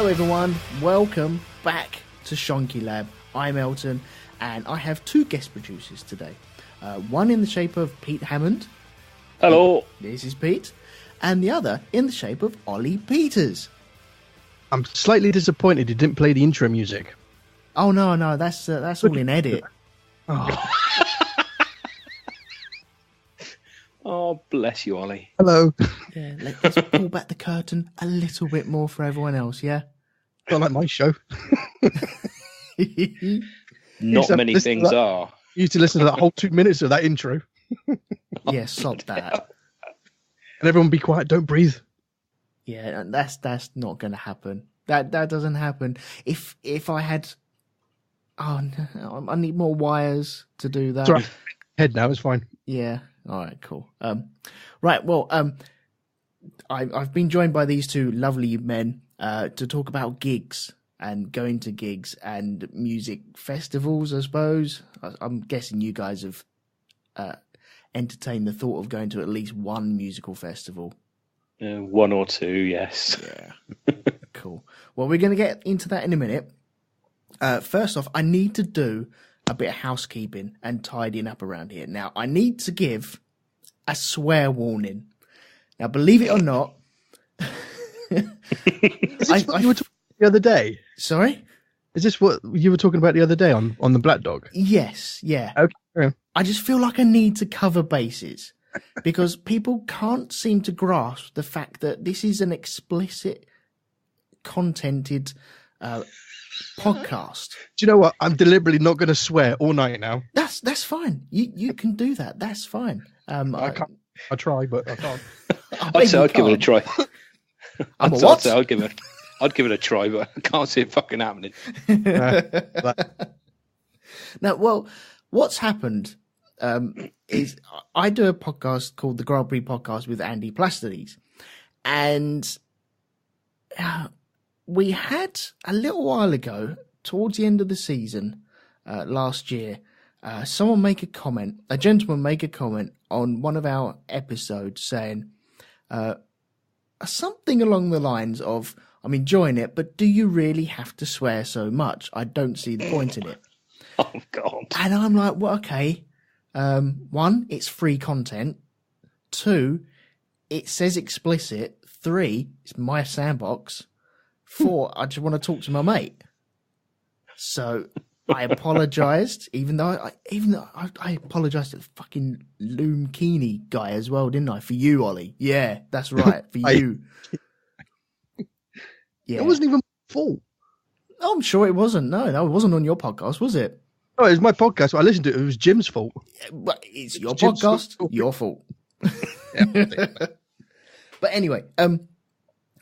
everyone, welcome back to Shonky Lab. I'm Elton, and I have two guest producers today. One in the shape of Pete Hammond. Hello. This is Pete. And the other in the shape of Ollie Peters. I'm slightly disappointed you didn't play the intro music. Oh, no, that's all in edit. Oh. Oh, bless you, Ollie. Hello. Yeah, let's pull back the curtain a little bit more for everyone else, yeah? Not like my show. Not many things are. You used to listen to that whole 2 minutes of that intro. Yeah, sod that. And everyone be quiet, don't breathe. Yeah, that's not going to happen. That doesn't happen. If I had... Oh, no, I need more wires to do that. It's all right. Head now, it's fine. Yeah. All right, cool. Right, well, I've been joined by these two lovely men to talk about gigs and going to gigs and music festivals, I suppose. I'm guessing you guys have entertained the thought of going to at least one musical festival. One or two, yes. Yeah. Cool. Well, we're going to get into that in a minute. First off, I need to do a bit of housekeeping and tidying up around here. Now, I need to give a swear warning. Now, believe it or not... Is this what you were talking about the other day? Sorry? Is this what you were talking about the other day on the Black Dog? Yes, yeah. Okay. Yeah. I just feel like I need to cover bases because people can't seem to grasp the fact that this is an explicit, contented podcast. Do you know what? I'm deliberately not going to swear all night now. That's fine. You can do that. That's fine. I can't. I try, but I can't. I'd give it a try. I'd give it a try, but I can't see it fucking happening. Now, well, what's happened is I do a podcast called the Grand Prix Podcast with Andy Plastides, and we had a little while ago, towards the end of the season last year, a gentleman make a comment on one of our episodes saying something along the lines of, I'm enjoying it, but do you really have to swear so much? I don't see the point in it. Oh, God. And I'm like, well, okay. One, it's free content. Two, it says explicit. Three, it's my sandbox. Four, I just want to talk to my mate. So I apologized, even though I apologized to the fucking Loom Keeney guy as well, didn't I? For you, Ollie. Yeah, that's right. For you. Yeah. It wasn't even my fault. Oh, I'm sure it wasn't. No, it wasn't on your podcast, was it? No, it was my podcast. I listened to it. It was Jim's fault. But it's your Jim's podcast, fault. your fault. Yeah, I think so. But anyway,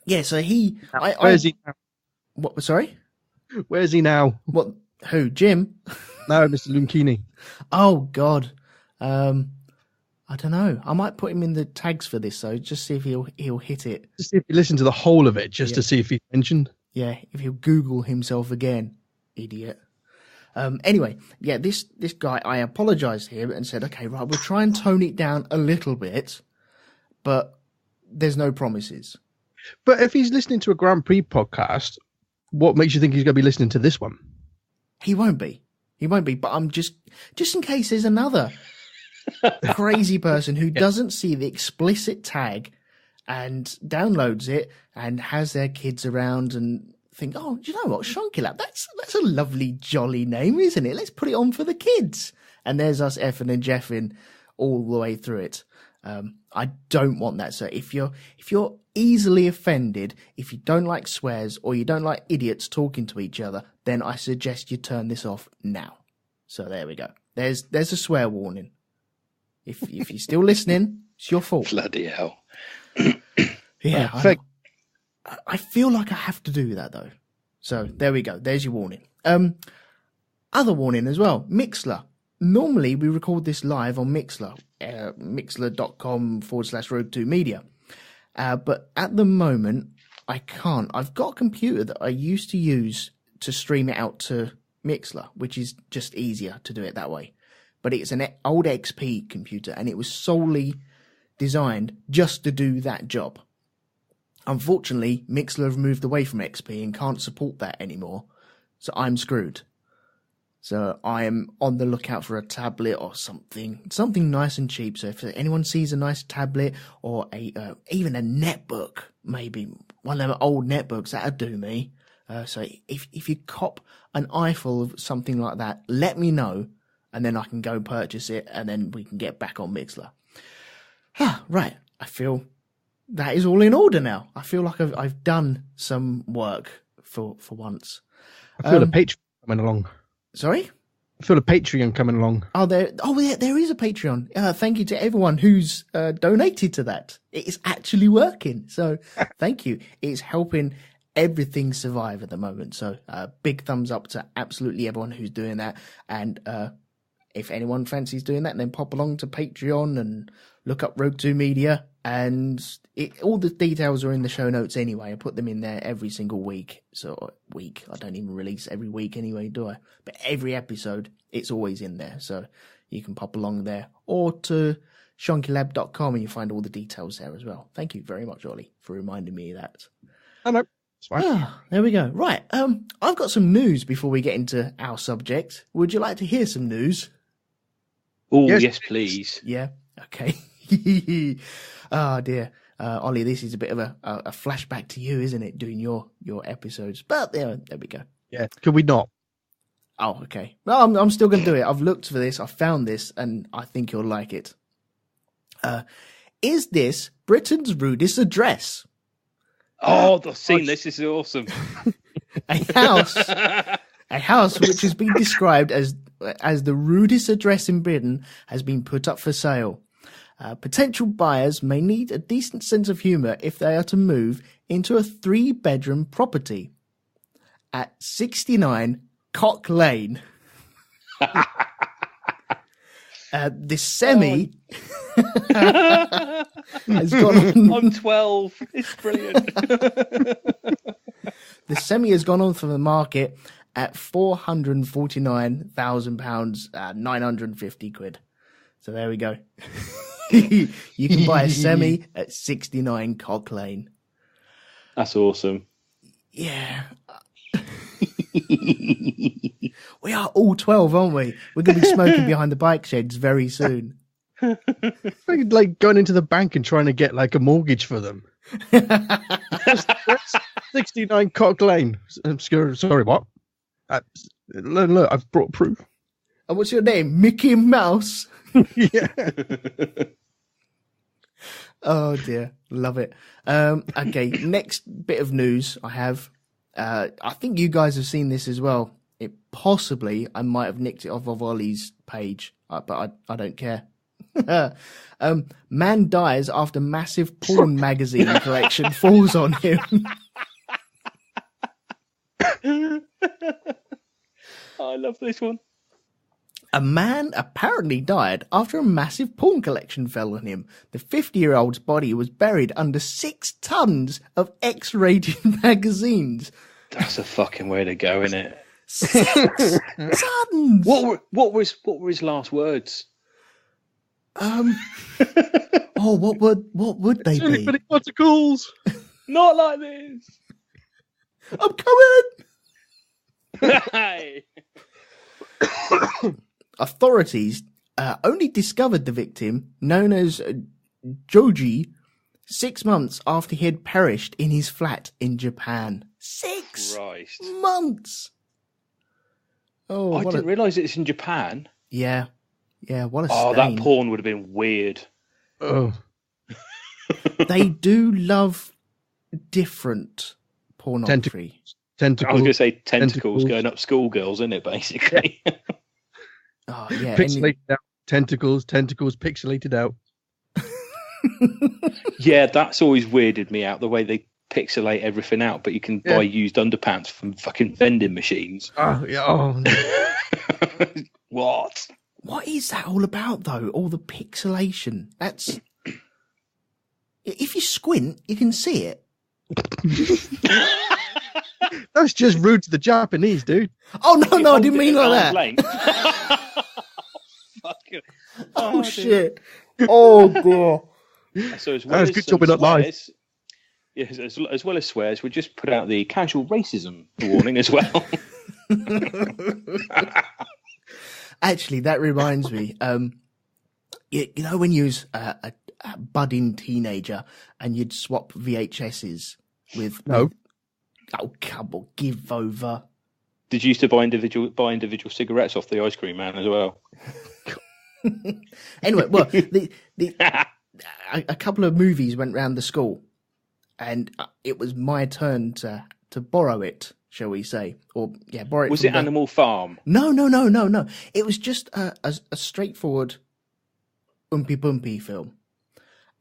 yeah. So Where's he now? What? Sorry. Where's he now? What? Who? Jim? No, Mr. Lumkini. Oh God. I don't know. I might put him in the tags for this, though, just see if he'll hit it. Just see if you listen to the whole of it, just to see if he's mentioned. Yeah, if he'll Google himself again, idiot. Anyway, yeah, this guy, I apologized to him and said, okay, right, we'll try and tone it down a little bit, but there's no promises. But if he's listening to a Grand Prix podcast, what makes you think he's going to be listening to this one? He won't be. But I'm just in case there's another crazy person who doesn't see the explicit tag and downloads it and has their kids around and think, oh, do you know what, Shonky Lab, that's a lovely, jolly name, isn't it? Let's put it on for the kids. And there's us effing and jeffing all the way through it. I don't want that. So if you're easily offended, if you don't like swears or you don't like idiots talking to each other, then I suggest you turn this off now. So there we go. There's a swear warning. If you're still listening, it's your fault. Bloody hell. Yeah, I feel like I have to do that though. So there we go. There's your warning. Other warning as well. Mixler. Normally we record this live on Mixler, mixler.com/Road2Media. But at the moment I can't. I've got a computer that I used to use to stream it out to Mixler, which is just easier to do it that way. But it's an old XP computer and it was solely designed just to do that job. Unfortunately, Mixler have moved away from XP and can't support that anymore, so I'm screwed. So I am on the lookout for a tablet or something nice and cheap. So if anyone sees a nice tablet or even a netbook, maybe one of them old netbooks, that'd do me. So if you cop an eyeful of something like that, let me know, and then I can go purchase it, and then we can get back on Mixler. Right, I feel that is all in order now. I feel like I've done some work for once. I feel a Patreon coming along. Sorry? I feel a Patreon coming along. There is a Patreon. Thank you to everyone who's donated to that. It is actually working. So thank you. It's helping everything survive at the moment. So big thumbs up to absolutely everyone who's doing that. And if anyone fancies doing that, then pop along to Patreon and look up Road to Media. And all the details are in the show notes anyway. I put them in there every single week. I don't even release every week anyway, do I? But every episode, it's always in there. So you can pop along there. Or to shonkylab.com and you find all the details there as well. Thank you very much, Ollie, for reminding me of that. I know. It's fine. There we go. Right. I've got some news before we get into our subject. Would you like to hear some news? Oh, yes, please. Yeah. Okay. Oh dear. Ollie, this is a bit of a flashback to you, isn't it? Doing your episodes. But there we go. Yeah. Could we not? Oh, okay. Well, I'm still going to do it. I've looked for this. I found this, and I think you'll like it. Is this Britain's rudest address? Oh, I've seen this. This is awesome. A house which has been described as the rudest address in Britain has been put up for sale. Potential buyers may need a decent sense of humour if they are to move into a 3-bedroom property at 69 Cock Lane. The semi has gone on. I'm 12. It's brilliant. The semi has gone on for the market at £449,000, 950 quid. So there we go. You can buy a semi at 69 Cock Lane. That's awesome. Yeah. We are all 12, aren't we? We're going to be smoking behind the bike sheds very soon. Like going into the bank and trying to get like a mortgage for them. 69 Cock Lane. Sorry, what? Look, I've brought proof. And what's your name? Mickey Mouse? Yeah. Oh dear, love it. Okay, next bit of news I have. I think you guys have seen this as well. I might have nicked it off of Ollie's page, but I don't care. Man dies after massive porn magazine collection falls on him. I love this one. A man apparently died after a massive porn collection fell on him. The 50-year-old's body was buried under 6 tons of X-rated magazines. That's a fucking way to go, isn't it? 6 tons. What were his last words? What would they be? Anybody particles? Not like this. I'm coming. Hey. Authorities only discovered the victim, known as Joji, 6 months after he had perished in his flat in Japan. 6 Christ. months. Oh, I didn't realise it's in Japan. Yeah, what a Oh, stain. that porn would have been weird. Oh. They do love different pornography. Tentacles. I was going to say tentacles going up schoolgirls, isn't it, basically? Oh, yeah. Pixelated out. Tentacles pixelated out. Yeah, that's always weirded me out, the way they pixelate everything out, but you can buy used underpants from fucking vending machines. Oh, yeah. Oh, no. What? What is that all about, though? All the pixelation. That's... If you squint, you can see it. That's just rude to the Japanese, dude. Oh, no, I didn't mean like that. Fucking... Oh, shit. Oh, dear. So as That's good job we're not live. Yes, as well as swears, we just put out the casual racism warning as well. Actually, that reminds me. You know when you was a budding teenager and you'd swap VHSs with... No. Oh, come on, give over. Did you used to buy individual cigarettes off the ice cream man as well? Anyway, well, a couple of movies went round the school, and it was my turn to borrow it, shall we say, or borrow it. Was it Animal Farm? No. It was just a straightforward Oompy Boompy film,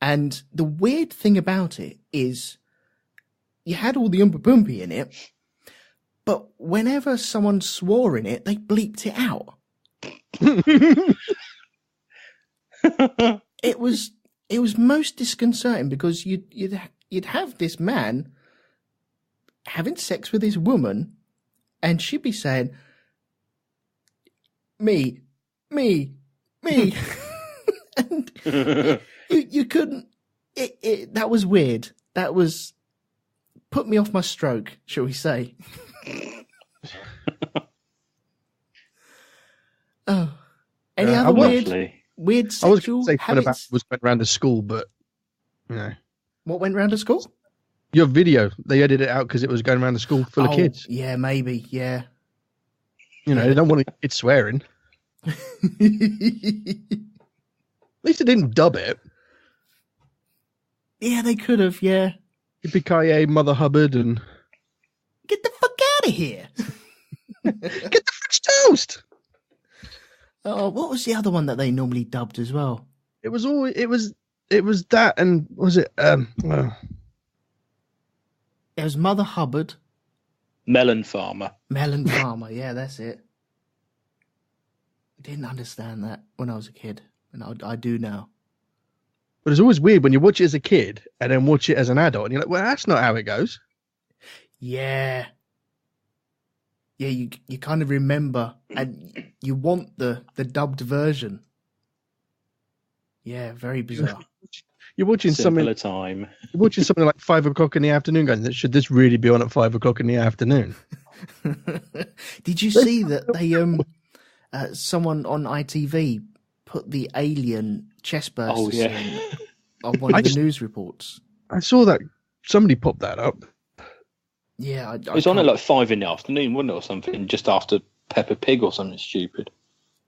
and the weird thing about it is, you had all the Oompa Boompy in it, but whenever someone swore in it, they bleeped it out. It was most disconcerting because you'd have this man having sex with his woman, and she'd be saying, me, and you couldn't. That was weird. That was put me off my stroke, shall we say? Oh, any other weird sexual habits? Was went around to school, but What went round to school? Your video, they edited it out because it was going around the school full of kids. Yeah, maybe. Yeah. They don't want kids swearing. At least they didn't dub it. Yeah, they could have. Yeah. Yippee-ki-yay, Mother Hubbard, and Get the fuck out of here! get the French toast. Oh, what was the other one that they normally dubbed as well? It was that, and was it It was Mother Hubbard. Melon Farmer. Melon Farmer, yeah, that's it. I didn't understand that when I was a kid, and I do now. But it's always weird when you watch it as a kid and then watch it as an adult, and you're like, well, that's not how it goes. Yeah. Yeah, you kind of remember, and you want the dubbed version. Yeah, very bizarre. You're watching Simpler time. You're watching something like 5 o'clock in the afternoon, going, should this really be on at 5 o'clock in the afternoon? Did you see that they someone on ITV put the alien chest bursts on one of the news reports? I saw that. Somebody popped that up. Yeah, it was on at like 5 in the afternoon, wasn't it, or something? Just after Peppa Pig or something stupid.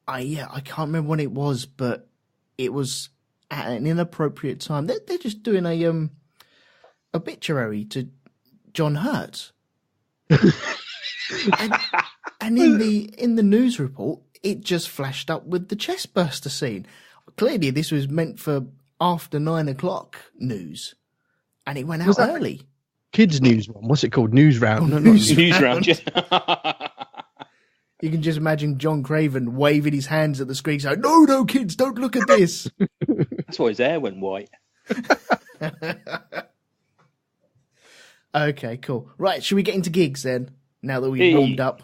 I can't remember when it was, but it was at an inappropriate time. They're just doing a obituary to John Hurt, and in the news report, it just flashed up with the chest burster scene. Clearly, this was meant for after 9 o'clock news, and it went out early. Kids news one. What's it called? News round. No, news round. Yeah. You can just imagine John Craven waving his hands at the screen, saying, "No, kids, don't look at this." That's why his hair went white. Okay, cool. Right, should we get into gigs then? Now that we've warmed up.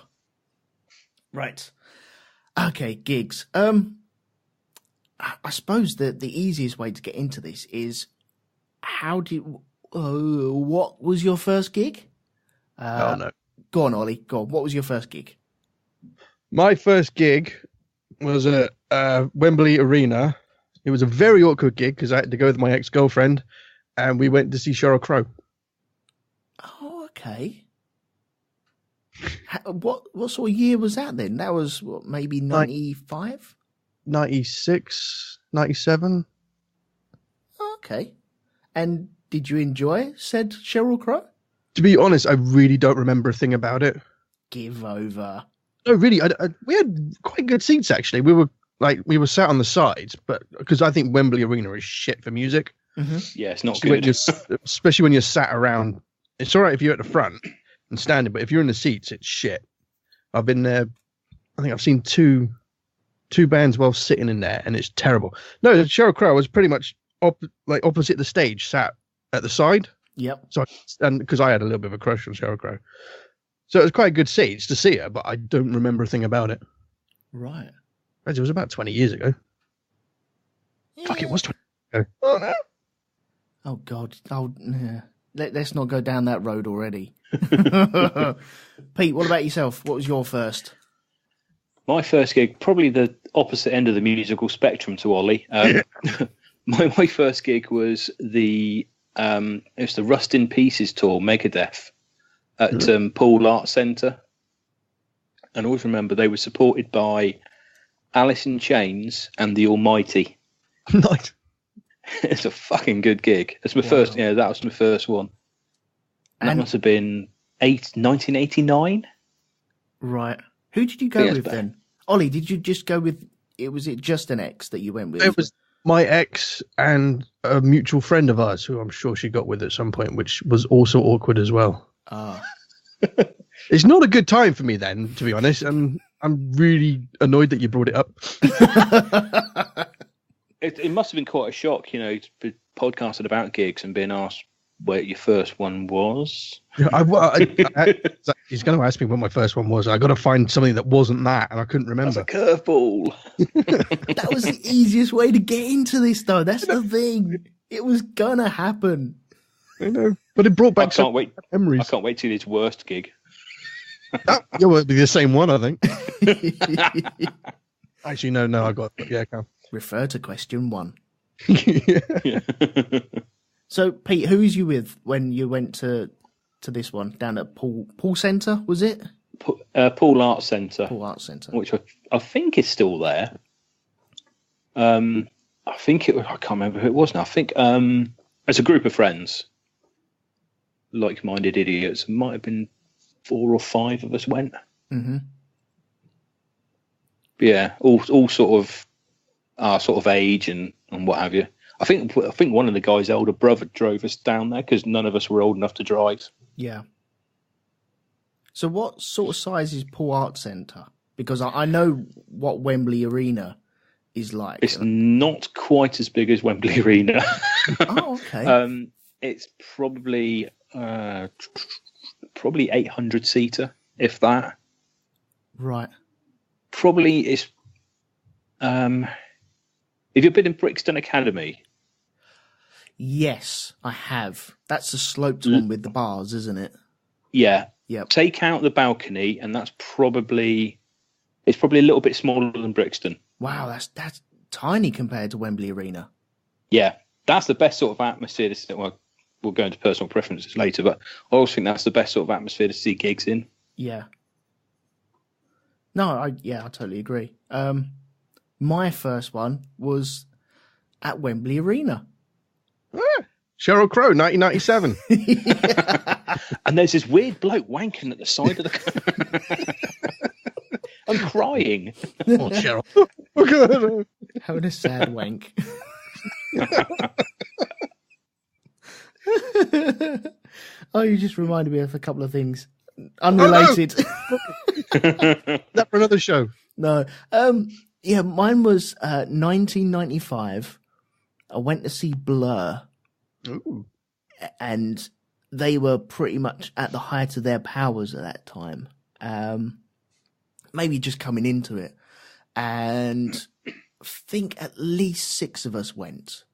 Right. Okay, gigs. I suppose that the easiest way to get into this is what was your first gig? No. Go on, Ollie. Go on. What was your first gig? My first gig was at Wembley Arena. It was a very awkward gig because I had to go with my ex-girlfriend, and we went to see Sheryl Crow. Oh, okay. What sort of year was that then? That was maybe 95? 96, 97. Okay. And did you enjoy said Sheryl Crow? To be honest, I really don't remember a thing about it. Give over. No, really. We had quite good seats, actually. We were sat on the sides, but because I think Wembley Arena is shit for music. Mm-hmm. Yeah, it's not especially good. Especially when you're sat around. It's all right if you're at the front and standing, but if you're in the seats, it's shit. I've been there. I think I've seen two bands while sitting in there, and it's terrible. No, Sheryl Crow was pretty much opposite the stage, sat at the side. Yep. So, and because I had a little bit of a crush on Sheryl Crow, so it was quite good seats to see her, but I don't remember a thing about it. Right. It was about 20 years ago. Yeah. Fuck, it was 20 years ago. Oh no. Oh God. Oh yeah. let's not go down that road already. Pete, what about yourself? What was your first? My first gig, probably the opposite end of the musical spectrum to Ollie. My first gig was it was the Rust in Pieces tour, Megadeth, at Poole Art Centre. And I always remember they were supported by Alice in Chains and The Almighty. Nice. It's a fucking good gig. It's my first. Yeah, that was my first one. And that must have been 1989. Right. Who did you go with then? Ollie, did you just go with? Was it just an ex that you went with? It was my ex and a mutual friend of ours, who I'm sure she got with at some point, which was also awkward as well. Ah. It's not a good time for me then, to be honest. I'm really annoyed that you brought it up. It must have been quite a shock, to be podcasting about gigs and being asked where your first one was. He's going to ask me what my first one was. I got to find something that wasn't that, and I couldn't remember. That's a curveball. That was the easiest way to get into this, though. That's the thing. It was gonna happen. I know, but it brought back some memories. I can't wait to his worst gig. It will be the same one, I think. Actually, no, I got Carl. Refer to question 1. Yeah. So, Pete, who was you with when you went to this one down at Poole Centre? Was it Poole Art Centre? Poole Art Centre, which I think is still there. I think I can't remember who it was now. I think it's a group of friends, like-minded idiots. It might have been 4 or 5 of us went. Mm-hmm. Yeah, all sort of our sort of age and what have you. I think one of the guy's elder brother drove us down there because none of us were old enough to drive. Yeah. So what sort of size is Poole Art Centre? Because I know what Wembley Arena is like. It's not quite as big as Wembley Arena. Oh, okay. It's probably 800-seater, if that. Right. Probably it's. Have you been in Brixton Academy? Yes, I have. That's the sloped one with the bars, isn't it? Yeah. Yep. Take out the balcony, and it's probably a little bit smaller than Brixton. Wow, that's tiny compared to Wembley Arena. Yeah, that's the best sort of atmosphere. Well, we'll go into personal preferences later, but I always think that's the best sort of atmosphere to see gigs in. Yeah. No, I totally agree. My first one was at Wembley Arena. Sheryl Crow, 1997. And there's this weird bloke wanking at the side of the. I'm crying. Oh, Sheryl. Having a sad wank. Oh, you just reminded me of a couple of things. Unrelated. That for another show. No. Yeah, mine was 1995. I went to see Blur. Ooh. And they were pretty much at the height of their powers at that time. Maybe just coming into it. And I think at least 6 of us went.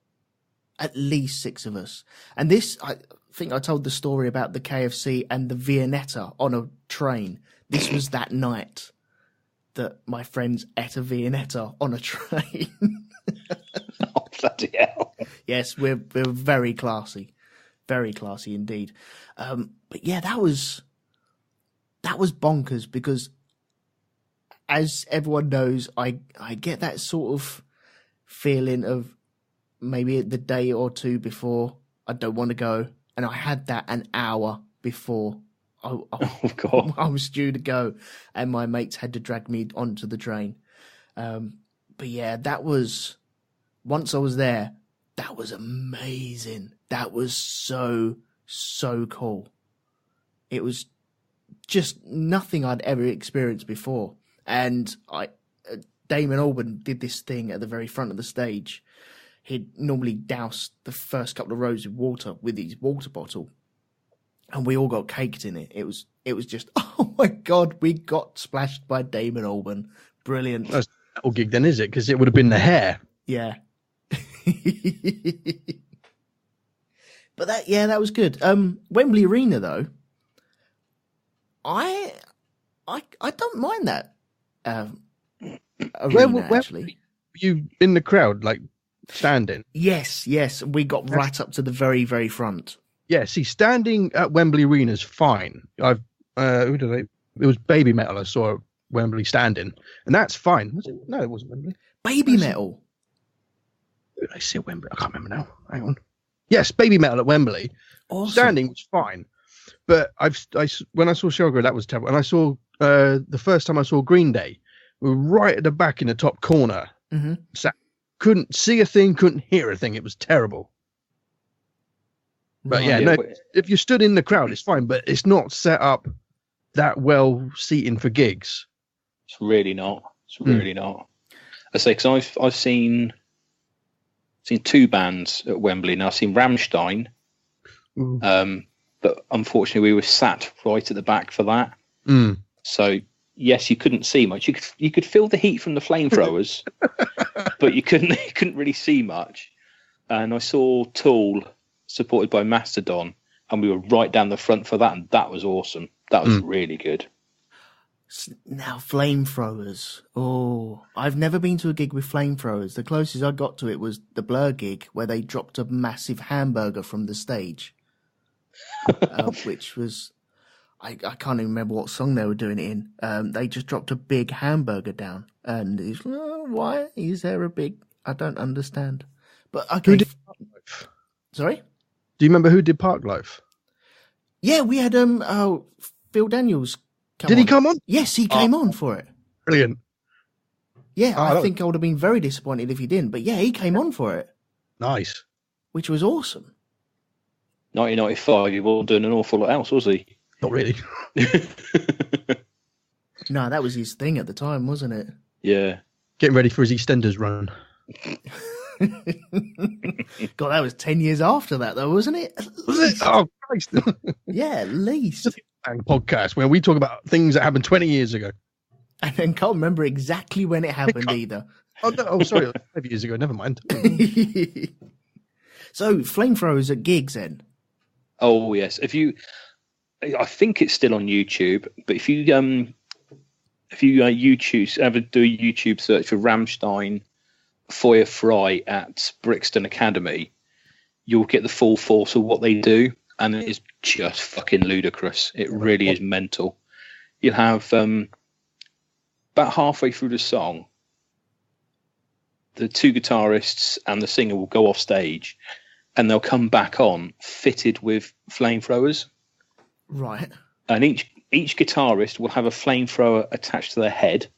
At least 6 of us. And this, I think I told the story about the KFC and the Viennetta on a train. This was that night that my friends ate a Viennetta on a train. Oh, bloody hell. Yes, we're very classy. Very classy indeed. But yeah, that was bonkers because as everyone knows, I get that sort of feeling of maybe the day or two before I don't want to go. And I had that an hour before Oh, God. I was due to go, and my mates had to drag me onto the train. But yeah, that was, once I was there, that was amazing. That was so cool. It was just nothing I'd ever experienced before. And Damon Albarn did this thing at the very front of the stage. He'd normally douse the first couple of rows of water with his water bottle. And we all got caked in it. It was just, oh my God, we got splashed by Damon Albarn. Brilliant. That's not a gig then, is it? Because it would have been the hair. Yeah. But But that was good. Wembley Arena though, I don't mind that arena actually. You in the crowd, like standing? Yes, we got right up to the very, very front. Yeah, see, standing at Wembley Arena is fine. I've who did I? It was Baby Metal. I saw at Wembley standing, and that's fine. Was it? No, it wasn't Wembley. Baby Metal. Who did I see at Wembley? I can't remember now. Hang on. Yes, Baby Metal at Wembley. Awesome. Standing was fine, but when I saw Sugar, that was terrible. And I saw the first time I saw Green Day, we were right at the back in the top corner. Mm-hmm. Couldn't see a thing, couldn't hear a thing. It was terrible. But if you stood in the crowd, it's fine. But it's not set up that well seating for gigs. It's really not. It's really not. I say because I've seen two bands at Wembley. Now I've seen Rammstein, but unfortunately we were sat right at the back for that. So yes, you couldn't see much. You could feel the heat from the flamethrowers, but you couldn't really see much. And I saw Tool supported by Mastodon, and we were right down the front for that, and that was awesome. That was really good. Now, flamethrowers. Oh, I've never been to a gig with flamethrowers. The closest I got to it was the Blur gig, where they dropped a massive hamburger from the stage, which was... I can't even remember what song they were doing it in. They just dropped a big hamburger down. And it's, why is there a big... I don't understand. But okay. Who did Parklife? Sorry? Do you remember who did Parklife? Yeah, we had Phil Daniels come Did on. he come on? Yes, he came on for it. Brilliant. Yeah, I think I would have been very disappointed if he didn't. But yeah, he came on for it. Nice. Which was awesome. 1995, he wasn't doing an awful lot else, was he? Not really. No, that was his thing at the time, wasn't it? Yeah. Getting ready for his EastEnders run. God, that was 10 years after that, though, wasn't it? Was it? Oh, Christ. Yeah, at least. Podcast where we talk about things that happened 20 years ago. And then can't remember exactly when it happened either. Oh, no, sorry. 5 years ago. Never mind. So, flamethrowers at gigs then? Oh, yes. I think it's still on YouTube, but if you YouTube, ever do a YouTube search for Rammstein Feuer Frei at Brixton Academy, you'll get the full force of what they do, and it is just fucking ludicrous. It really is mental. You'll have about halfway through the song, the two guitarists and the singer will go off stage, and they'll come back on fitted with flamethrowers. Right. And each guitarist will have a flamethrower attached to their head,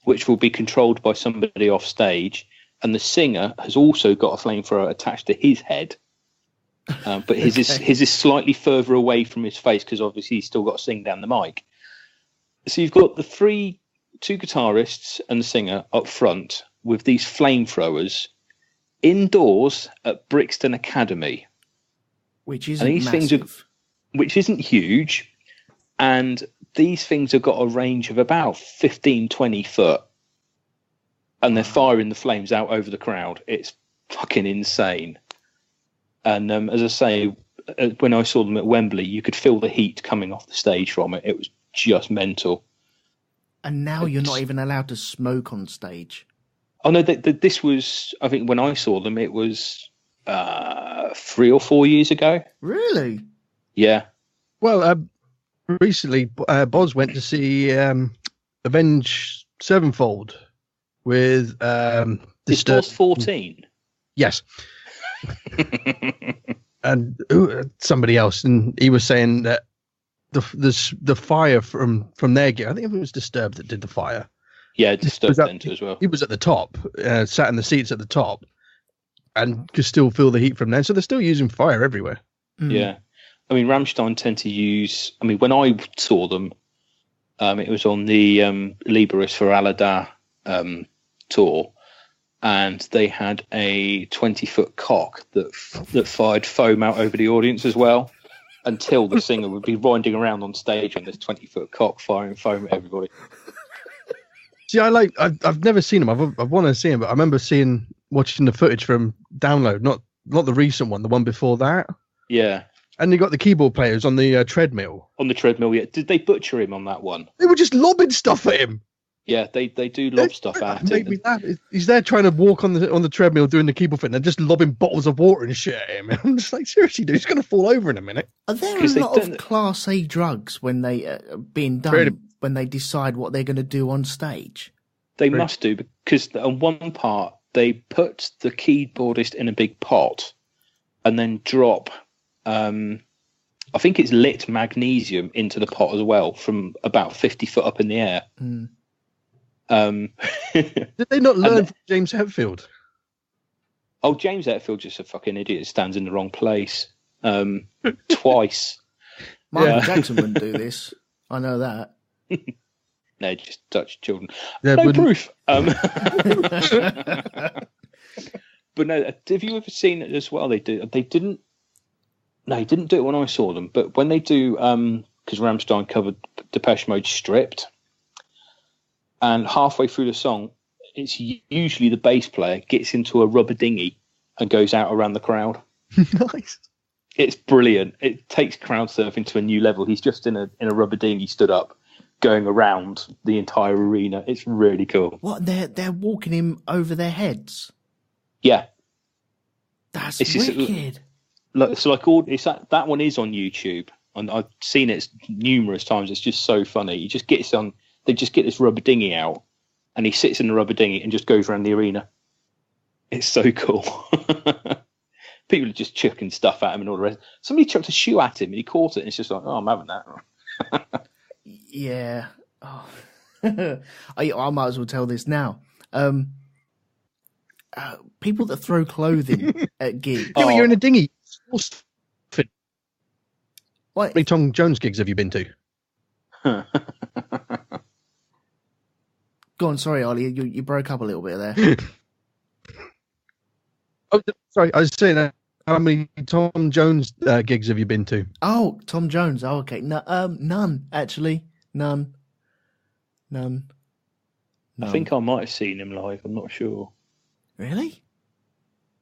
which will be controlled by somebody off stage. And the singer has also got a flamethrower attached to his head. But his is slightly further away from his face because obviously he's still got to sing down the mic. So you've got the two guitarists and the singer up front with these flamethrowers indoors at Brixton Academy. Which isn't massive. Which isn't huge. And these things have got a range of about 15, 20 foot. And they're firing the flames out over the crowd. It's fucking insane. And as I say, when I saw them at Wembley, you could feel the heat coming off the stage from it. It was just mental. And now you're not even allowed to smoke on stage. Oh, no, this was, I think when I saw them, it was 3 or 4 years ago. Really? Yeah. Well, recently, Boz went to see Avenged Sevenfold with Is Boz 14? Yes. And somebody else, and he was saying that the fire from their gear, I think it was Disturbed that did the fire. Yeah, Disturbed Enter as well. He was at the top, sat in the seats at the top, and could still feel the heat from there. So they're still using fire everywhere. Yeah. I mean, Rammstein tend to use... I mean, when I saw them, it was on the Liberis for Alada tour, and they had a 20-foot cock that fired foam out over the audience as well, until the singer would be winding around on stage on this 20-foot cock firing foam at everybody. See, I've never seen him. I want to see him, but I remember watching the footage from Download, not not the recent one, the one before that. Yeah. And you got the keyboard players on the treadmill. On the treadmill, yeah. Did they butcher him on that one? They were just lobbing stuff at him. Yeah, they do lob stuff at him. Made me laugh. He's there trying to walk on the treadmill doing the keyboard thing. They're just lobbing bottles of water and shit at him. I'm just like, seriously, dude, he's going to fall over in a minute. Are there a lot of Class A drugs when they being done when they decide what they're going to do on stage? They must do, because on one part they put the keyboardist in a big pot and then drop, I think it's lit magnesium into the pot as well from about 50 foot up in the air. Mm. Did they not learn from James Hetfield? Oh, James Hetfield's just a fucking idiot who stands in the wrong place twice. Michael Jackson wouldn't do this. I know that. No, just Dutch children. Yeah, no proof. But no, have you ever seen it as well? They didn't do it when I saw them, but when they do, because Rammstein covered Depeche Mode Stripped, and halfway through the song, it's usually the bass player gets into a rubber dinghy and goes out around the crowd. Nice. It's brilliant. It takes crowd surfing to a new level. He's just in a rubber dinghy stood up, going around the entire arena. It's really cool. What, they're walking him over their heads? Yeah. That's wicked. That one is on YouTube, and I've seen it numerous times. It's just so funny. He just gets on. They just get this rubber dinghy out, and he sits in the rubber dinghy and just goes around the arena. It's so cool. People are just chucking stuff at him and all the rest. Somebody chucked a shoe at him and he caught it, and it's just like, oh, I'm having that. Yeah. Oh. I might as well tell this now. People that throw clothing at gigs. Yeah, but you're in a dinghy. What? How many Tom Jones gigs have you been to? Go on, sorry, Ollie, you broke up a little bit there. Oh, sorry, I was saying, how many Tom Jones gigs have you been to? Oh, Tom Jones. Oh, okay. No, none, actually. None. I think I might have seen him live. I'm not sure. Really?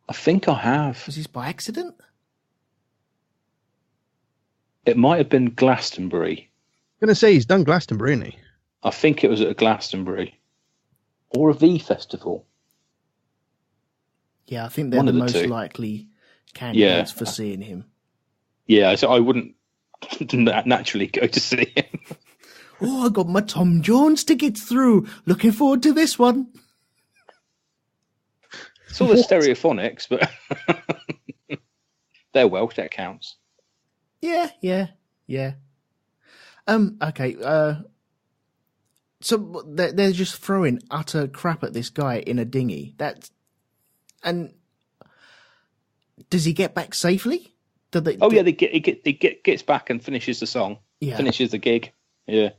I think I have. Was this by accident? It might have been Glastonbury. I'm going to say he's done Glastonbury, isn't he? I think it was at a Glastonbury. Or a V festival. Yeah, I think they're the most likely candidates for seeing him. Yeah, so I wouldn't naturally go to see him. Oh, I got my Tom Jones tickets through. Looking forward to this one. It's all the Stereophonics, but they're Welsh, that counts. Yeah. Okay. So they're just throwing utter crap at this guy in a dinghy. And does he get back safely? He gets back and finishes the song. Yeah. Finishes the gig. Yeah.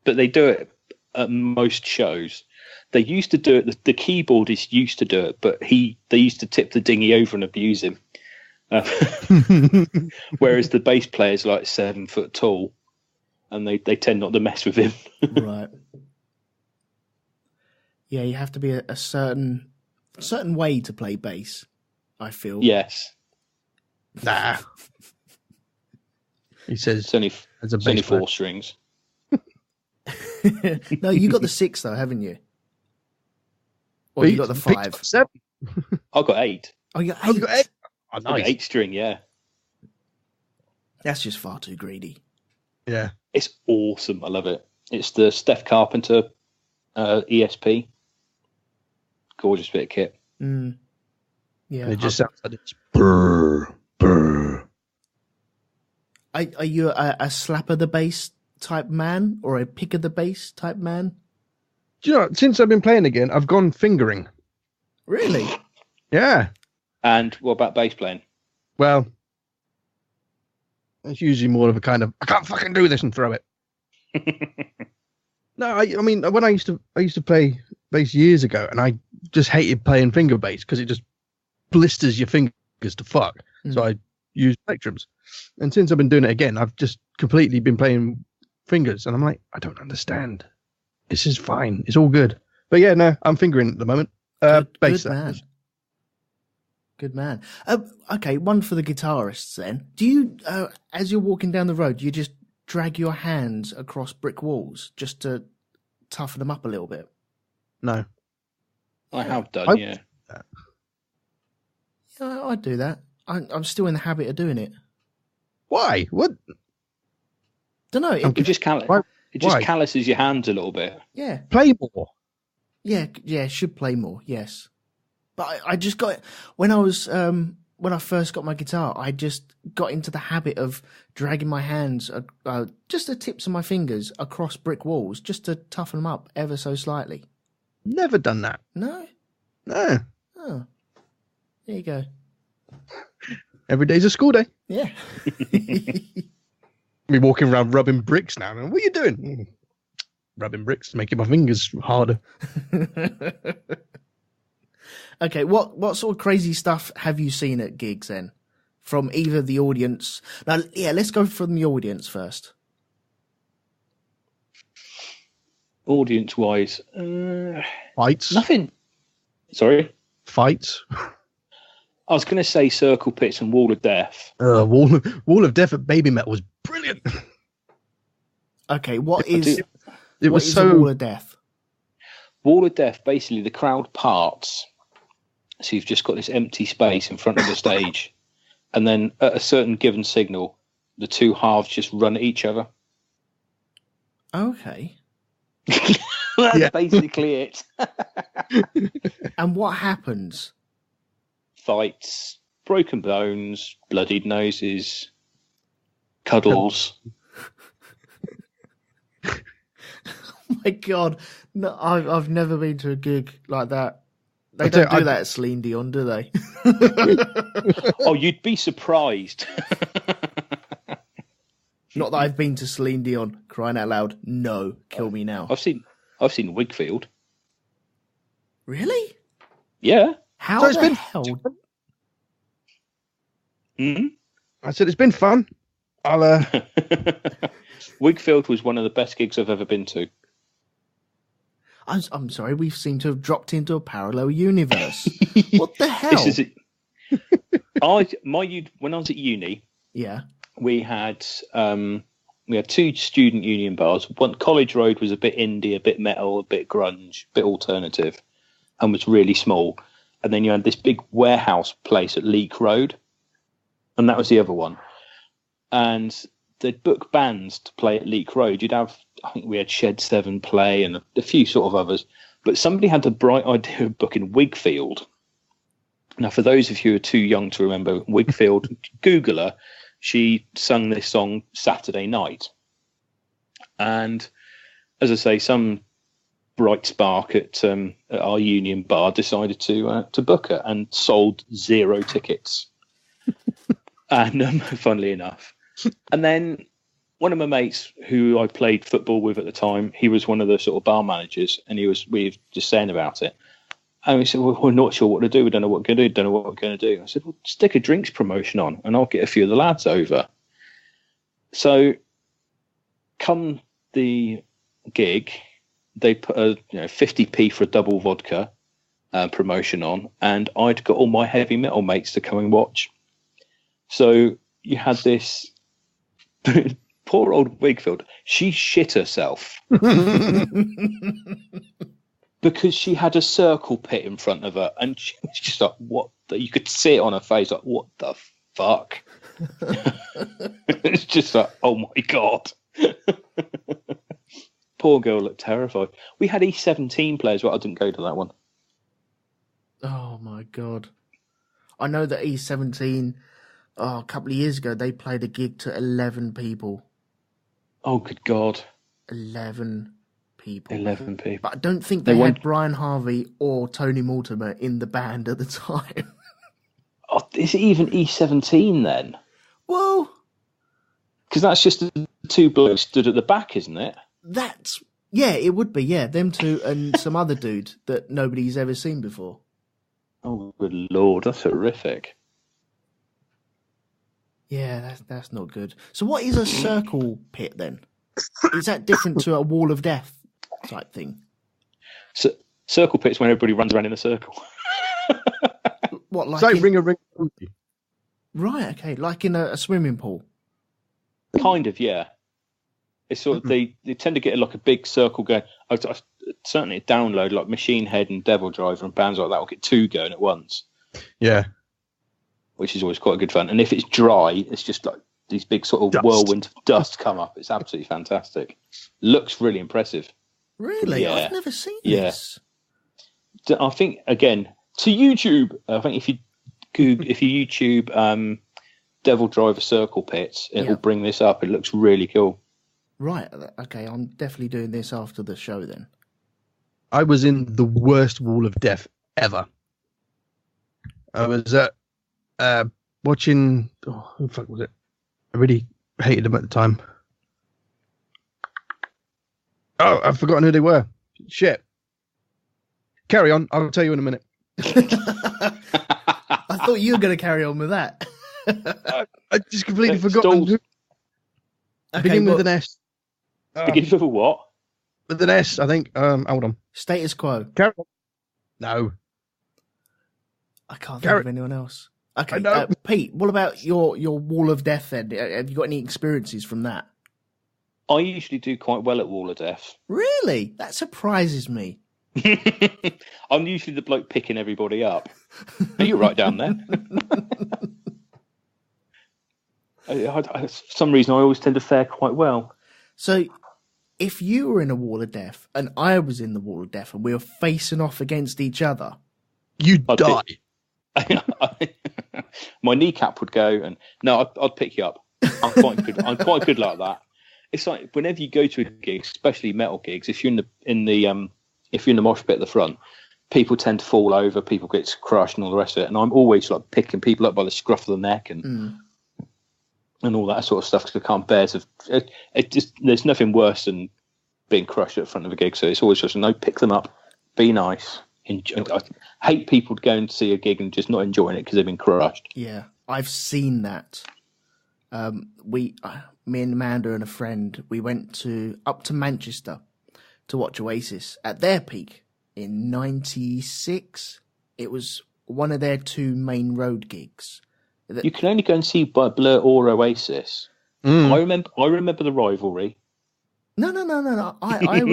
But they do it at most shows. They used to do it. The keyboardist used to do it, but they used to tip the dinghy over and abuse him. Whereas the bass player's like 7 foot tall, and they tend not to mess with him. Right. Yeah, you have to be a certain way to play bass, I feel. Yes. Nah. He says it's only 4 strings. No, you got the 6 though, haven't you? Or you got the 5? 7. I got 8. Oh, you got 8? Oh, nice. I got 8 string, yeah. That's just far too greedy. Yeah. It's awesome. I love it. It's the Steph Carpenter ESP. Gorgeous bit of kit. Mm. Yeah. And it just sounds like it's brr, brr. Are you a slap of the bass type man or a pick of the bass type man? Do you know, since I've been playing again, I've gone fingering. Really? Yeah. And what about bass playing? Well, it's usually more of a kind of, I can't fucking do this and throw it. No, I mean, when I used to play bass years ago, and I just hated playing finger bass because it just blisters your fingers to fuck. Mm. So I use plectrums. And since I've been doing it again, I've just completely been playing fingers, and I'm like, I don't understand. This is fine. It's all good. But yeah, no, I'm fingering at the moment. Bass. Good man. Good man. Okay, one for the guitarists then. Do you, as you're walking down the road, you just drag your hands across brick walls just to toughen them up a little bit? No. I have done, yeah. Yeah, I do that. I'm still in the habit of doing it. Why? What? Don't know. It just calluses your hands a little bit. Yeah. Play more. Yeah, should play more, yes. But I just got, when I first got my guitar, I just got into the habit of dragging my hands, just the tips of my fingers, across brick walls, just to toughen them up ever so slightly. Never done that. No? No. Oh. There you go. Every day's a school day. Yeah. We're walking around rubbing bricks now. What are you doing? Rubbing bricks, making my fingers harder. Okay, what sort of crazy stuff have you seen at gigs then? From either the audience... Now, yeah, let's go from the audience first. Audience-wise... Fights? Nothing. Sorry? Fights? I was going to say circle pits and wall of death. Wall of Death at Baby Metal was brilliant. Okay, what is a Wall of Death? Wall of Death, basically the crowd parts. So you've just got this empty space in front of the stage. And then at a certain given signal, the two halves just run at each other. Okay. That's basically it. And what happens? Fights, broken bones, bloodied noses, cuddles. Oh my God. No, I've never been to a gig like that. They don't do that at Celine Dion, do they? Oh, you'd be surprised. Not that I've been to Celine Dion, crying out loud. No, kill me now. I've seen Wigfield. Really? Yeah. How So it's the been hell? Mm-hmm. I said it's been fun. I'll Wigfield was one of the best gigs I've ever been to. I'm sorry, we seem to have dropped into a parallel universe. What the hell? This is it. When I was at uni, Yeah. we had two student union bars. One, College Road, was a bit indie, a bit metal, a bit grunge, a bit alternative, and was really small. And then you had this big warehouse place at Leek Road, and that was the other one. And they'd book bands to play at Leek Road. You'd have, I think we had Shed 7 play and a few sort of others. But somebody had the bright idea of booking Wigfield. Now, for those of you who are too young to remember Wigfield, Google her. She sung this song Saturday night. And as I say, some bright spark at our union bar decided to book her and sold 0 tickets. And funnily enough. And then one of my mates who I played football with at the time, he was one of the sort of bar managers, and we were just saying about it. And we said, well, we're not sure what to do. We don't know what we're going to do. Don't know what we're going to do. I said, well, stick a drinks promotion on and I'll get a few of the lads over. So come the gig, they put a 50p for a double vodka promotion on, and I'd got all my heavy metal mates to come and watch. So you had this poor old Wigfield. She shit herself. Because she had a circle pit in front of her, and she was just like, what? You could see it on her face, like, what the fuck? It's just like, oh my God. Poor girl looked terrified. We had E17 players, but I didn't go to that one. Oh my God. I know that E17, a couple of years ago, they played a gig to 11 people. Oh, good God. 11 people. 11 people. But I don't think they had Brian Harvey or Tony Mortimer in the band at the time. Oh, is it even E17 then? Well, because that's just the two blokes stood at the back, isn't it? Yeah, it would be, yeah. Them two and some other dude that nobody's ever seen before. Oh, good Lord, that's horrific. Yeah, that's not good. So what is a circle pit then? Is that different to a wall of death type thing? So, circle pit's when everybody runs around in a circle. What, like So in, ring a ring. right? Okay, like in a swimming pool. Kind of, yeah. It's sort of they tend to get like a big circle going. Certainly a download like Machine Head and Devil Driver and bands like that will get two going at once. Yeah. Which is always quite good fun. And if it's dry, it's just like these big sort of Dust. whirlwinds of dust come up. It's absolutely fantastic. Looks really impressive. Really? Yeah. I've never seen Yeah. this. I think again to YouTube. I think if you YouTube Devil Driver Circle Pits, it will bring this up. It looks really cool. Right. Okay, I'm definitely doing this after the show then. I was in the worst wall of death ever. I was watching. Oh, who the fuck was it? I really hated them at the time. Oh, I've forgotten who they were. Shit. Carry on. I'll tell you in a minute. I thought you were going to carry on with that. I just completely forgot. Begin with an S. Begin with a what? With an S, I think. Hold on. Status quo. Carry on. No. I can't think of anyone else. Okay, Pete, what about your wall of death then? Have you got any experiences from that? I usually do quite well at Wall of Death. Really? That surprises me. I'm usually the bloke picking everybody up. You're right down there. For some reason, I always tend to fare quite well. So, if you were in a wall of death and I was in the wall of death and we were facing off against each other, you'd die. My kneecap would go, and no, I'd pick you up. I'm quite good. I'm quite good like that. It's like whenever you go to a gig, especially metal gigs, if you're in the mosh pit at the front, people tend to fall over, people get crushed, and all the rest of it. And I'm always like picking people up by the scruff of the neck and all that sort of stuff because I can't bear to. It just there's nothing worse than being crushed at the front of a gig. So it's always just no, pick them up, be nice. I hate people going to see a gig and just not enjoying it because they've been crushed. Yeah, I've seen that. Me and Amanda and a friend, we went up to Manchester to watch Oasis at their peak in '96. It was one of their two main road gigs. You can only go and see Blur or Oasis. I remember the rivalry. No. I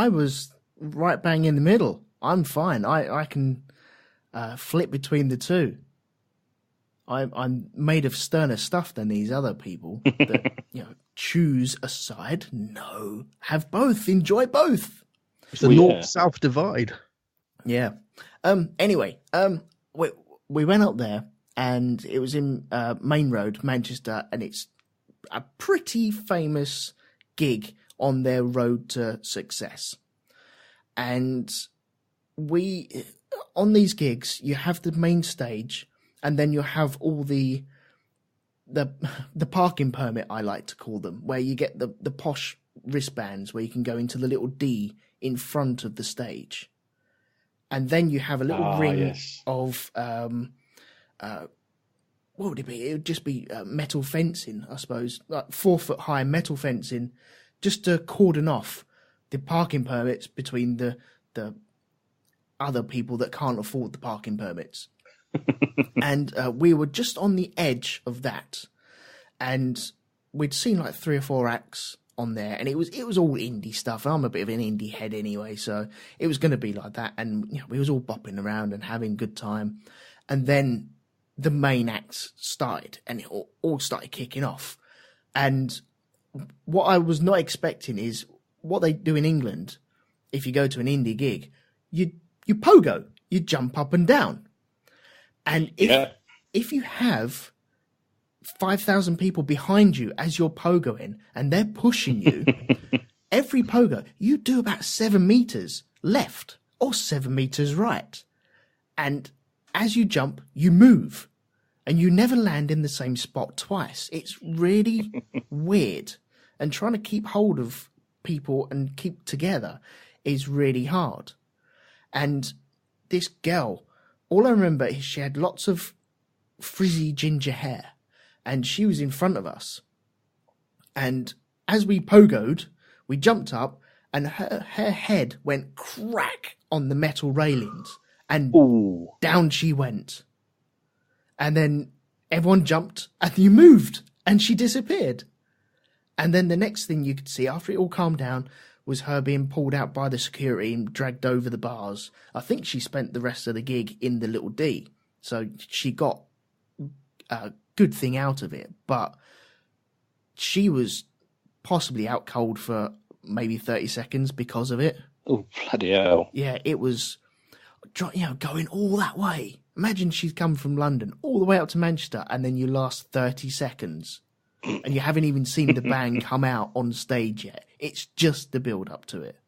was right bang in the middle. I'm fine. I can flip between the two. I'm made of sterner stuff than these other people that choose a side. No, have both. Enjoy both. It's the north-south divide. Yeah. Anyway, we went up there, and it was in Main Road, Manchester, and it's a pretty famous gig on their road to success. And on these gigs, you have the main stage. And then you have all the parking permit, I like to call them, where you get the posh wristbands where you can go into the little D in front of the stage. And then you have a little ring of, what would it be? It would just be metal fencing, I suppose, like 4 foot high metal fencing, just to cordon off the parking permits between the other people that can't afford the parking permits. And we were just on the edge of that, and we'd seen like 3 or 4 acts on there, and it was all indie stuff. I'm a bit of an indie head anyway, so it was going to be like that. And we was all bopping around and having a good time, and then the main acts started, and it all started kicking off. And what I was not expecting is what they do in England. If you go to an indie gig, you pogo, you jump up and down. And if you have 5,000 people behind you as you're pogoing and they're pushing you, every pogo, you do about 7 meters left or 7 meters right. And as you jump, you move and you never land in the same spot twice. It's really weird. And trying to keep hold of people and keep together is really hard. And this girl, all I remember is she had lots of frizzy ginger hair, and she was in front of us. And as we pogoed, we jumped up, and her head went crack on the metal railings, and down she went. And then everyone jumped and you moved and she disappeared. And then the next thing you could see after it all calmed down was her being pulled out by the security and dragged over the bars. I think she spent the rest of the gig in the little D. So she got a good thing out of it. But she was possibly out cold for maybe 30 seconds because of it. Oh, bloody hell. Yeah, it was, going all that way. Imagine she's come from London all the way up to Manchester and then you last 30 seconds and you haven't even seen the band come out on stage yet. It's just the build up to it.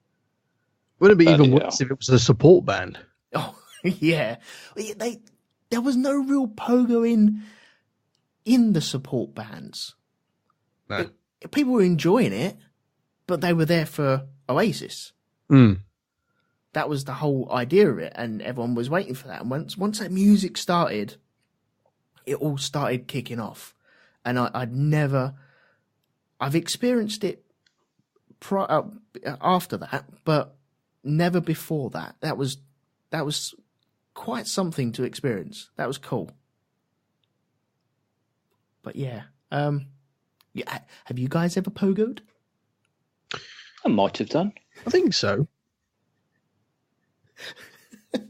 Wouldn't it be even worse if it was the support band? Oh, yeah. There was no real pogo in the support bands. No. People were enjoying it, but they were there for Oasis. Mm. That was the whole idea of it, and everyone was waiting for that. And once that music started, it all started kicking off. And I've experienced it after that, but never before that. That was quite something to experience. That was cool. But yeah, have you guys ever pogoed? I might have done. I think so.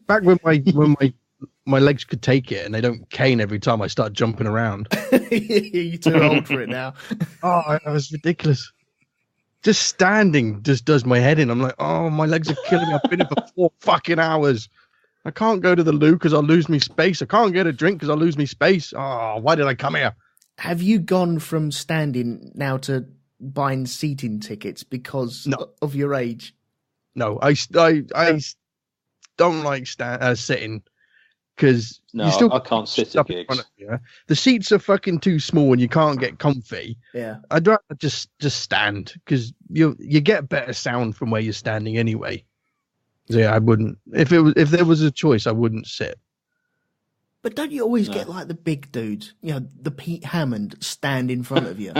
Back when my legs could take it and they don't cane every time I start jumping around. You're too old for it now. Oh, that was ridiculous. Just standing just does my head in. I'm like, oh, my legs are killing me. I've been here for 4 fucking hours. I can't go to the loo because I'll lose me space. I can't get a drink because I'll lose me space. Oh, why did I come here? Have you gone from standing now to buying seating tickets because of your age? No, I don't like sitting because I can't sit at gigs. The seats are fucking too small and you can't get comfy. Yeah, I'd rather just stand because you get better sound from where you're standing anyway. So yeah, I wouldn't. If there was a choice, I wouldn't sit. But don't you always get like the big dudes, the Pete Hammond stand in front of you?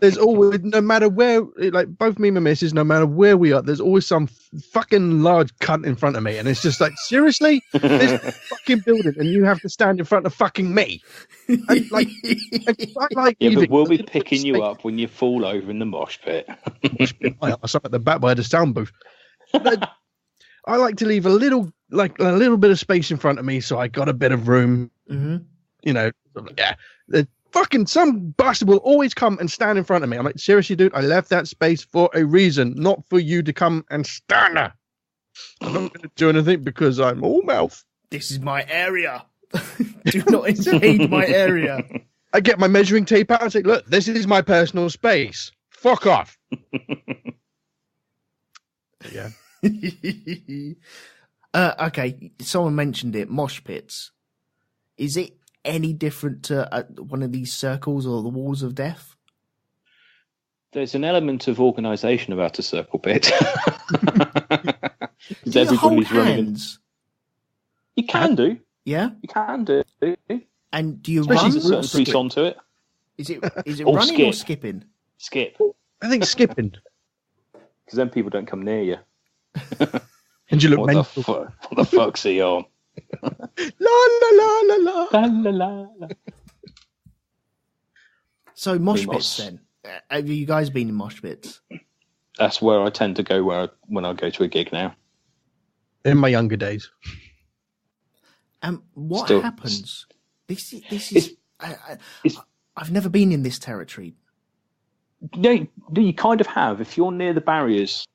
There's always, no matter where, like both me and my missus, no matter where we are, there's always some fucking large cunt in front of me. And it's just like, seriously? This fucking building and you have to stand in front of fucking me. And, but we'll be picking you up when you fall over in the mosh pit. I am at the back by the sound booth. I like to leave a little bit of space in front of me so I got a bit of room. Mm-hmm. Yeah. Fucking some bastard will always come and stand in front of me. I'm like, seriously, dude, I left that space for a reason, not for you to come and stand there. I'm not going to do anything because I'm all mouth. This is my area. Do not invade my area. I get my measuring tape out and say, look, this is my personal space. Fuck off. Yeah. Okay, someone mentioned it, mosh pits. Is it any different to one of these circles or the walls of death? There's an element of organisation about a circle pit. Do you hold hands? You can do. Yeah? You can do. And do you run? There's a certain piece onto it. Is it running or skipping? Skip. I think skipping. Because then people don't come near you. And you look mental. What the fuck's he on? La la la la la. La la la la. So mosh pits then. Have you guys been in mosh pits? That's where I tend to go when I go to a gig now. In my younger days. What happens? This is. I've never been in this territory. No, you kind of have. If you're near the barriers,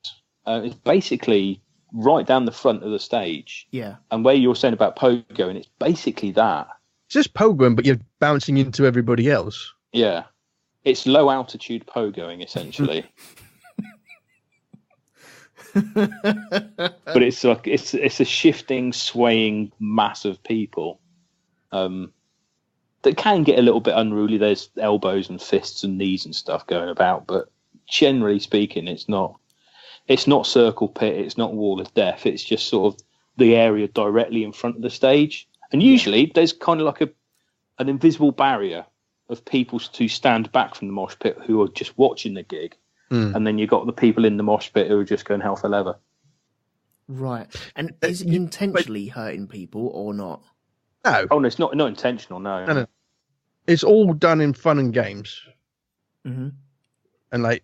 it's basically right down the front of the stage. Yeah. And where you're saying about pogoing, it's basically that. It's just pogoing, but you're bouncing into everybody else. Yeah. It's low altitude pogoing, essentially. But it's like it's a shifting, swaying mass of people that can get a little bit unruly. There's elbows and fists and knees and stuff going about, but generally speaking, it's not circle pit, it's not wall of death, it's just sort of the area directly in front of the stage. And usually there's kind of like an invisible barrier of people to stand back from the mosh pit who are just watching the gig. And then you've got the people in the mosh pit who are just going hell for leather. Right. And is it intentionally hurting people or not? No. Oh, no, it's not intentional, no. No. It's all done in fun and games. Mm-hmm. And like,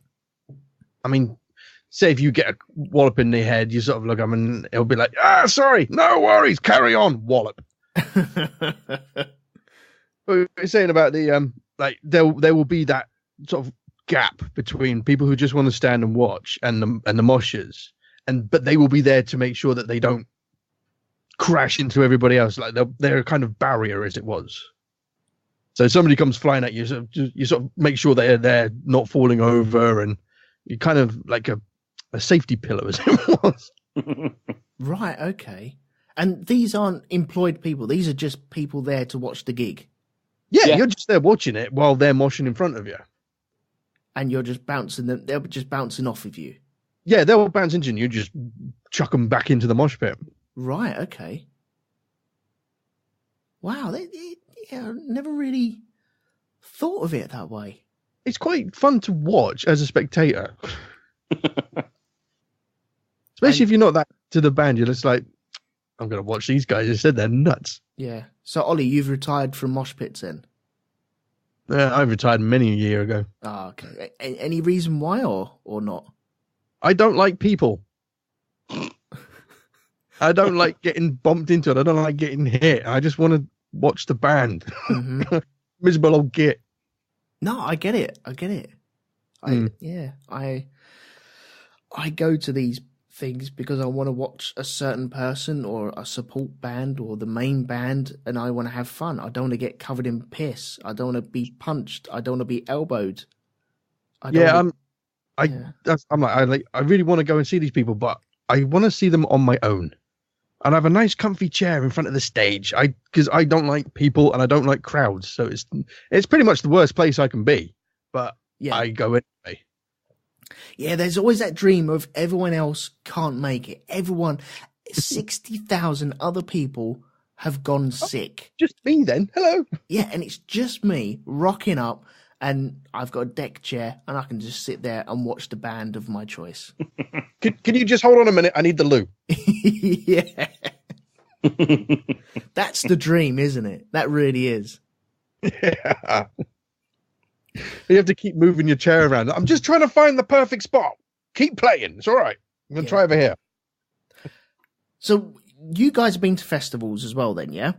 I mean, say if you get a wallop in the head, you sort of look up and it'll be like, sorry, no worries, carry on, wallop. But you're saying about the like there will be that sort of gap between people who just want to stand and watch and the moshers, but they will be there to make sure that they don't crash into everybody else. Like they're a kind of barrier, as it was. So somebody comes flying at you, so you sort of make sure they're not falling over, and you're kind of like a safety pillar, as it was. Right. Okay. And these aren't employed people. These are just people there to watch the gig. Yeah, you're just there watching it while they're moshing in front of you. And you're just bouncing them. They're just bouncing off of you. Yeah, they'll bounce into you. You just chuck them back into the mosh pit. Right. Okay. Wow. I never really thought of it that way. It's quite fun to watch as a spectator. Especially if you're not that to the band. You're just like, I'm going to watch these guys. They said they're nuts. Yeah. So, Ollie, you've retired from mosh pits then? I retired many a year ago. Ah, okay. Any reason why or not? I don't like people. I don't like getting bumped into it. I don't like getting hit. I just want to watch the band. Mm-hmm. Miserable old git. No, I get it. I go to these things because I want to watch a certain person or a support band or the main band, and I want to have fun. I don't want to get covered in piss. I don't want to be punched. I don't want to be elbowed. I really want to go and see these people, but I want to see them on my own. And I have a nice comfy chair in front of the stage. Because I don't like people and I don't like crowds. So it's pretty much the worst place I can be. But yeah. I go anyway. Yeah, there's always that dream of everyone else can't make it. 60,000 other people have gone sick. Just me then. Hello. Yeah, and it's just me rocking up, and I've got a deck chair, and I can just sit there and watch the band of my choice. Can you just hold on a minute? I need the loo. Yeah. That's the dream, isn't it? That really is. Yeah. You have to keep moving your chair around. I'm just trying to find the perfect spot. Keep playing. It's all right. I'm going to try over here. So you guys have been to festivals as well then, yeah?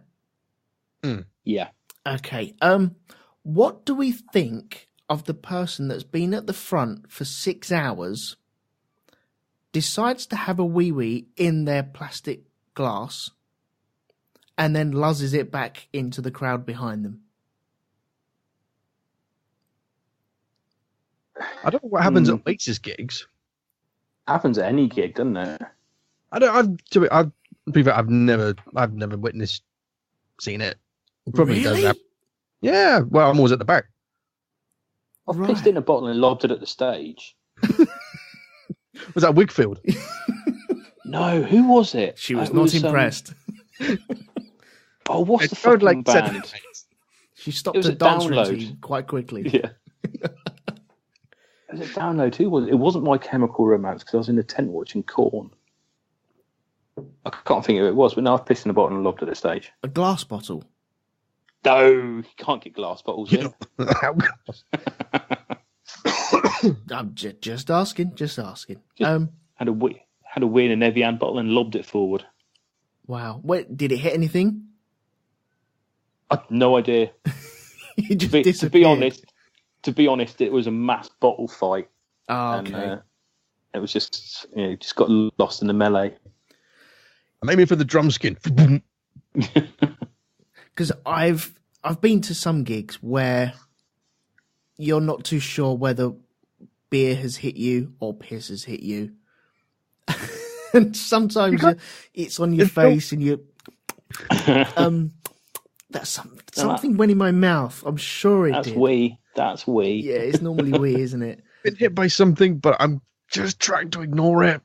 Yeah. Okay. What do we think of the person that's been at the front for 6 hours, decides to have a wee-wee in their plastic glass, and then luzzes it back into the crowd behind them? I don't know what happens at Oasis gigs. Happens at any gig, doesn't it? I've never seen it. Probably really? does happen. Yeah, well, I'm always at the back. I've pissed in a bottle and lobbed it at the stage. Was that Wigfield? No, who was it? She was not impressed. What's the fucking band? She stopped the dance routine quite quickly. Yeah. Was it Download? Who was it? It wasn't My Chemical Romance because I was in the tent watching Korn. I can't think of who it was, but now I've pissed in a bottle and lobbed it at the stage. A glass bottle? No, you can't get glass bottles in. I'm just asking. Had a wee in an Evian bottle and lobbed it forward. Wow. Wait, did it hit anything? I had no idea. You just disappeared. To be honest, it was a mass bottle fight. Oh, okay. And, it was just, just got lost in the melee. I'm aiming for the drum skin. Because I've been to some gigs where you're not too sure whether beer has hit you or piss has hit you. And sometimes it's on your face and you something went in my mouth. I'm sure it did. That's wee. Yeah, it's normally wee, isn't it? Been hit by something, but I'm just trying to ignore it.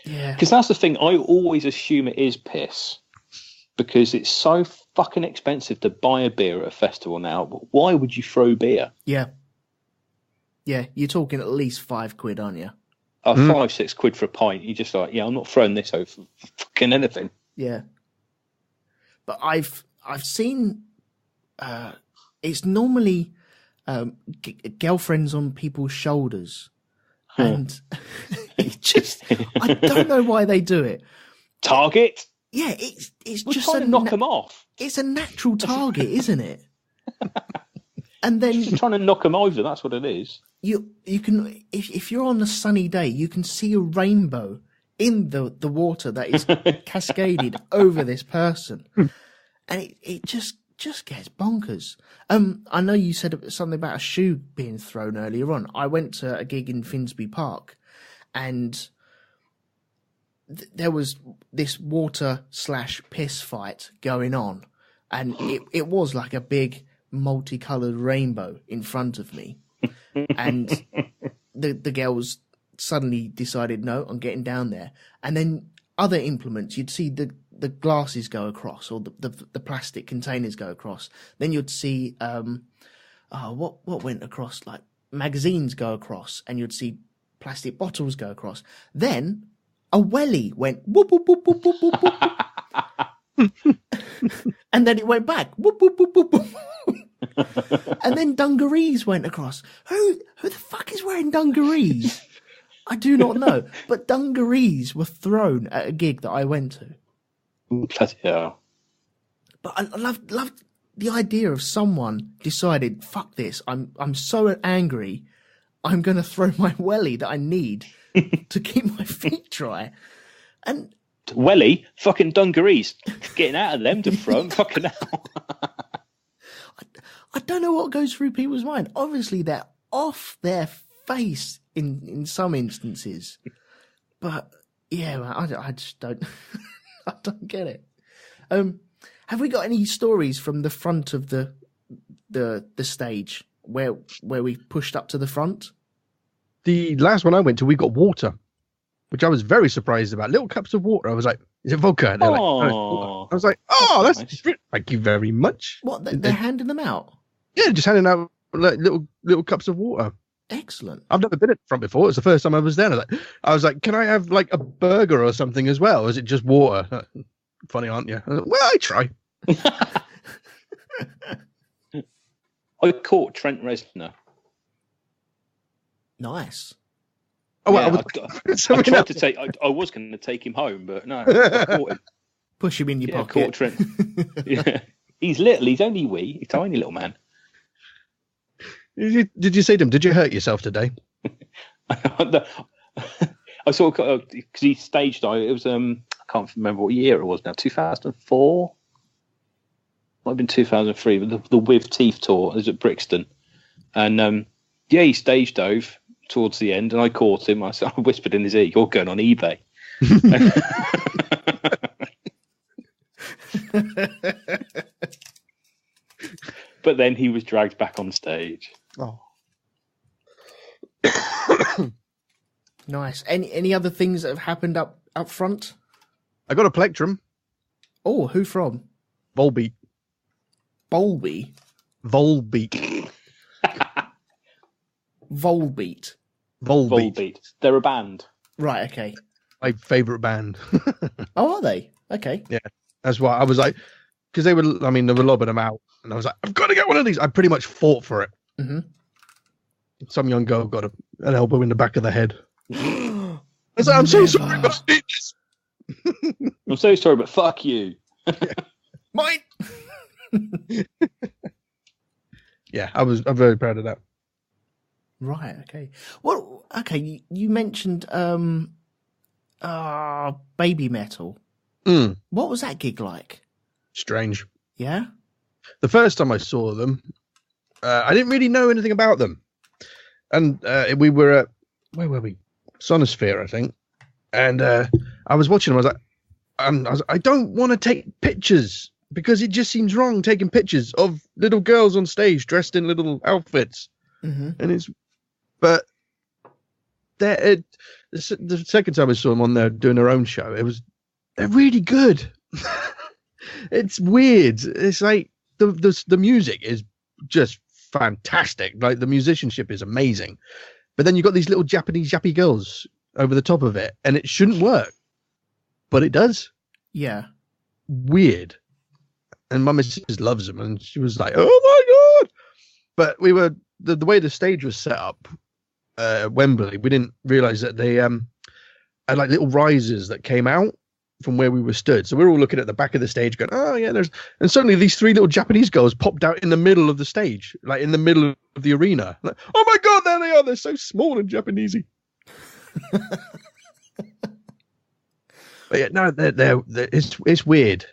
Yeah. Because that's the thing. I always assume it is piss because it's so fucking expensive to buy a beer at a festival now. But why would you throw beer? Yeah. Yeah, you're talking at least £5, aren't you? £5-6 for a pint. You're just like, I'm not throwing this over for fucking anything. Yeah. But I've I've seen. It's normally girlfriends on people's shoulders, and it just. I don't know why they do it. Target. Yeah, it's We're just trying to knock them off. It's a natural target, isn't it? And then You're trying to knock them over. That's what it is. You can if you're on a sunny day, you can see a rainbow in the water that is cascaded over this person, and it just gets bonkers. I know you said something about a shoe being thrown earlier on. I went to a gig in Finsbury Park, and there was this water/piss fight going on, and it was like a big multicolored rainbow in front of me, and the girls suddenly decided, no, I'm getting down there. And then other implements, you'd see the glasses go across, or the plastic containers go across. Then you'd see what went across, like magazines go across, and you'd see plastic bottles go across. Then a welly went whoop whoop whoop whoop whoop whoop whoop. And then it went back whoop whoop whoop whoop whoop. And then dungarees went across. Who the fuck is wearing dungarees? I do not know. But dungarees were thrown at a gig that I went to. Bloody hell. But I loved the idea of someone decided, fuck this, I'm so angry, I'm going to throw my welly that I need to keep my feet dry. And welly? Fucking dungarees. Getting out of them to throw them. Fucking hell. I don't know what goes through people's mind. Obviously, they're off their face in some instances. But, yeah, man, I just don't... I don't get it. Have we got any stories from the front of the stage where we pushed up to the front? The last one I went to, we got water, which I was very surprised about. Little cups of water. I was like, "Is it vodka?" And they're like, "No, it's vodka." I was like, "Oh, that's nice. Thank you very much." What? They're handing them out? Yeah, just handing out like little cups of water. Excellent. I've never been at the front before. It's the first time I was there. I was like, "Can I have like a burger or something as well? Or is it just water?" Funny, aren't you? Well, I try. I caught Trent Reznor. Nice. Oh, well, yeah, I tried to take. I was going to take him home, but no. I caught him. Push him in your pocket. Caught Trent. Yeah, he's little. He's only wee. He's a tiny little man. Did you say to him? Did you hurt yourself today? I saw because he staged. It was I can't remember what year it was now. 2004. Might have been 2003. But the With Teeth tour was at Brixton, and he stage dove towards the end, and I caught him. I whispered in his ear, "You're going on eBay." But then he was dragged back on stage. Oh, nice. Any other things that have happened up front? I got a plectrum. Oh, who from? Volbeat. Volbeat. Volbeat. Volbeat. Volbeat. They're a band. Right. Okay. My favourite band. Oh, are they? Okay. Yeah, that's why I was like, because they were lobbing them out, and I was like, I've got to get one of these. I pretty much fought for it. Mm-hmm. Some young girl got an elbow in the back of the head. I was like, I'm so sorry, but I need this. I'm so sorry, but fuck you. Mine. Yeah, I'm very proud of that. Right. Okay. Well. Okay. You mentioned Baby Metal. Mm. What was that gig like? Strange. Yeah. The first time I saw them, I didn't really know anything about them, and we were at, where were we? Sonosphere, I think. And I was watching them. I was like, I don't want to take pictures because it just seems wrong taking pictures of little girls on stage dressed in little outfits. Mm-hmm. And but the second time I saw them on there doing their own show, they're really good. It's weird. It's like the music is just fantastic. Like the musicianship is amazing, but then you've got these little Japanese yappy girls over the top of it, and it shouldn't work, but it does. Yeah. Weird. and my missus loves them, and she was like, "Oh my god!" But we were the way the stage was set up at Wembley. We didn't realize that they had like little risers that came out from where we were stood. So we were all looking at the back of the stage, going, "Oh yeah, there's." And suddenly these three little Japanese girls popped out in the middle of the stage, like in the middle of the arena. Like, oh my god, there they are! They're so small and Japanesey. But yeah, no, they're it's weird.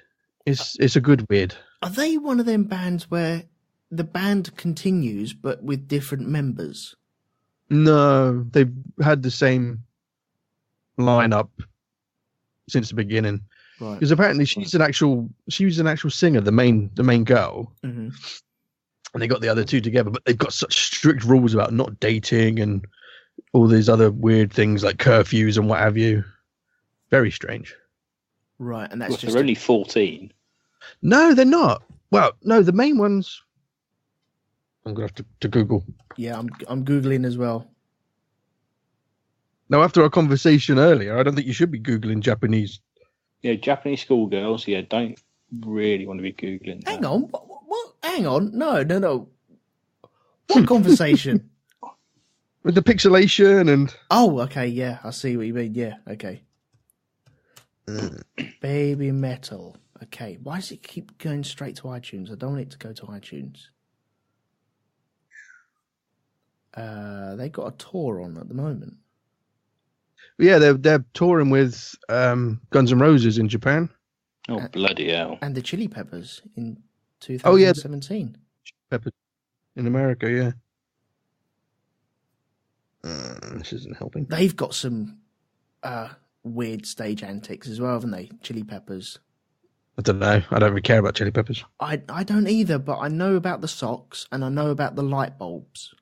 It's a good weird. Are they one of them bands where the band continues but with different members? No, they've had the same lineup since the beginning. Right. Because apparently she was an actual singer, the main girl, Mm-hmm. and they got the other two together. But they've got such strict rules about not dating and all these other weird things like curfews and what have you. Very strange. Right, and that's Well, just they're only 14. No, they're not. Well, no, the main ones. I'm gonna have to Google. Yeah, I'm googling as well. Now, after our conversation earlier, I don't think you should be googling Japanese. Yeah, Japanese schoolgirls. Yeah, don't really want to be googling that. Hang on, what? Hang on, no. What conversation? With the pixelation and Oh, okay, yeah, I see what you mean. Yeah, okay. Baby metal. Okay, why does it keep going straight to iTunes? I don't want it to go to iTunes. They got a tour on at the moment. yeah, they're touring with Guns N' Roses in Japan. Oh, bloody hell. And the Chili Peppers in Oh, yeah. 2017. Pepper in America, yeah. This isn't helping. They've got some weird stage antics as well, haven't they? Chili Peppers. I don't know. I don't really care about Chili Peppers. I don't either, but I know about the socks and I know about the light bulbs.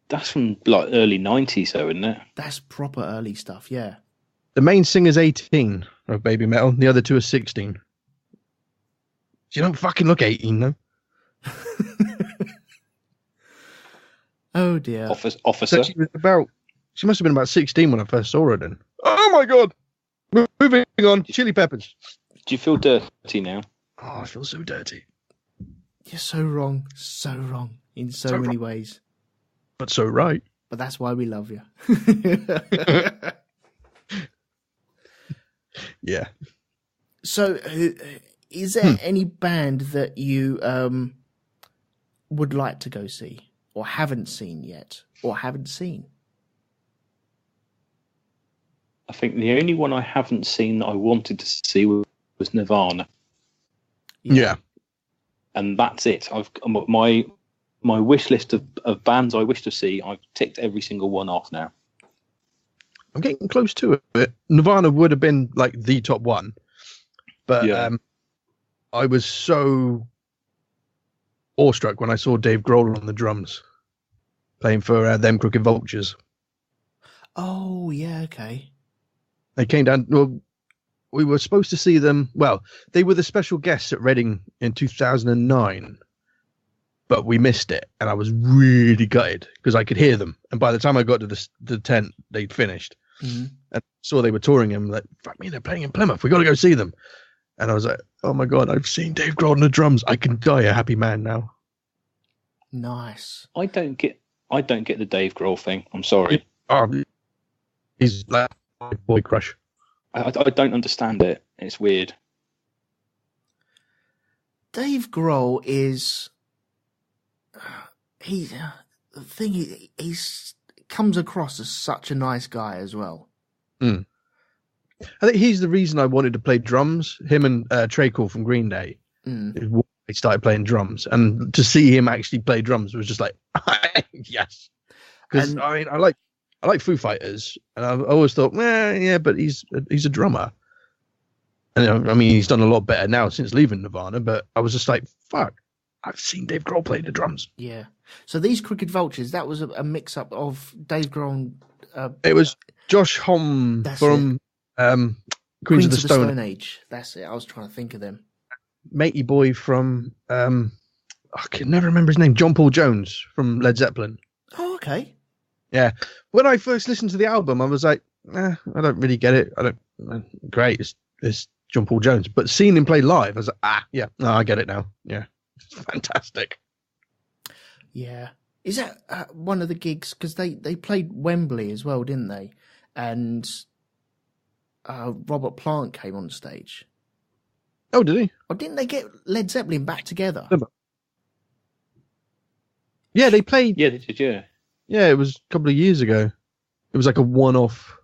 That's from like early 90s, though, isn't it? That's proper early stuff, yeah. The main singer's 18 of Baby Metal. The other two are 16. She don't fucking look 18, though. Oh dear. Officer. So she must have been about 16 when I first saw her then. Oh my god. Moving on. Chili Peppers. Do you feel dirty now? Oh, I feel so dirty. You're so wrong in so many ways. But so right. But that's why we love you. Yeah. So, is there any band that you would like to go see, or haven't seen yet, or haven't seen? I think the only one I haven't seen that I wanted to see was Nirvana. Yeah. And that's it. I've my wish list of bands I wish to see, I've ticked every single one off now. I'm getting close to it. Nirvana would have been like the top one. But Yeah. I was so awestruck when I saw Dave Grohl on the drums playing for them Crooked Vultures. Oh, yeah, okay. They came down. Well, we were supposed to see them. Well, they were the special guests at Reading in 2009, but we missed it, and I was really gutted because I could hear them. And by the time I got to the tent, they'd finished, and saw they were touring him. Like, fuck me, they're playing in Plymouth. We got to go see them. And I was like, oh my god, I've seen Dave Grohl on the drums. I can die a happy man now. Nice. I don't get the Dave Grohl thing. I'm sorry. Oh, he's like my boy crush. I don't understand it. It's weird. Dave Grohl is he's comes across as such a nice guy as well. I think he's the reason I wanted to play drums. Him and Trey Cole from Green Day. They started playing drums, and to see him actually play drums was just like, yes. Because I mean, I like Foo Fighters, and I've always thought, yeah, but he's a drummer. And I mean, he's done a lot better now since leaving Nirvana. But I was just like, fuck, I've seen Dave Grohl play the drums. Yeah. So these Crooked Vultures, that was a mix-up of Dave Grohl. It was Josh Homme from Queens of the Stone Age. That's it. I was trying to think of them. Matey boy from I can never remember his name. John Paul Jones from Led Zeppelin. Oh, okay. Yeah. When I first listened to the album, I was like, I don't really get it. Great. It's John Paul Jones. But seeing him play live, I was like, yeah, no, I get it now. Yeah, it's fantastic. Yeah. Is that one of the gigs? Because they played Wembley as well, didn't they? And Robert Plant came on stage. Oh, did he? Or didn't they get Led Zeppelin back together? Yeah, they played. Yeah, they did, yeah. Yeah, it was a couple of years ago. It was like a one-off.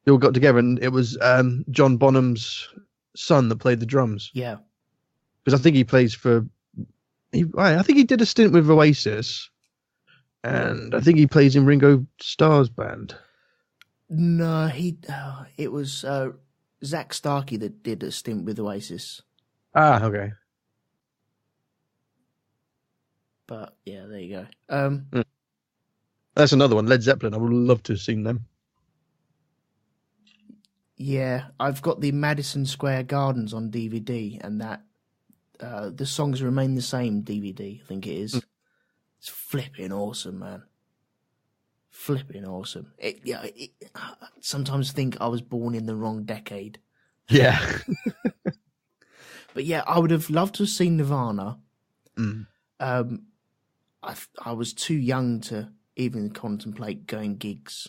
They all got together, and it was John Bonham's son that played the drums. Yeah. Because I think he plays for... I think he did a stint with Oasis, and I think he plays in Ringo Starr's band. No, it was Zach Starkey that did a stint with Oasis. Ah, okay. But yeah, there you go. That's another one. Led Zeppelin. I would love to have seen them. Yeah, I've got the Madison Square Gardens on DVD, and that the songs remain the same DVD. I think it is. It's flipping awesome, man. Flipping awesome. I sometimes think I was born in the wrong decade. Yeah. But yeah, I would have loved to have seen Nirvana. I was too young to even contemplate going gigs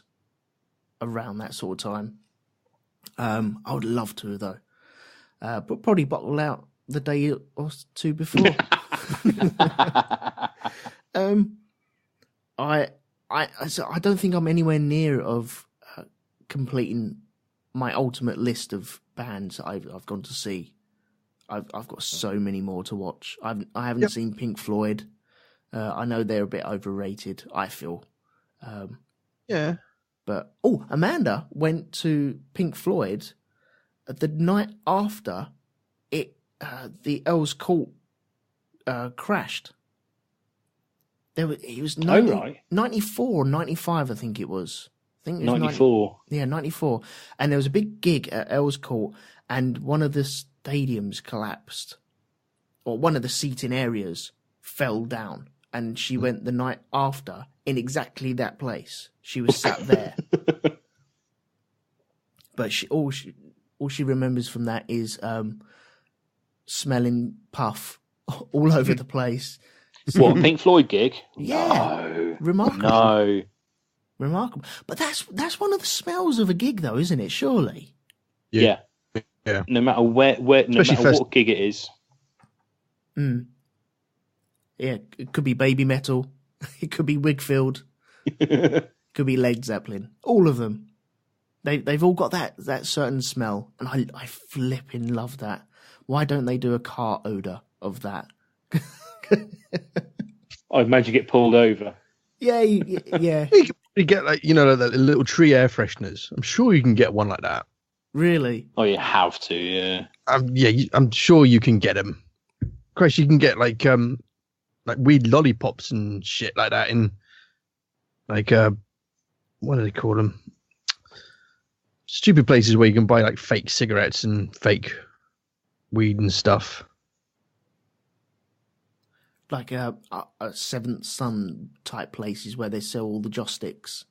around that sort of time. I would love to though, but probably bottle out the day or two before. I don't think I'm anywhere near of completing my ultimate list of bands that I've gone to see. I've got so many more to watch. I haven't seen Pink Floyd. I know they're a bit overrated, I feel. Yeah. But Amanda went to Pink Floyd the night after the Earl's Court crashed. It was 94 or 95, I think it was. I think it was 94. 94. And there was a big gig at Earl's Court, and one of the stadiums collapsed, or one of the seating areas fell down, and she went the night after in exactly that place. She was sat there. But all she remembers from that is smelling puff all over the place. What, a Pink Floyd gig? Yeah. No. Remarkable. No. Remarkable. But that's one of the smells of a gig, though, isn't it? Surely. Yeah. No matter where no matter what gig it is. Yeah, it could be Baby Metal. It could be Wigfield. It could be Led Zeppelin. All of them. They've all got that certain smell, and I flipping love that. Why don't they do a car odor of that? I imagine you get pulled over. Yeah. You can get like the little tree air fresheners. I'm sure you can get one like that. Really? Oh, you have to, yeah. I'm sure you can get them. Christ, you can get like weed lollipops and shit like that in like what do they call them? Stupid places where you can buy like fake cigarettes and fake weed and stuff. Like a Seventh Son type places where they sell all the joss sticks.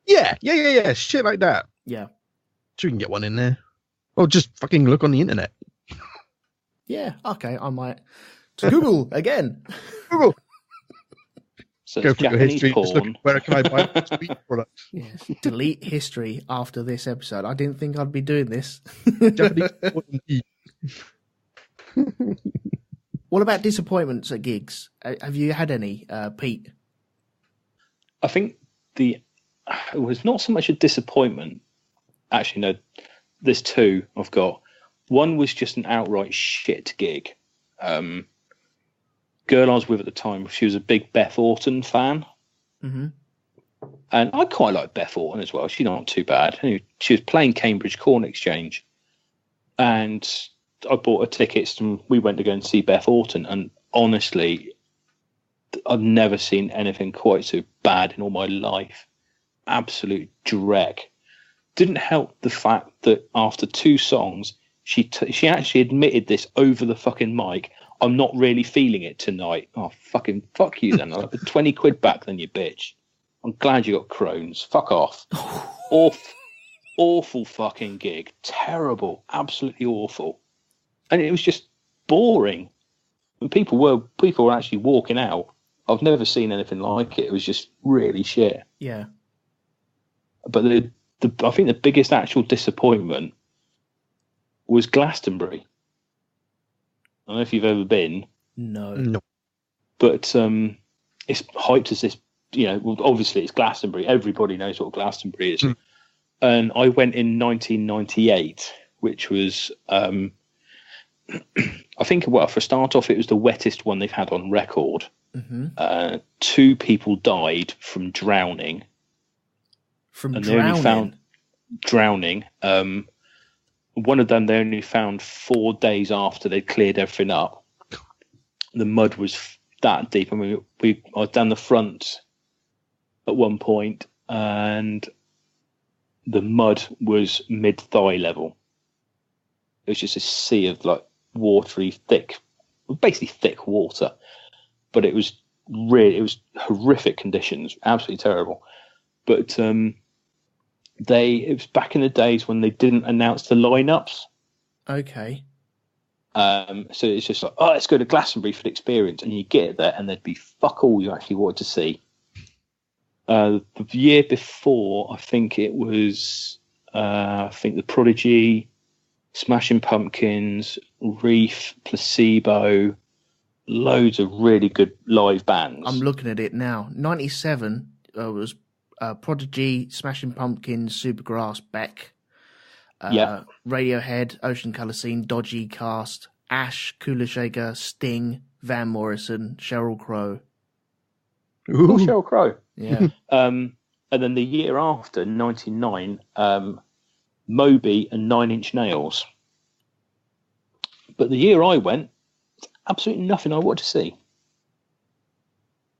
Yeah. Shit like that. Yeah. Sure you can get one in there. Or just fucking look on the internet. Yeah, okay, I might. To Google again. Google. So Go for your history. porn. Just look, where can I buy sweet products? Yeah. Delete history after this episode. I didn't think I'd be doing this. Japanese porn. What about disappointments at gigs? Have you had any, Pete? I think it was not so much a disappointment. Actually, no, there's two I've got. One was just an outright shit gig. Girl I was with at the time, she was a big Beth Orton fan. Mm-hmm. And I quite like Beth Orton as well. She's not too bad. She was playing Cambridge Corn Exchange. And I bought her tickets and we went to go and see Beth Orton. And honestly, I've never seen anything quite so bad in all my life. Absolute dreck. Didn't help the fact that after two songs, she actually admitted this over the fucking mic. I'm not really feeling it tonight. Oh, fucking fuck you then. I'll put 20 quid back then, you bitch. I'm glad you got Crohn's. Fuck off. awful fucking gig. Terrible. Absolutely awful. And it was just boring. And people were actually walking out. I've never seen anything like it. It was just really shit. Yeah. But I think the biggest actual disappointment was Glastonbury. I don't know if you've ever been. No. But it's hyped as this, well, obviously it's Glastonbury. Everybody knows what Glastonbury is. And I went in 1998, which was, I think, well, for a start off, it was the wettest one they've had on record. Mm-hmm. 2 people died from drowning. Drowning. One of them they only found 4 days after they'd cleared everything up. The mud was that deep. I mean, I was down the front at one point, and the mud was mid-thigh level. It was just a sea of like watery, basically thick water. But it was horrific conditions, absolutely terrible. But it was back in the days when they didn't announce the lineups. Okay. So it's just like, let's go to Glastonbury for the experience, and you get there, and there'd be fuck all you actually wanted to see. The year before, I think it was, the Prodigy, Smashing Pumpkins, Reef, Placebo, loads of really good live bands. I'm looking at it now. 97 was Prodigy, Smashing Pumpkins, Supergrass, Beck, Radiohead, Ocean Colour Scene, Dodgy, Cast, Ash, Cooler Shaker, Sting, Van Morrison, Sheryl Crow. Ooh, Sheryl Crow. Yeah. And then the year after, 99, Moby and 9 Inch Nails. But the year I went, absolutely nothing I wanted to see.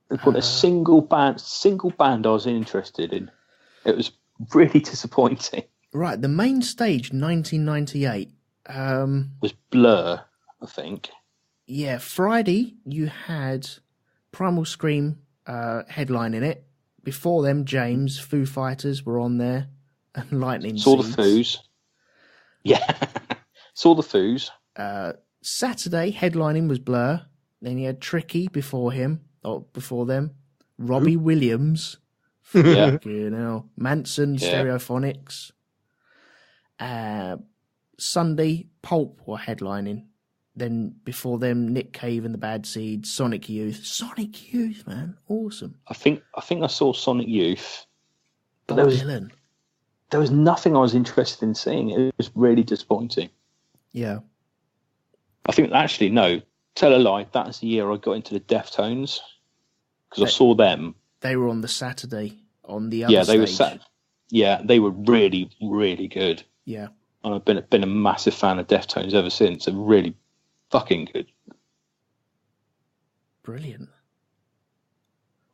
They put a single band I was interested in. It was really disappointing. Right, the main stage, 1998. Was Blur, I think. Yeah, Friday you had Primal Scream headlining it. Before them, James, Foo Fighters were on there, and Lightning Saw Seeds. the Foos. Yeah, saw the Foos. Saturday headlining was Blur. Then you had Tricky before them. Robbie Williams. Yeah. Manson, Stereophonics. Sunday, Pulp were headlining. Then before them, Nick Cave and the Bad Seeds, Sonic Youth. Sonic Youth, man, awesome. I think I saw Sonic Youth, but Bob there was nothing I was interested in seeing. It was really disappointing. Yeah. I think actually no, tell a lie. That's the year I got into the Deftones because I saw them. They were on the Saturday on the other stage. They were really, really good. Yeah, and I've been a massive fan of Deftones ever since. They're really fucking good. Brilliant.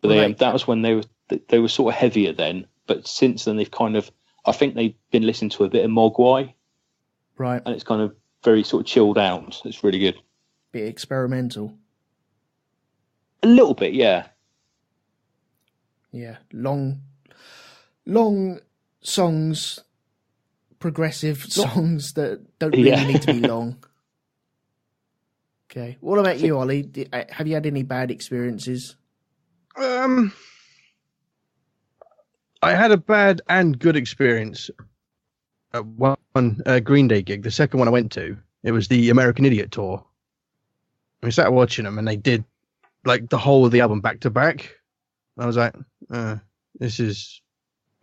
But that was when they were sort of heavier then. But since then I think they've been listening to a bit of Mogwai. Right. And it's kind of very sort of chilled out. It's really good. Bit experimental. A little bit, yeah. Yeah, long songs, progressive songs that don't really need to be long. Okay, what about you, Ollie? Have you had any bad experiences? I had a bad and good experience at one Green Day gig. The second one I went to, it was the American Idiot tour. We sat watching them, and they did like the whole of the album back to back. I was like, this is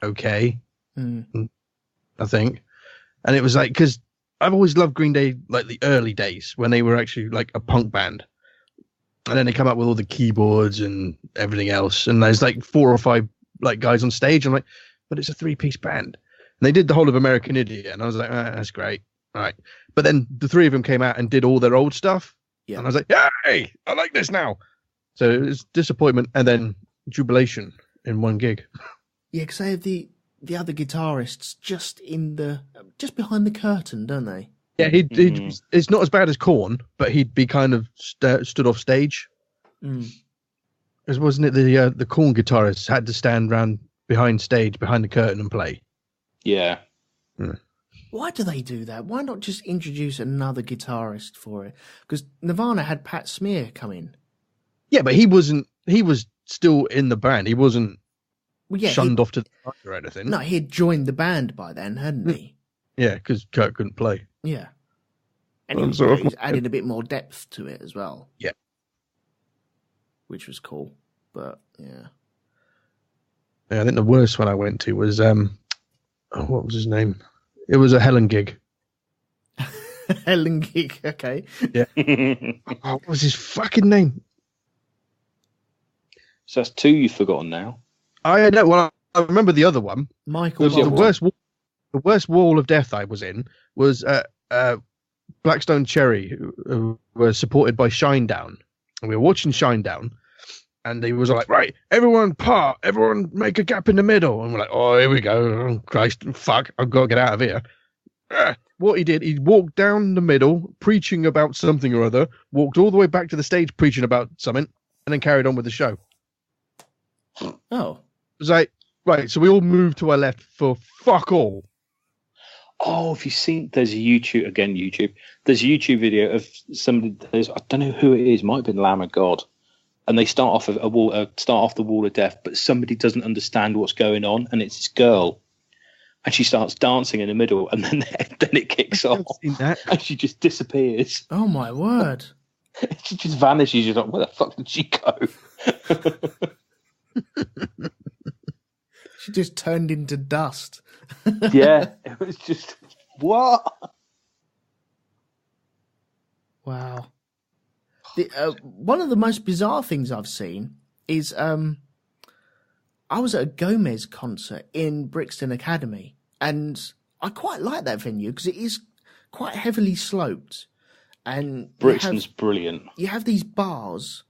okay, I think. And it was like, because I've always loved Green Day, like the early days when they were actually like a punk band. And then they come up with all the keyboards and everything else. And there's like 4 or 5 like guys on stage. I'm like, but it's a 3-piece band. And they did the whole of American Idiot. And I was like, that's great. All right. But then the 3 of them came out and did all their old stuff. Yeah. And I was like, yay, I like this now. So it was disappointment and then jubilation in one gig. Yeah, because they have the other guitarists just behind the curtain, don't they? Yeah, it's not as bad as Korn, but he'd be kind of stood off stage. Because wasn't it the Korn guitarists had to stand behind the curtain and play? Yeah. Why do they do that? Why not just introduce another guitarist for it? Because Nirvana had Pat Smear come in. Yeah, but he wasn't. He was still in the band. He wasn't shunned off to the side or anything. No, he had joined the band by then, hadn't he? Yeah, because Kurt couldn't play. Yeah. And he was adding a bit more depth to it as well. Yeah. Which was cool. But, yeah. Yeah, I think the worst one I went to was, what was his name? It was a Helen gig. Helen gig, okay. Yeah. What was his fucking name? So that's two you've forgotten now. I know. Well, I remember the other one. Michael. The worst wall of death I was in was Blackstone Cherry, who was supported by Shinedown, and we were watching Shinedown, and he was like, "Right, everyone part, everyone make a gap in the middle," and we're like, "Oh, here we go! Oh, Christ, fuck! I've got to get out of here." What he did, he walked down the middle, preaching about something or other, walked all the way back to the stage, preaching about something, and then carried on with the show. Oh. It was like, right, so we all moved to our left for fuck all. Oh, have you seen? There's a YouTube. There's a YouTube video of somebody. I don't know who it is. Might have been Lamb of God, and they start off the wall of death, but somebody doesn't understand what's going on, and it's this girl, and she starts dancing in the middle, and then it kicks off, and she just disappears. Oh my word! She just vanishes. You're like, where the fuck did she go? She just turned into dust. Yeah, it was just what? Wow. One of the most bizarre things I've seen is I was at a Gomez concert in Brixton Academy, and I quite like that venue because it is quite heavily sloped. And Brixton's brilliant. You have these bars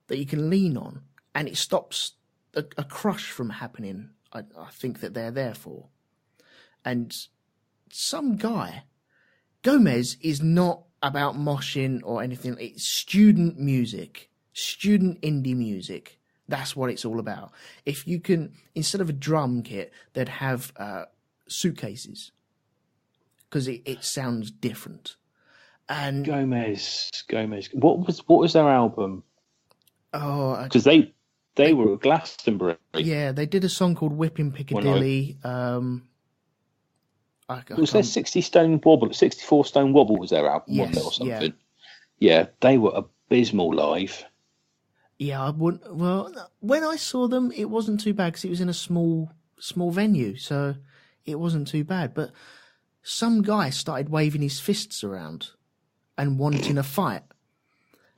that you can lean on, and it stops a crush from happening. I think that they're there for. And some guy, Gomez is not about moshing or anything. It's student music, student indie music. That's what it's all about. If you can, instead of a drum kit, they'd have suitcases because it sounds different. And Gomez. What was their album? Oh, because they were at Glastonbury. Yeah, they did a song called "Whipping Piccadilly." Was there 64 Stone Wobble was their album, yes, wasn't it, or something? Yeah, they were abysmal live. Yeah, I wouldn't. Well, when I saw them, it wasn't too bad because it was in a small venue, so it wasn't too bad. But some guy started waving his fists around and wanting a fight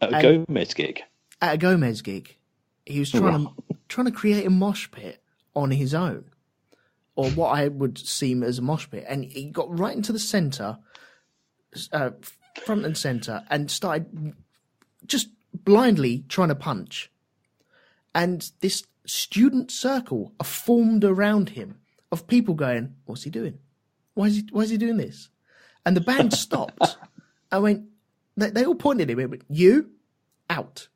At a Gomez gig. At a Gomez gig, he was trying to create a mosh pit on his own, or what I would seem as a mosh pit, and he got right into the centre, front and centre, and started just blindly trying to punch. And this student circle formed around him of people going, "What's he doing? Why is he doing this?" And the band stopped. I went. They all pointed at him. Went, "You out."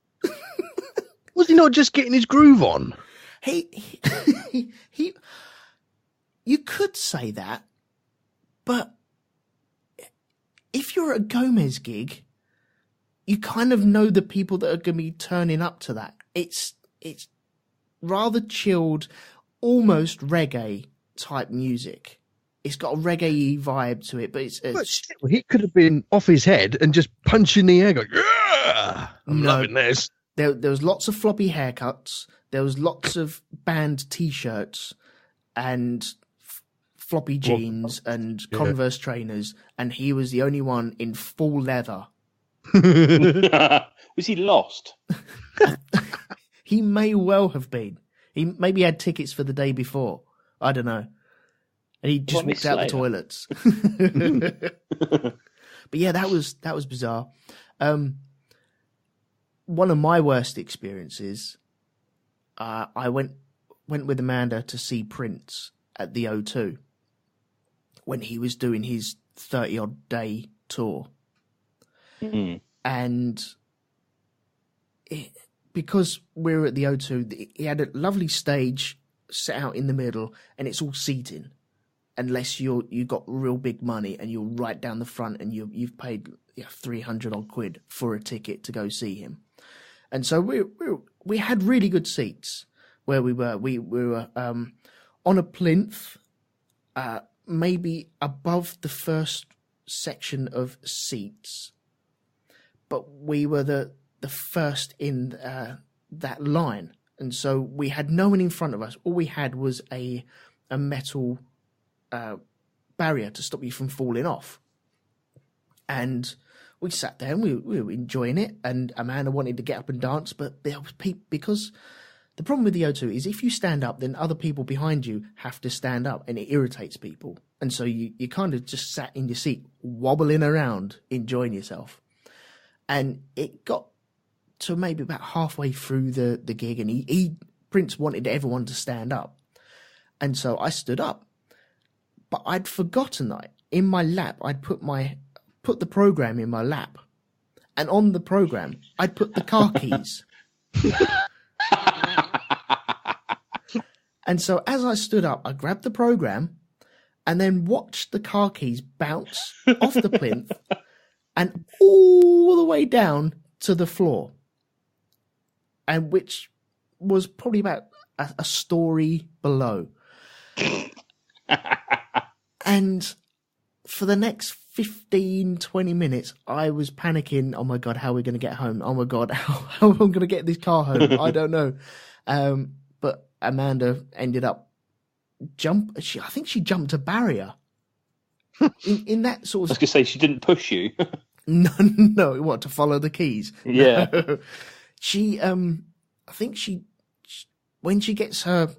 Was he not just getting his groove on? He you could say that, but if you're at a Gomez gig, you kind of know the people that are going to be turning up to that. It's rather chilled, almost reggae type music. It's got a reggae vibe to it, but he could have been off his head and just punching the air, going, "Yeah, I'm loving this." There was lots of floppy haircuts. There was lots of band T-shirts and floppy jeans and Converse trainers, and he was the only one in full leather. Was he lost? He may well have been. He maybe had tickets for the day before. I don't know. And he just walked out the toilets. But yeah, that was bizarre. One of my worst experiences, I went with Amanda to see Prince at the O2 when he was doing his 30-odd day tour. Mm. And because we were at the O2, he had a lovely stage set out in the middle, and it's all seating. unless you got real big money and you're right down the front and you've paid 300 odd quid for a ticket to go see him. And so we had really good seats where we were. We were on a plinth, maybe above the first section of seats, but we were the first in that line, and so we had no one in front of us. All we had was a metal barrier to stop you from falling off, and we sat there and we were enjoying it. And Amanda wanted to get up and dance, but there was people, because the problem with the O2 is if you stand up, then other people behind you have to stand up, and it irritates people. And so you kind of just sat in your seat, wobbling around, enjoying yourself. And it got to maybe about halfway through the gig, and Prince wanted everyone to stand up. And so I stood up. But I'd forgotten that in my lap, I'd put the program in my lap. And on the program, I'd put the car keys. And so as I stood up, I grabbed the program and then watched the car keys bounce off the plinth and all the way down to the floor. And which was probably about a story below. And for the next 15, 20 minutes, I was panicking. Oh my God, how are we going to get home? Oh my God, how am I going to get this car home? I don't know. But Amanda ended up I think she jumped a barrier in that sort of. I was going to say, she didn't push you. No, what, to follow the keys? Yeah. No. She, I think she, when she gets her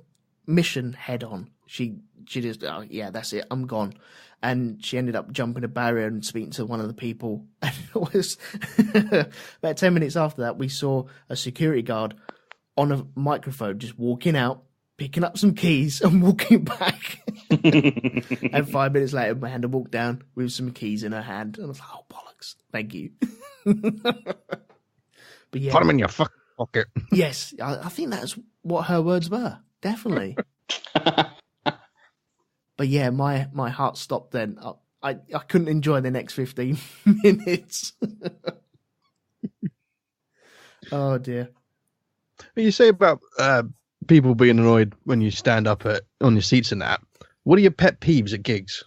mission head on, she just, oh yeah, that's it, I'm gone. And she ended up jumping a barrier and speaking to one of the people. And it was about 10 minutes after that, we saw a security guard on a microphone just walking out, picking up some keys and walking back. And 5 minutes later, Amanda walked down with some keys in her hand. And I was like, oh, bollocks. Thank you. But yeah. Put them in your fucking pocket. Yes, I think that's what her words were. Definitely. But yeah, my heart stopped then. I couldn't enjoy the next 15 minutes. Oh, dear. You say about people being annoyed when you stand up on your seats and that. What are your pet peeves at gigs?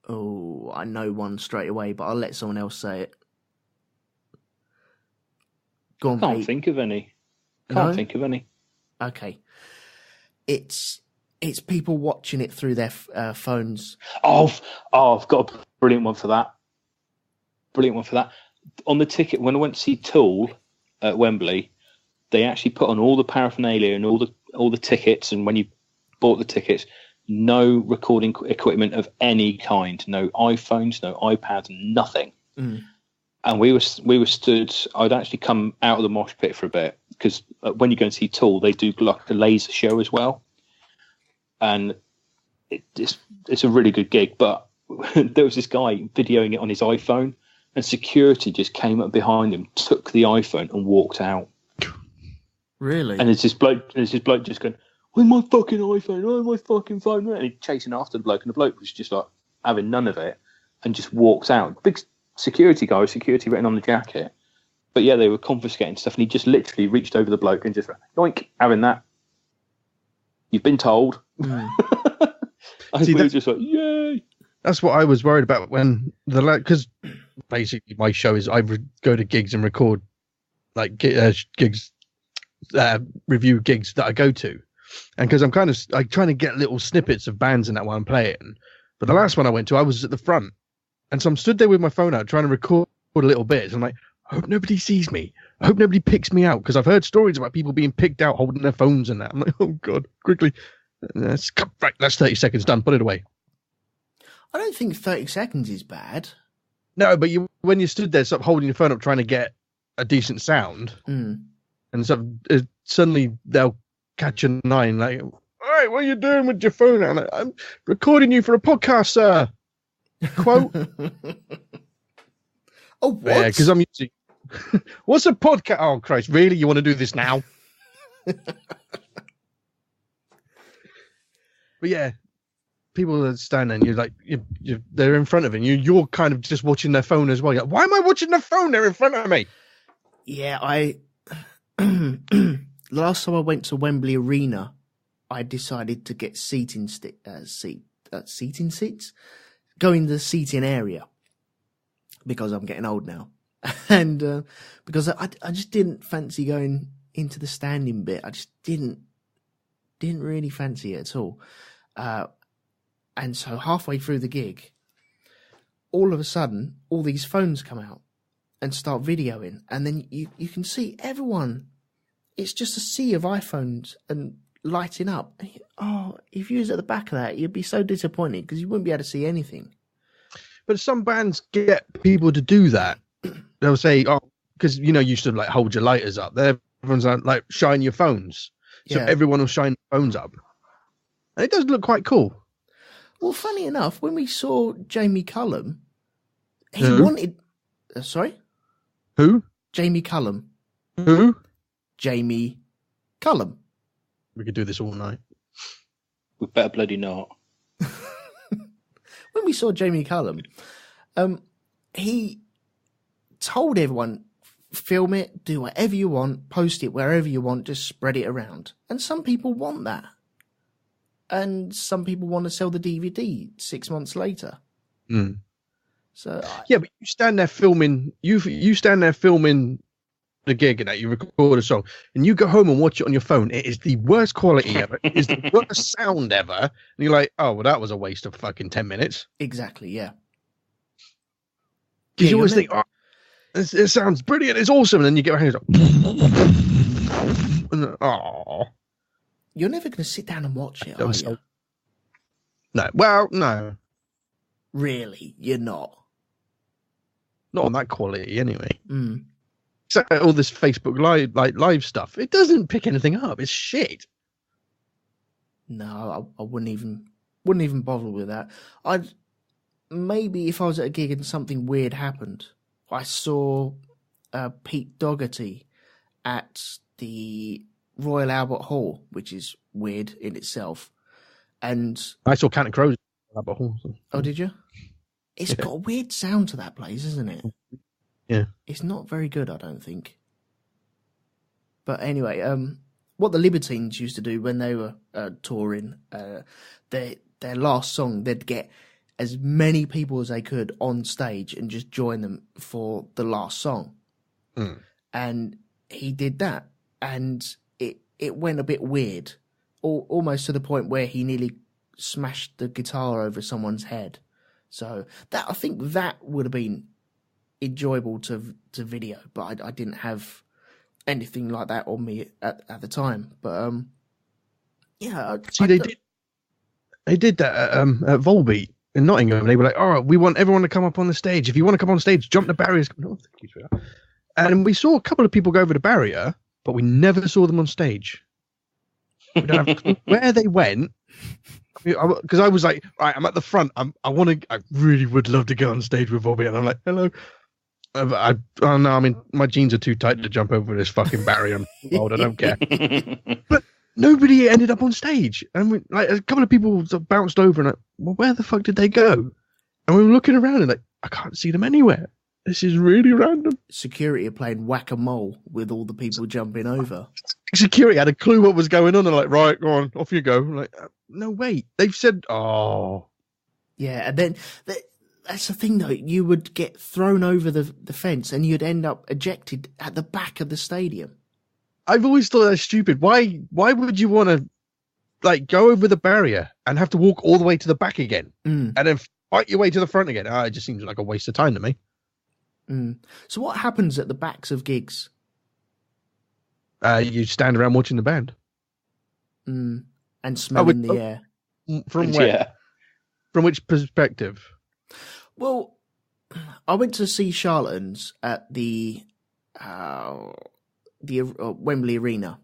Oh, I know one straight away, but I'll let someone else say it. Go on, Can't Pete. think of any. Okay. It's people watching it through their phones. I've got a brilliant one for that. On the ticket, when I went to see Tool at Wembley, they actually put on all the paraphernalia and all the tickets, and when you bought the tickets, no recording equipment of any kind, no iPhones, no iPads, nothing. Mm. And we were stood. I'd actually come out of the mosh pit for a bit, because when you go and see Tool, they do like a laser show as well, and it's a really good gig. But there was this guy videoing it on his iPhone, and security just came up behind him, took the iPhone, and walked out. Really? And it's this bloke just going, "Where's my fucking iPhone? Where's my fucking phone?" And he's chasing after the bloke, and the bloke was just like having none of it, and just walks out. Big security guy with security written on the jacket. But yeah, they were confiscating stuff, and he just literally reached over the bloke and just went, "Yoink, having that. You've been told." Mm. See, we were just like, "Yay!" That's what I was worried about when because basically my show is I go to gigs and record like gigs, review gigs that I go to, and because I'm trying to get little snippets of bands in that while I'm playing. But the last one I went to, I was at the front, and so I'm stood there with my phone out trying to record a little bit. I'm like, I hope nobody sees me. I hope nobody picks me out, because I've heard stories about people being picked out holding their phones and that. I'm like, oh God, quickly. Right, that's 30 seconds done. Put it away. I don't think 30 seconds is bad. No, but when you stood there, sort of holding your phone up, trying to get a decent sound, and suddenly they'll catch an eye and like, "All right, what are you doing with your phone?" I'm like, "I'm recording you for a podcast, sir." Quote. Oh, what? Yeah, because I'm using. What's a podcast? Oh Christ! Really, you want to do this now? But yeah, people that stand there and you're like, they're in front of you. You're kind of just watching their phone as well. You're like, why am I watching their phone? They're in front of me. Yeah, last time I went to Wembley Arena, I decided to get seating seats, go in the seating area because I'm getting old now, and because I just didn't fancy going into the standing bit. I just didn't really fancy it at all. And so halfway through the gig, all of a sudden, all these phones come out and start videoing, and then you can see everyone. It's just a sea of iPhones and lighting up. Oh, if you was at the back of that, you'd be so disappointed because you wouldn't be able to see anything. But some bands get people to do that. They'll say, "Oh, because you used to like hold your lighters up." There, everyone's like shine your phones, so everyone will shine their phones up, and it does look quite cool. Well, funny enough, when we saw Jamie Cullum, he Who? wanted. Sorry, Who? Jamie Cullum. Who? Jamie Cullum. We could do this all night. We better bloody not. When we saw Jamie Cullum, he told everyone, film it, do whatever you want, post it wherever you want, just spread it around. And some people want that. And some people want to sell the DVD 6 months later. Mm. So yeah, but you stand there filming. You stand there filming the gig and that you record a song, and you go home and watch it on your phone. It is the worst quality ever. It is the worst sound ever. And you're like, oh well, that was a waste of fucking 10 minutes. Exactly, yeah. Because you always think, oh, it sounds brilliant, it's awesome, and then you get back and like, oh. You're never going to sit down and watch it, are you? No, well, no. Really, you're not. Not on that quality, anyway. Mm. So all this Facebook live stuff, it doesn't pick anything up. It's shit. No, I wouldn't even bother with that. I'd maybe if I was at a gig and something weird happened. I saw Pete Doherty at the Royal Albert Hall, which is weird in itself. And I saw Counting Crows at Albert Hall. So. Oh, did you? It's got a weird sound to that place, isn't it? Yeah. It's not very good, I don't think. But anyway, what the Libertines used to do when they were touring, their last song, they'd get as many people as they could on stage and just join them for the last song. Mm. And he did that. And it went a bit weird, almost to the point where he nearly smashed the guitar over someone's head. So I think that would have been enjoyable to video, but I didn't have anything like that on me at the time. But yeah, they did that at Volbeat in Nottingham. They were like, "All right, we want everyone to come up on the stage. If you want to come on stage, jump the barriers." No, thank you for that. And we saw a couple of people go over the barrier, but we never saw them on stage. We don't have a clue where they went. Because I was like, right, I'm at the front. I really would love to go on stage with Bobby, and I'm like, hello. No, I mean, my jeans are too tight to jump over this fucking barrier. I'm old, I don't care. But nobody ended up on stage, and a couple of people sort of bounced over, and like, well, where the fuck did they go? And we were looking around, and like, I can't see them anywhere. This is really random. Security are playing whack-a-mole with all the people jumping over. Security had a clue what was going on, and like, right, go on, off you go. I'm like, no, wait. They've said, oh. Yeah, and then that's the thing, though. You would get thrown over the fence, and you'd end up ejected at the back of the stadium. I've always thought that's stupid. Why would you want to, go over the barrier and have to walk all the way to the back again, and then fight your way to the front again? It just seems like a waste of time to me. So what happens at the backs of gigs? You stand around watching the band. And smelling the air. From where? Yeah. From which perspective? Well, I went to see Charlatans at the Wembley Arena.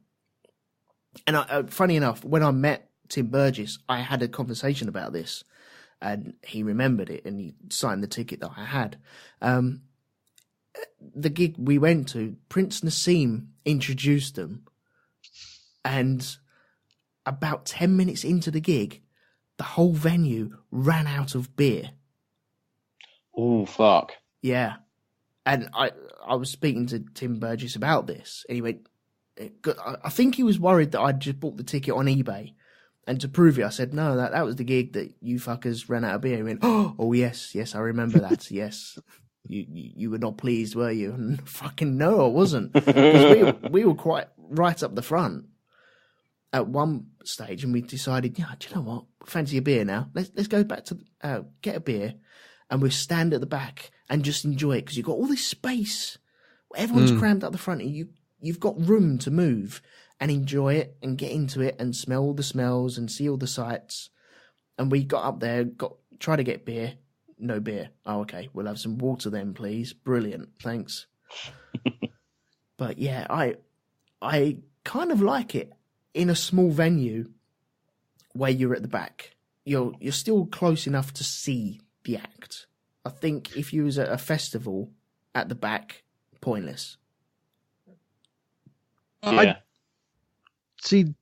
And funny enough, when I met Tim Burgess, I had a conversation about this. And he remembered it, and he signed the ticket that I had. The gig we went to, Prince Nassim introduced them, and about 10 minutes into the gig, the whole venue ran out of beer. Oh, fuck. Yeah. And I was speaking to Tim Burgess about this, and he went, I think he was worried that I'd just bought the ticket on eBay. And to prove it, I said, no, that was the gig that you fuckers ran out of beer. He went, oh yes, I remember that, yes. You were not pleased, were you? And fucking no, I wasn't. Because we were quite right up the front at one stage, and we decided, yeah, do you know what? Fancy a beer now. Let's go back to get a beer, and we'll stand at the back and just enjoy it, because you've got all this space. Everyone's crammed up the front, and you've got room to move and enjoy it and get into it and smell all the smells and see all the sights. And we got up there, try to get beer. No beer. Oh, okay. We'll have some water then, please. Brilliant. Thanks. But yeah, I kind of like it in a small venue where you're at the back. You're still close enough to see the act. I think if you was at a festival at the back, pointless. Yeah. See,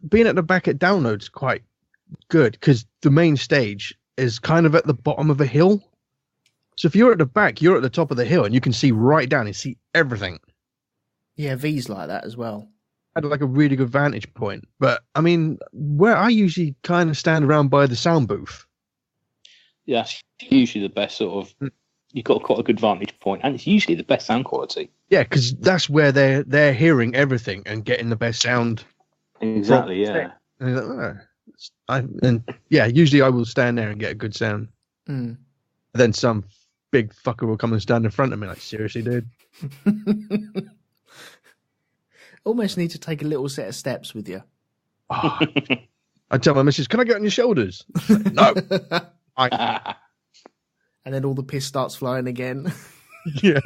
being at the back at Download's quite good, because the main stage is kind of at the bottom of a hill. So if you're at the back, you're at the top of the hill and you can see right down and see everything. Yeah, V's like that as well. Had like a really good vantage point. But I mean, where I usually kind of stand around by the sound booth. Yeah, that's usually the best sort of. You've got quite a good vantage point, and it's usually the best sound quality. Yeah, because that's where they're hearing everything and getting the best sound. Exactly. Yeah. And yeah, usually I will stand there and get a good sound. Mm. Then some big fucker will come and stand in front of me, like, seriously, dude. Almost need to take a little set of steps with you. Oh, I tell my missus, can I get on your shoulders? Like, no. And then all the piss starts flying again. Yeah.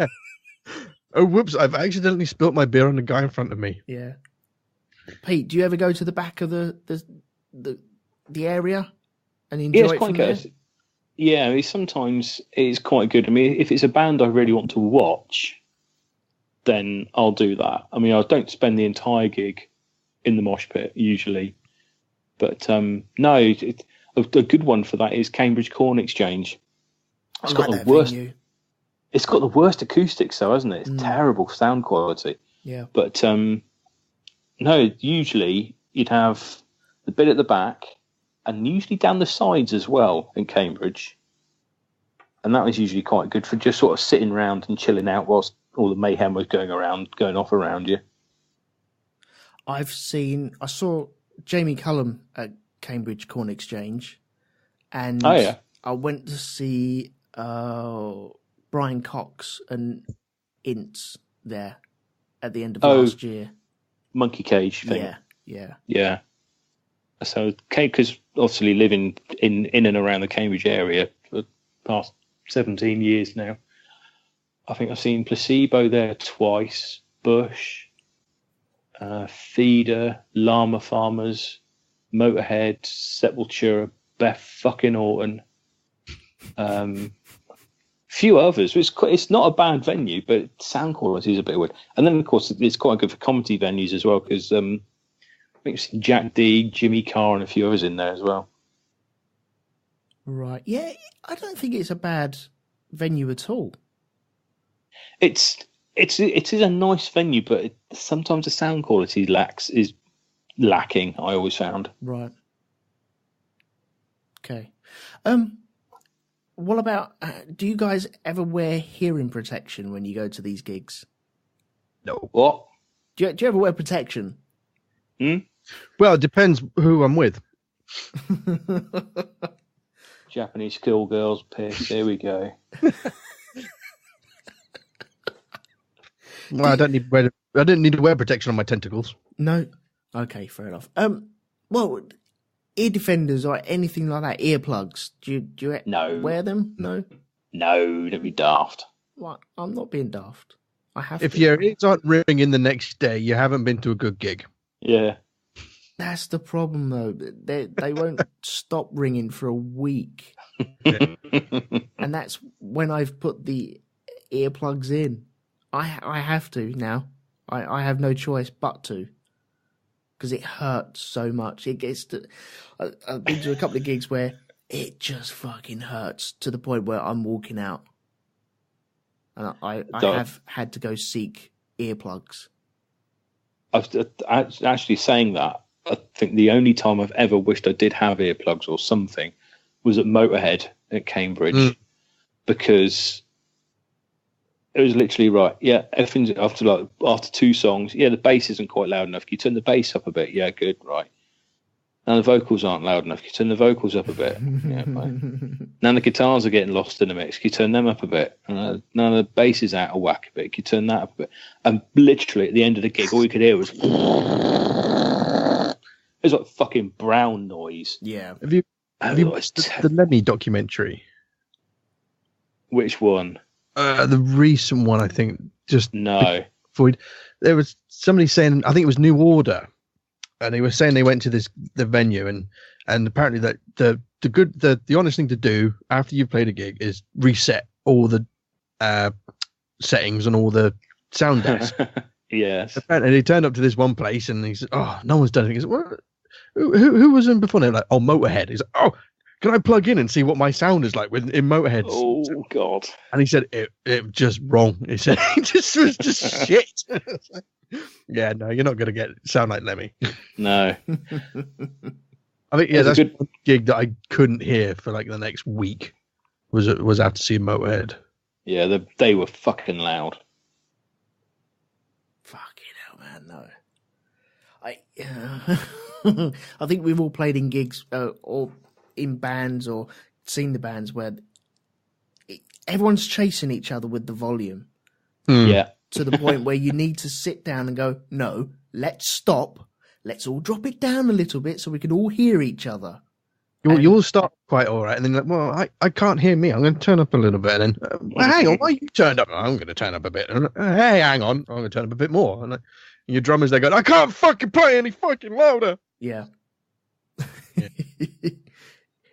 Oh, whoops, I've accidentally spilt my beer on the guy in front of me. Yeah. Pete, do you ever go to the back of the area and enjoy it's it quite from good. there? Yeah, I mean, sometimes it's quite good. I mean, if it's a band I really want to watch, then I'll do that. I mean, I don't spend the entire gig in the mosh pit usually, but no, a good one for that is Cambridge Corn Exchange. It's got the worst. Venue. It's got the worst acoustics, though, hasn't it? It's terrible sound quality. Yeah. But no, usually you'd have the bit at the back, and usually down the sides as well in Cambridge. And that was usually quite good for just sort of sitting around and chilling out whilst all the mayhem was going off around you. I saw Jamie Cullum at Cambridge Corn Exchange, and I went to see Brian Cox and Ince there at the end of last year. Monkey Cage thing. Yeah. So, because obviously living in and around the Cambridge area for the past 17 years now, I think I've seen Placebo there twice, Bush, Feeder, Llama Farmers, Motorhead, Sepultura, Beth fucking Orton, few others. It's not a bad venue, but sound quality is a bit weird. And then, of course, it's quite good for comedy venues as well, because I think I've seen Jack D, Jimmy Carr, and a few others in there as well. Right. Yeah, I don't think it's a bad venue at all. It is a nice venue, but sometimes the sound quality is lacking. I always found. Right. Okay. What about? Do you guys ever wear hearing protection when you go to these gigs? No. What? Do you ever wear protection? Well, it depends who I'm with. Japanese schoolgirls piss. Here we go. Well, I didn't need to wear protection on my tentacles. No. Okay, fair enough. Well, ear defenders or anything like that, earplugs. Do you wear them? No. No, don't be daft. What? I'm not being daft. I have. If your ears aren't ringing the next day, you haven't been to a good gig. Yeah. That's the problem, though. They won't stop ringing for a week, and that's when I've put the earplugs in. I have to now. I have no choice but to. because it hurts so much. It gets to. I've been to a couple of gigs where it just fucking hurts to the point where I'm walking out, and I have had to go seek earplugs. Actually saying that, I think the only time I've ever wished I did have earplugs or something was at Motorhead at Cambridge, because it was literally right. Yeah, everything's after 2 songs. Yeah, the bass isn't quite loud enough. Can you turn the bass up a bit? Yeah, good, right. Now the vocals aren't loud enough. Can you turn the vocals up a bit? Yeah, fine. Now the guitars are getting lost in the mix. Can you turn them up a bit? Now the bass is out of whack a bit. Can you turn that up a bit? And literally at the end of the gig, all you could hear was it was like fucking brown noise. Yeah. Have you watched the Lemmy documentary? Which one? The recent one, I think. Just no. There was somebody saying, I think it was New Order, and they were saying they went to the venue, and apparently that the honest thing to do after you've played a gig is reset all the settings on all the sound decks. Yes. Apparently they turned up to this one place, and he said, "Oh, no one's done anything." He said, "What? Who was in before?" They were like, "Oh, Motorhead." He's like, "Oh, can I plug in and see what my sound is like in Motorhead?" Oh God! And he said it was just wrong. He said it just was just shit. Yeah, no, you're not going to sound like Lemmy. No. I think that's a one gig that I couldn't hear for like the next week. Was after seeing Motorhead. Yeah, they were fucking loud. Fucking hell, man! No, I think we've all played in gigs or in bands or seen the bands where everyone's chasing each other with the volume. Yeah. To the point where you need to sit down and go, no, let's stop. Let's all drop it down a little bit so we can all hear each other. You'll start quite all right, and then you're like, well, I can't hear me. I'm going to turn up a little bit, and then hang on, why you turned up? I'm going to turn up a bit. And, hey, hang on, I'm going to turn up a bit more. And your drummers, they go, I can't fucking play any fucking louder. Yeah.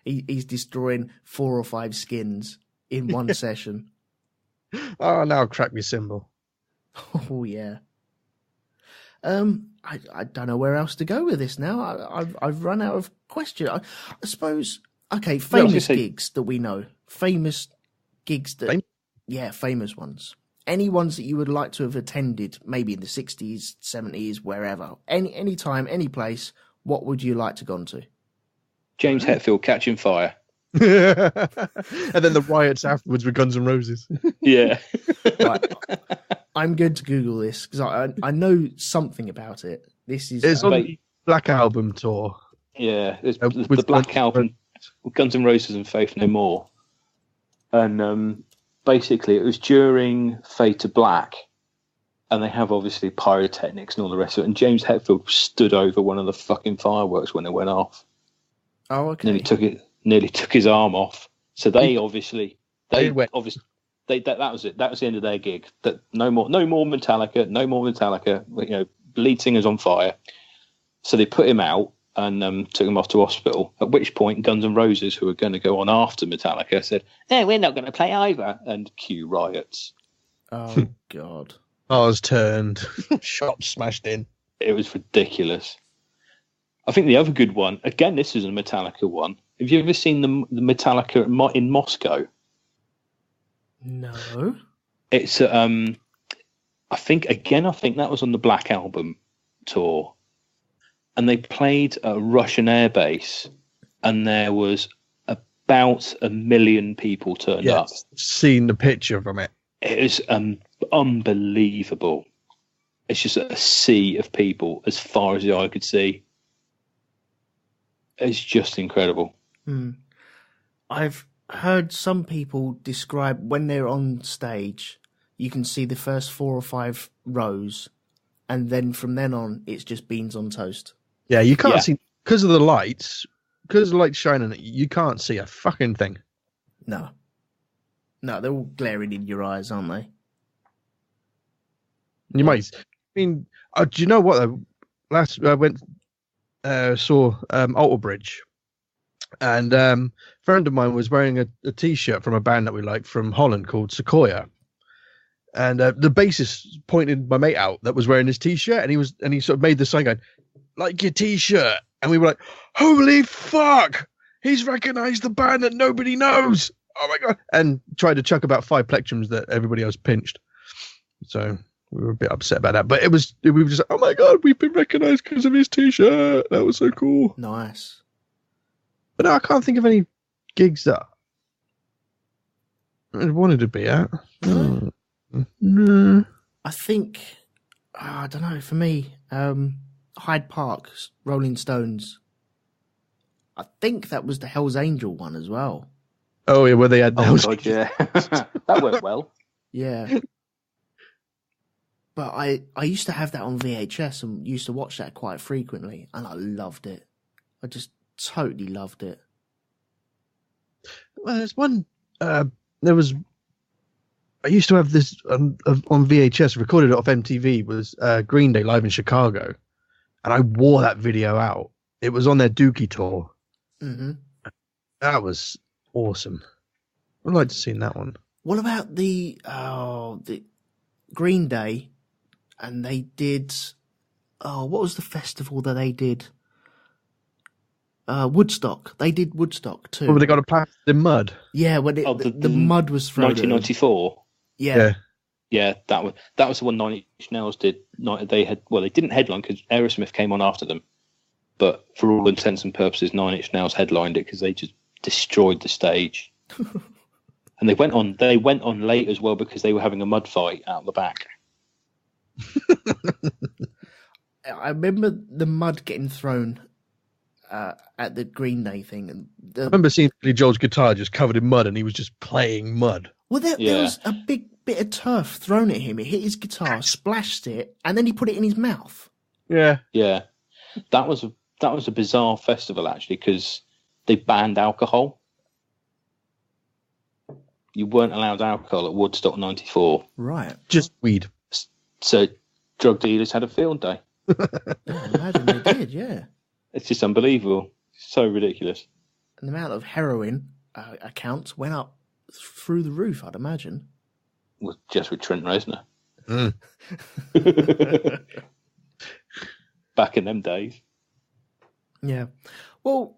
He's destroying 4 or 5 skins in one session. Oh, now crack me cymbal. Oh yeah. I don't know where else to go with this now. I've run out of question. I suppose. Okay, famous gigs that we know. Famous gigs that. Famous ones. Any ones that you would like to have attended, maybe in the 60s, 70s, wherever. Any time, any place. What would you like to go on to? James Hetfield Catching Fire. And then the riots afterwards with Guns N' Roses. Yeah. Right. I'm going to Google this because I know something about it. This is it's on the Black Album tour. Yeah, it's the Black Album, Guns N' Roses and Faith No More. And basically, it was during Fade to Black, and they have obviously pyrotechnics and all the rest of it. And James Hetfield stood over one of the fucking fireworks when it went off. Oh, okay. Nearly took his arm off. So that was it. That was the end of their gig. That no more Metallica. You know, lead singer's on fire. So they put him out and took him off to hospital. At which point, Guns N' Roses, who were going to go on after Metallica, said, "No, we're not going to play either." And cue riots. Oh God! Cars turned, shops smashed in. It was ridiculous. I think the other good one, again, this is a Metallica one. Have you ever seen the Metallica in Moscow? No. It's I think that was on the Black Album tour, and they played a Russian air base, and there was about 1 million people turned up. Seen the picture from it. It was unbelievable. It's just a sea of people as far as the eye could see. It's just incredible. I've heard some people describe when they're on stage, you can see the first 4 or 5 rows, and then from then on, it's just beans on toast. Yeah, you can't see because of the lights. Because the lights shining at you, you can't see a fucking thing. No, they're all glaring in your eyes, aren't they? You might. I mean, do you know what? Last I went. Saw Alter Bridge, and a friend of mine was wearing a T-shirt from a band that we like from Holland called Sequoia, and the bassist pointed my mate out that was wearing his T-shirt, and he sort of made the sign going, like your T-shirt," and we were like, "Holy fuck! He's recognised the band that nobody knows! Oh my god!" And tried to chuck about 5 plectrums that everybody else pinched. So we were a bit upset about that. But we were just like, "Oh my god, we've been recognised because of his T-shirt. That was so cool." Nice. But no, I can't think of any gigs that I wanted to be at. No. I think, I don't know, for me, Hyde Park, Rolling Stones, I think that was the Hell's Angel one as well. Oh, yeah, where they had those. God, yeah. That went well. Yeah. But I used to have that on VHS and used to watch that quite frequently, and I loved it. I just totally loved it. Well, there's one. I used to have this on VHS, recorded it off MTV, was Green Day live in Chicago, and I wore that video out. It was on their Dookie tour. Mm-hmm. That was awesome. I'd like to see that one. What about the Green Day? And they did. Oh, what was the festival that they did? Woodstock. They did Woodstock too. Oh, they got a plaster in mud. Yeah, when the mud was thrown. 1994. Yeah. Yeah, that was the one Nine Inch Nails did. They didn't headline because Aerosmith came on after them, but for all intents and purposes, Nine Inch Nails headlined it because they just destroyed the stage. And they went on late as well because they were having a mud fight out the back. I remember the mud getting thrown at the Green Day thing, and I remember seeing Billy Joel's guitar just covered in mud, and he was just playing mud. Well, there was a big bit of turf thrown at him. It hit his guitar, splashed it, and then he put it in his mouth. Yeah, yeah. That was a bizarre festival actually because they banned alcohol. You weren't allowed alcohol at Woodstock '94. Right. Just weed. So drug dealers had a field day. I imagine they did, yeah. It's just unbelievable. So ridiculous. And the amount of heroin accounts went up through the roof, I'd imagine. Just with Trent Reznor. Mm. Back in them days. Yeah. Well,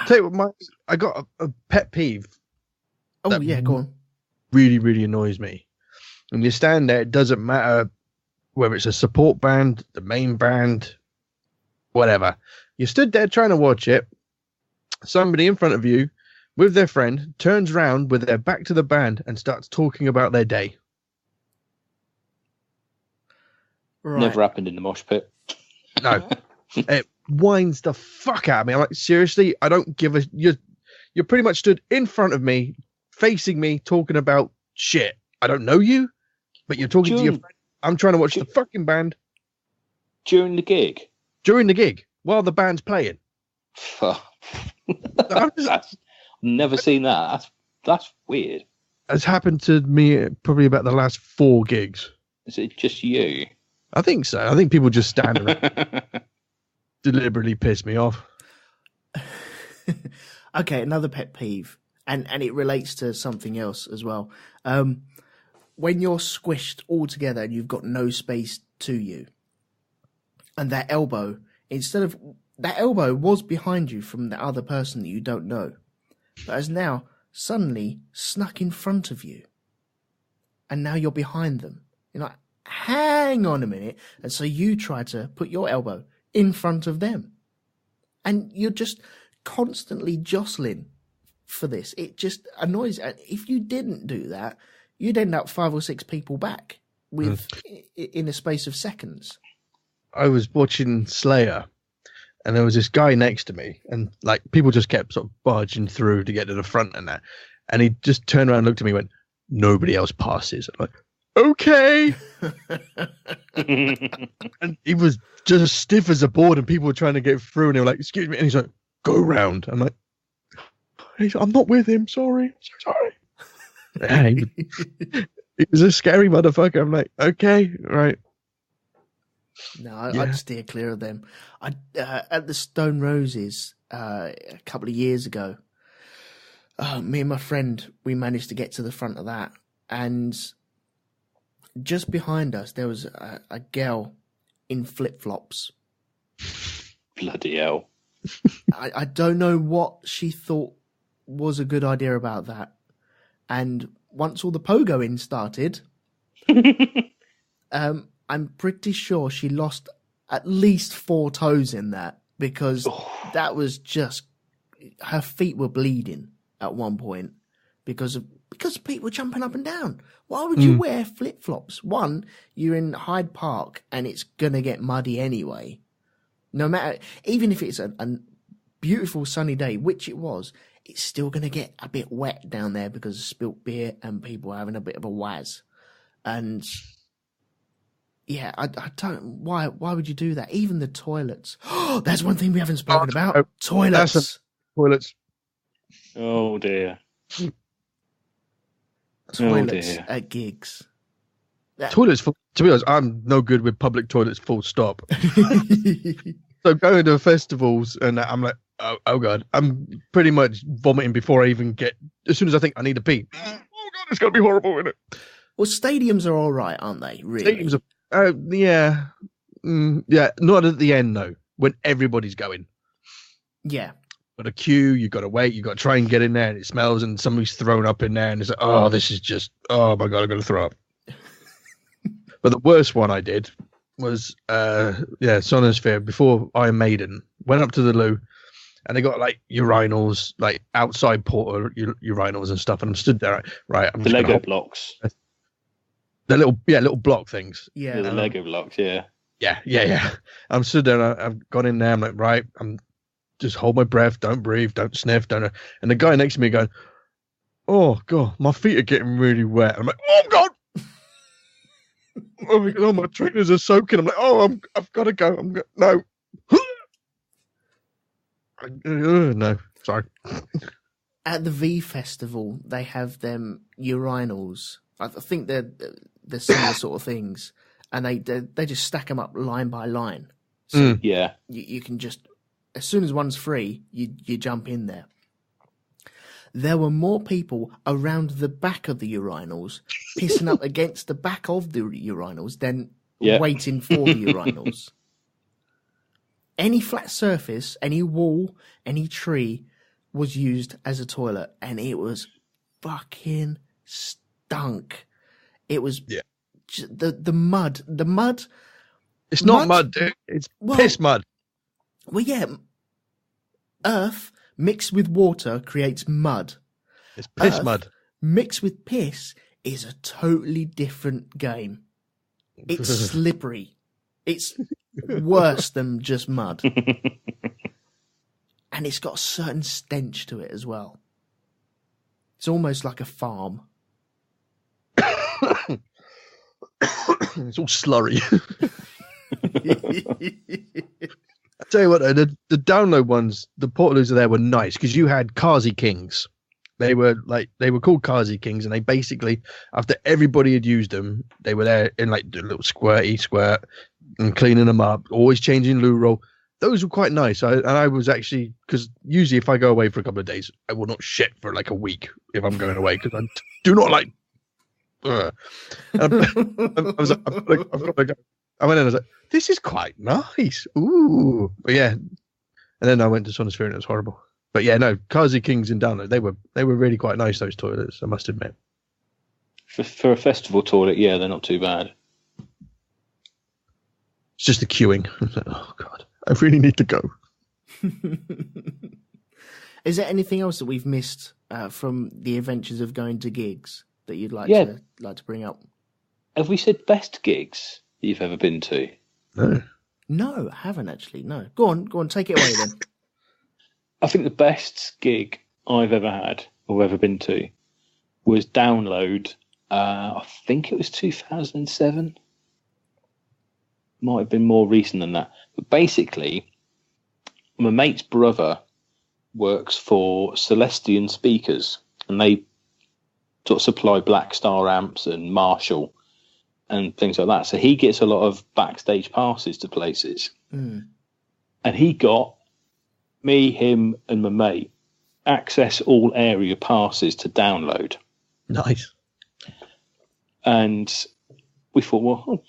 tell you what, I got a pet peeve. Oh, yeah, go on. Really, really annoys me. When you stand there, it doesn't matter whether it's a support band, the main band, whatever. You stood there trying to watch it. Somebody in front of you with their friend turns round with their back to the band and starts talking about their day. Right. Never happened in the mosh pit. No. It winds the fuck out of me. I'm like, seriously, I don't give a... You're pretty much stood in front of me, facing me, talking about shit. I don't know you, but you're talking to your friend. I'm trying to watch the fucking band. During the gig? During the gig, while the band's playing. That's never seen that. That's weird. It's happened to me probably about the last 4 gigs. Is it just you? I think so. I think people just stand around. Deliberately piss me off. Okay, another pet peeve, and it relates to something else as well. When you're squished all together and you've got no space to you, and that elbow was behind you from the other person that you don't know, but has now suddenly snuck in front of you, and now you're behind them. You're like, hang on a minute, and so you try to put your elbow in front of them, and you're just constantly jostling for this. It just annoys. If you didn't do that, you'd end up 5 or 6 people back in a space of seconds. I was watching Slayer, and there was this guy next to me, and like people just kept sort of barging through to get to the front and that, and he just turned around and looked at me and went, "Nobody else passes." I'm like, okay. And he was just as stiff as a board, and people were trying to get through, and they were like, "Excuse me," and he's like, "Go round." I'm like, "I'm not with him, sorry, I'm so sorry." Yeah, he was a scary motherfucker. I'm like, okay, right. No, I'd steer clear of them. At the Stone Roses a couple of years ago, me and my friend, we managed to get to the front of that, and just behind us there was a girl in flip-flops, Bloody hell. I don't know what she thought was a good idea about that. And once all the pogoing started, I'm pretty sure she lost at least 4 toes in that, because that was just, her feet were bleeding at one point because people were jumping up and down. Why would you wear flip-flops? One, you're in Hyde Park and it's going to get muddy anyway. No matter, even if it's a beautiful sunny day, which it was, it's still going to get a bit wet down there because of spilt beer and people having a bit of a waz. And yeah, I don't, why would you do that? Even the toilets. Oh, that's one thing we haven't spoken about. Toilets. Toilets. Oh dear. Toilets at gigs. Toilets, to be honest, I'm no good with public toilets, full stop. So going to festivals and I'm like, oh God, I'm pretty much vomiting before I even get, as soon as I think I need a pee. Oh God, it's going to be horrible, isn't it? Well, stadiums are all right, aren't they? Really? Stadiums are, yeah. Yeah, not at the end though, when everybody's going. Yeah. Got a queue, you got to wait, you got to try and get in there and it smells and somebody's thrown up in there and it's like, oh, this is just, oh my God, I'm going to throw up. But the worst one I did was, Sonosphere, before Iron Maiden, went up to the loo and they got like urinals, like outside porta urinals and stuff. And I'm stood there, right? I'm the Lego blocks. The little block things. Yeah, the Lego blocks, yeah. Yeah. I'm stood there and I've gone in there. I'm like, right, I'm just hold my breath, don't breathe, don't sniff, don't. And the guy next to me going, oh God, my feet are getting really wet. I'm like, oh God. Oh, my trainers are soaking. I'm like, oh, I've got to go. No. No, sorry. At the V Festival, they have them urinals. I think they're similar sort of things, and they just stack them up line by line. So yeah, you can just, as soon as one's free, you jump in there. There were more people around the back of the urinals pissing up against the back of the urinals than waiting for the urinals. Any flat surface, any wall, any tree was used as a toilet, and it was fucking stunk. It was the mud. The mud. It's not mud, dude. It's piss mud. Well, yeah. Earth mixed with water creates mud. It's piss mud. Mixed with piss is a totally different game. It's slippery. It's worse than just mud. And it's got a certain stench to it as well. It's almost like a farm. It's all slurry. I tell you what, the download ones, the portaloos there were nice because you had Kazi Kings. They were called Kazi Kings, and they basically, after everybody had used them, they were there in like the little squirt and cleaning them up, always changing loo roll. Those were quite nice. I was actually, because usually if I go away for a couple of days, I will not shit for like a week if I'm going away because I do not like. I was like, I've got to go. I went in and I was like, this is quite nice. Ooh. But yeah. And then I went to Sonosphere and it was horrible. But yeah, no, Kazi Kings in Download, they were really quite nice, those toilets, I must admit. For a festival toilet, yeah, they're not too bad. It's just the queuing. I was like, oh God, I really need to go. Is there anything else that we've missed from the adventures of going to gigs that you'd like to bring up? Have we said best gigs you've ever been to? No, I haven't actually. No. Go on, take it away then. I think the best gig I've ever had or ever been to was Download. I think it was 2007. Might have been more recent than that. But basically, my mate's brother works for Celestian Speakers, and they sort of supply Black Star amps and Marshall and things like that. So he gets a lot of backstage passes to places. And he got me, him, and my mate access all area passes to Download. Nice. And we thought, well,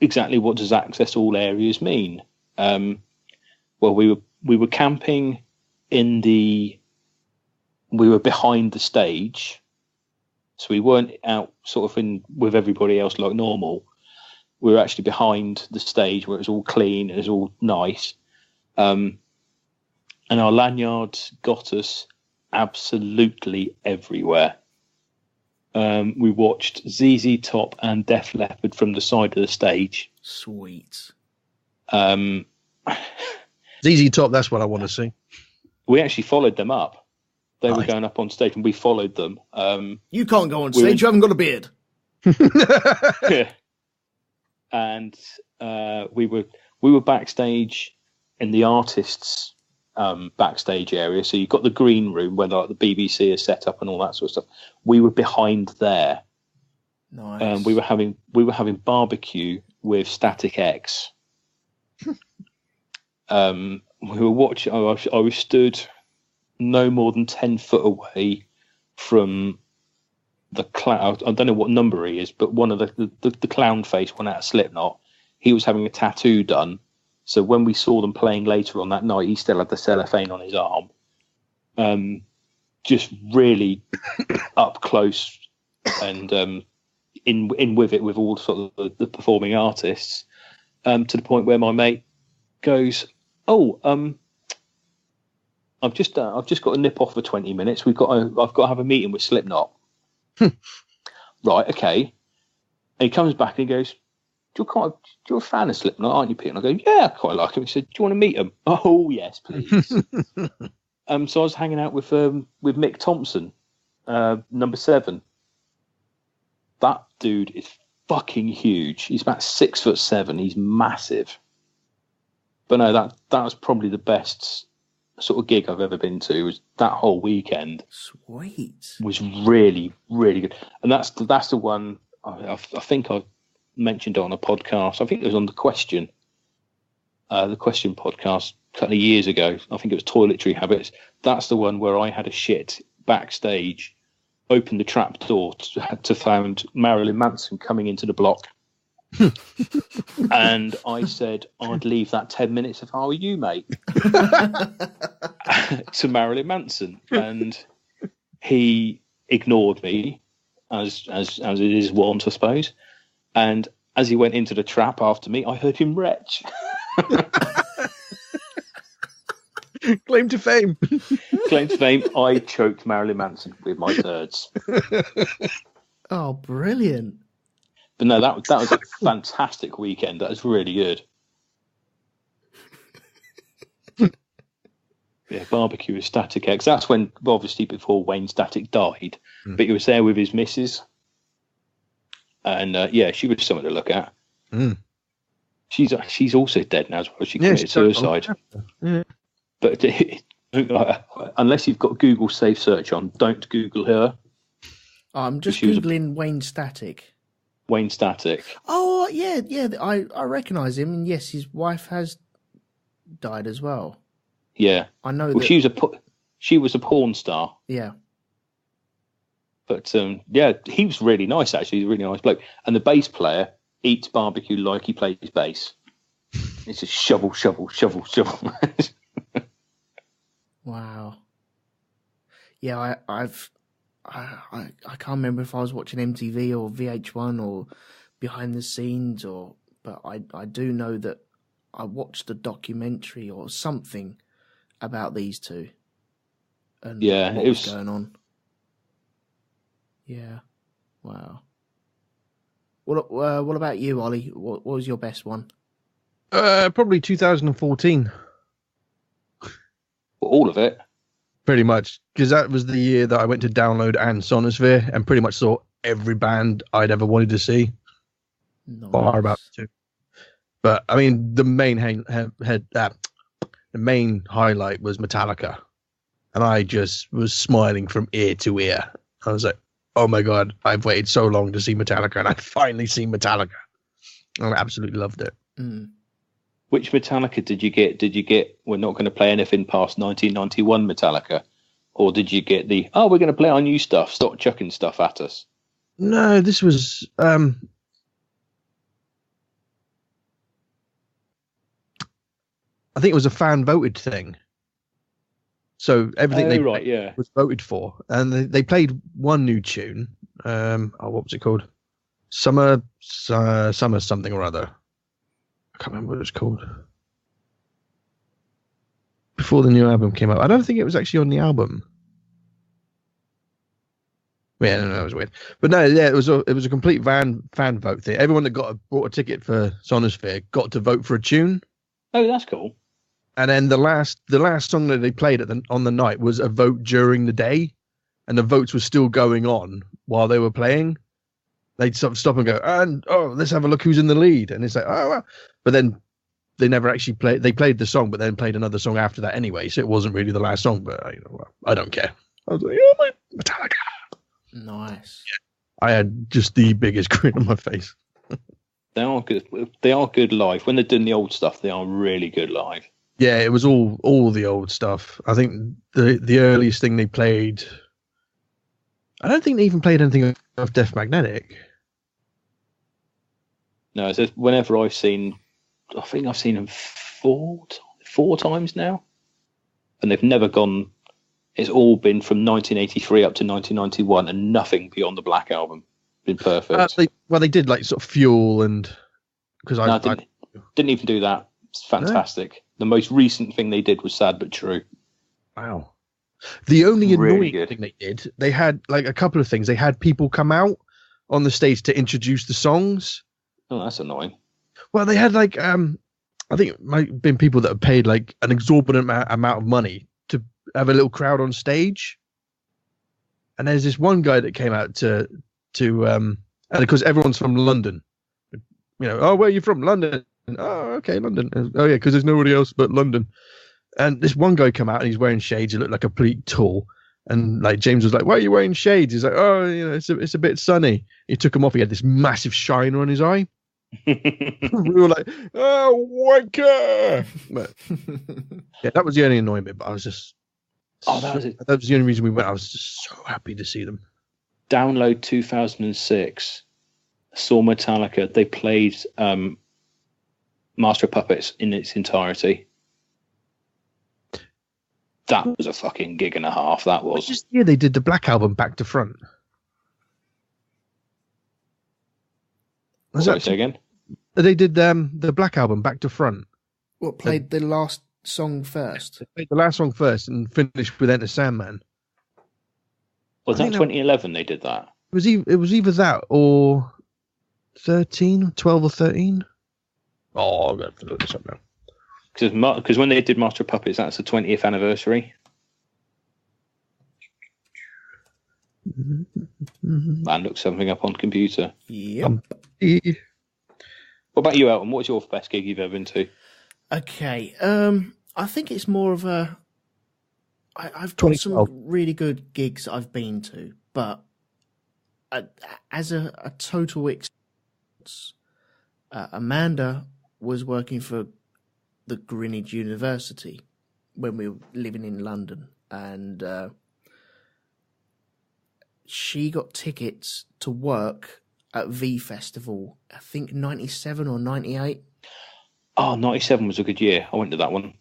exactly what does access all areas mean? Well, we were camping we were behind the stage, so we weren't out sort of in with everybody else like normal. We were actually behind the stage where it was all clean, it was all nice, and our lanyards got us absolutely everywhere. We watched ZZ Top and Def Leppard from the side of the stage. Sweet. ZZ Top, that's what I want to see. We actually followed them up. They were going up on stage, and we followed them. You can't go on stage. You haven't got a beard. Yeah. And we were backstage in the artists' backstage area. So you've got the green room where like the BBC is set up and all that sort of stuff. We were behind there. Nice. We were having barbecue with Static X. We were watching. I was stood no more than 10 foot away from the clown. I don't know what number he is, but one of the clown face one out of Slipknot. He was having a tattoo done. So when we saw them playing later on that night, he still had the cellophane on his arm. Just really up close and in with it with all sort of the performing artists, to the point where my mate goes, I've just got to nip off for 20 minutes. I've got to have a meeting with Slipknot. Right, okay. And he comes back and he goes, you're a fan of Slipknot, aren't you, Pete? And I go, yeah, I quite like him. He said, do you want to meet him? Oh, yes, please. So I was hanging out with Mick Thompson, number 7. That dude is fucking huge. He's about 6'7". He's massive. But no, that was probably the best sort of gig I've ever been to. Was that whole weekend. Sweet. Was really, really good. And that's the one I think I mentioned on a podcast. I think it was on the Question podcast a couple of years ago. I think it was Toiletry Habits. That's the one where I had a shit backstage, opened the trap door to find Marilyn Manson coming into the block. And I said, I'd leave that 10 minutes if I were you, mate. To Marilyn Manson. And he ignored me, as it is wont, I suppose. And as he went into the trap after me, I heard him retch. Claim to fame. Claim to fame, I choked Marilyn Manson with my turds. Oh, brilliant. But no, that was a fantastic weekend. That was really good. Yeah, barbecue with Static X. That's when, obviously, before Wayne Static died, but he was there with his missus. And yeah, she was something to look at. She's also dead now as well. She committed suicide. Yeah. But unless you've got Google Safe Search on, don't Google her. I'm just Googling Wayne Static. Wayne Static. Oh, yeah. I recognise him. And yes, his wife has died as well. Yeah. I know that. She was a porn star. Yeah. But yeah, he was really nice, actually. He's a really nice bloke. And the bass player eats barbecue like he plays bass. It's just shovel, shovel, shovel, shovel. Wow. Yeah, I can't remember if I was watching MTV or VH1 or behind the scenes, but I do know that I watched a documentary or something about these two. And yeah, what was going on. Yeah. Wow. What about you, Ollie? What was your best one? Probably 2014. All of it? Pretty much. Because that was the year that I went to Download and Sonosphere and pretty much saw every band I'd ever wanted to see. Nice. Or about to. But, I mean, the main highlight was Metallica. And I just was smiling from ear to ear. I was like, oh my God, I've waited so long to see Metallica, and I've finally seen Metallica. I absolutely loved it. Which Metallica did you get? Did you get, we're not going to play anything past 1991 Metallica? Or did you get we're going to play our new stuff, stop chucking stuff at us? No, this was... I think it was a fan voted thing. So everything was voted for, and they played one new tune. What was it called? Summer something or other. I can't remember what it was called. Before the new album came out, I don't think it was actually on the album. Yeah, no, it was weird. But no, yeah, it was a complete fan vote thing. Everyone that bought a ticket for Sonosphere got to vote for a tune. Oh, that's cool. And then the last song that they played on the night was a vote during the day, and the votes were still going on while they were playing. They'd stop and go, let's have a look who's in the lead. And it's like, oh, well. But then they never actually played. They played the song, but then played another song after that anyway. So it wasn't really the last song. But I don't care. I was like, oh my Metallica. Nice. Yeah. I had just the biggest grin on my face. They are good. They are good live. When they're doing the old stuff, they are really good live. Yeah, it was all the old stuff. I think the earliest thing they played. I don't think they even played anything of Death Magnetic. No, it's just whenever I think I've seen them four times now, and they've never gone. It's all been from 1983 up to 1991, and nothing beyond the Black Album. Been perfect. They did like sort of Fuel and because I didn't even do that. It's fantastic. No? The most recent thing they did was Sad But True. Wow. The only really annoying thing they did, they had like a couple of things. They had people come out on the stage to introduce the songs. Oh, that's annoying. Well, they had like I think it might have been people that have paid like an exorbitant amount of money to have a little crowd on stage. And there's this one guy that came out to and because everyone's from London, where are you from? London. Oh, okay, London. Oh yeah, because there's nobody else but London. And this one guy come out and he's wearing shades. He looked like a complete tool. And like James was like, "Why are you wearing shades?" He's like, "Oh, it's a bit sunny." He took them off. He had this massive shiner on his eye. We were like, "Oh, wanker!" But yeah, that was the only annoying bit. But I was just, that was the only reason we went. I was just so happy to see them. Download 2006. Saw Metallica. They played Master of Puppets in its entirety. That was a fucking gig and a half. That was. They did the Black Album back to front. Say again? They did the Black Album back to front. What, played the last song first? They played the last song first and finished with Enter Sandman. Was that 2011 they did that? It was either that or 12 or 13. Oh, I'm going to have to look this up now. Because when they did Master of Puppets, that's the 20th anniversary. Man, look something up on computer. Yep. What about you, Elton? What's your best gig you've ever been to? Okay. I think it's more of a... I've got some really good gigs I've been to, but as a total experience, Amanda was working for the Greenwich University when we were living in London, and she got tickets to work at V Festival, I think 97 or 98. Oh, 97 was a good year. I went to that one.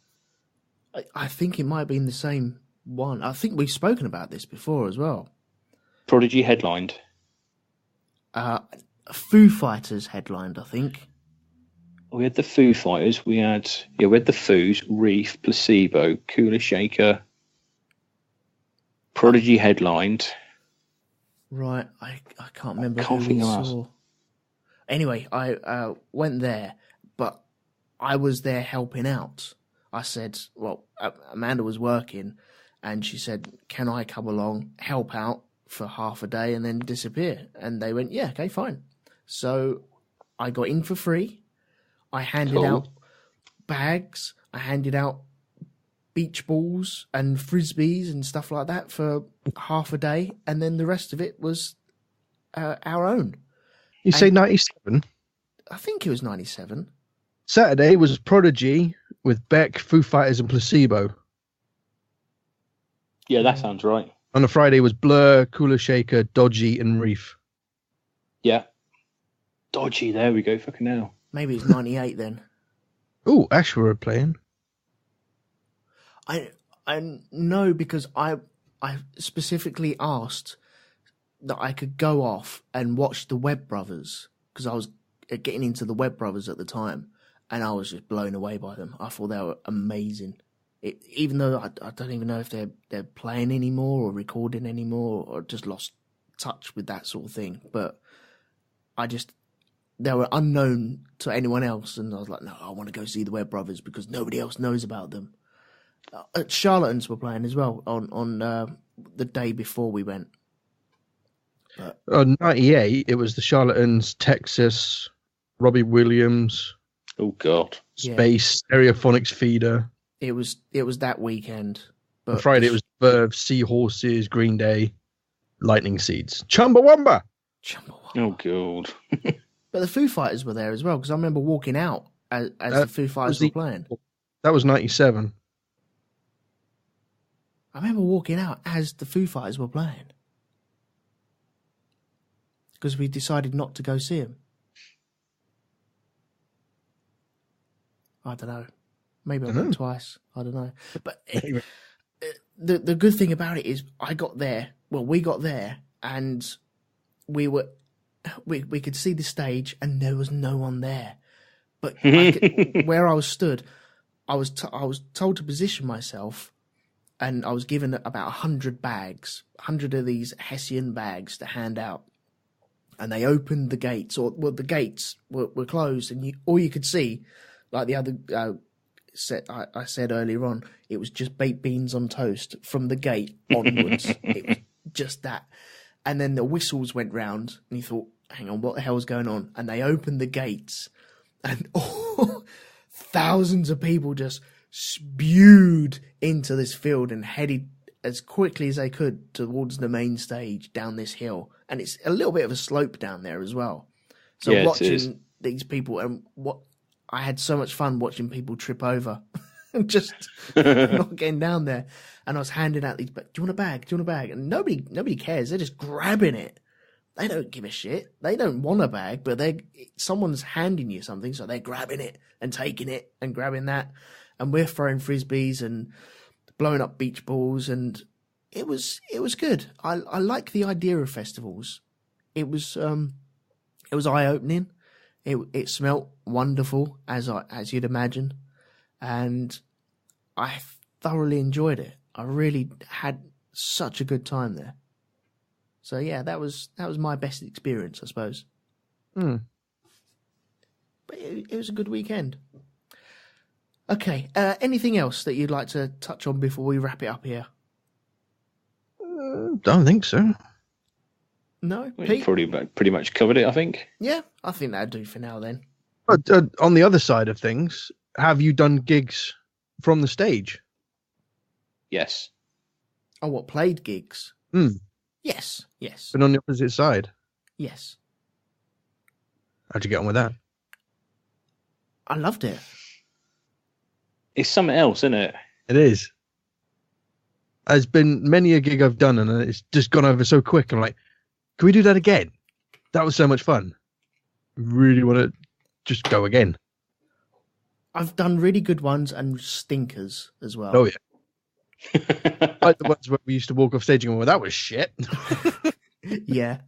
I think it might have been the same one. I think we've spoken about this before as well. Prodigy headlined. Foo Fighters headlined, I think. We had the Foo Fighters. We had the Foos, Reef, Placebo, Cooler Shaker. Prodigy headlined. Right, I can't remember who we saw. Anyway, I went there, but I was there helping out. I said, well, Amanda was working, and she said, "Can I come along, help out for half a day, and then disappear?" And they went, "Yeah, okay, fine." So I got in for free. I handed out bags. I handed out beach balls and frisbees and stuff like that for half a day, and then the rest of it was our own. You say 97? I think it was 97. Saturday was Prodigy with Beck, Foo Fighters, and Placebo. Yeah, that sounds right. On the Friday was Blur, Cooler Shaker, Dodgy, and Reef. Yeah. Dodgy, there we go, fucking hell. Maybe it's 98 then. Oh, Ash were playing. I know because I specifically asked that I could go off and watch the Webb Brothers because I was getting into the Webb Brothers at the time, and I was just blown away by them. I thought they were amazing. Even though I don't even know if they're playing anymore or recording anymore or just lost touch with that sort of thing, but they were unknown to anyone else, and I was like, no, I want to go see the Webb Brothers because nobody else knows about them. Charlatans were playing as well on the day before we went. But, 98, it was the Charlatans, Texas, Robbie Williams. Oh God, Space, Stereophonics Feeder. It was that weekend. But On Friday it was Verve, Seahorses, Green Day, Lightning Seeds, Chumbawamba. Oh God. But the Foo Fighters were there as well because I remember walking out as the Foo Fighters were playing. That was 97. I remember walking out as the Foo Fighters were playing because we decided not to go see them. I don't know. Maybe I went twice. I don't know. But the good thing about it is we got there, and we could see the stage, and there was no one there. But where I was stood, I was told to position myself, and I was given about 100 bags, 100 of these Hessian bags to hand out. And they opened the gates, the gates were closed, and all you could see, like the other I said earlier on, it was just baked beans on toast from the gate onwards. It was just that. And then the whistles went round, and you thought, hang on, what the hell's going on? And they opened the gates, and thousands of people just spewed into this field and headed as quickly as they could towards the main stage down this hill. And it's a little bit of a slope down there as well. So watching these people, and I had so much fun watching people trip over and just not getting down there. And I was handing out these, but do you want a bag? Do you want a bag? And nobody cares. They're just grabbing it. They don't give a shit. They don't want a bag, but someone's handing you something, so they're grabbing it and taking it and grabbing that. And we're throwing frisbees and blowing up beach balls, and it was good. I like the idea of festivals. It was eye opening. It smelt wonderful as you'd imagine, and I thoroughly enjoyed it. I really had such a good time there. So yeah, that was my best experience, I suppose. But it was a good weekend. Okay, anything else that you'd like to touch on before we wrap it up here? Don't think so. No, we pretty much covered it, I think. Yeah, I think that'd do for now then. But on the other side of things, have you done gigs from the stage? Yes. Oh, what, played gigs? Yes. But on the opposite side? Yes. How'd you get on with that? I loved it. It's something else, isn't it? It is. There's been many a gig I've done, and it's just gone over so quick. I'm like, can we do that again? That was so much fun. Really want to just go again. I've done really good ones and stinkers as well. Oh, yeah. Like the ones where we used to walk off stage and go, well, that was shit. Yeah.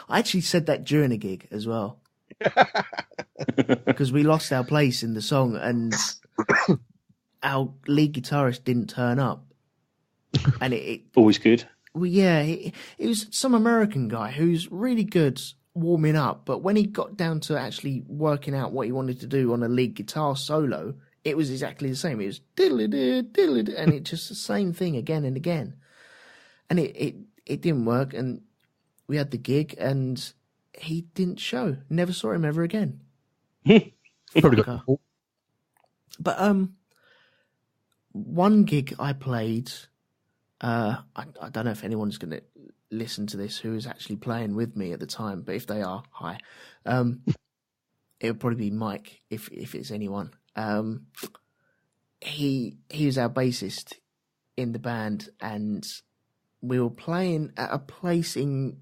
I actually said that during a gig as well. Because we lost our place in the song and our lead guitarist didn't turn up. And it always good. Well, yeah, it was some American guy who's really good warming up, but when he got down to actually working out what he wanted to do on a lead guitar solo, it was exactly the same. It was diddle-a-doo, diddle-a-doo, and it's just the same thing again and again. And it didn't work, and we had the gig, and he didn't show. Never saw him ever again. Probably got. But one gig I played. I don't know if anyone's going to listen to this who was actually playing with me at the time, but if they are, hi. It would probably be Mike if it's anyone. He was our bassist in the band, and we were playing at a place in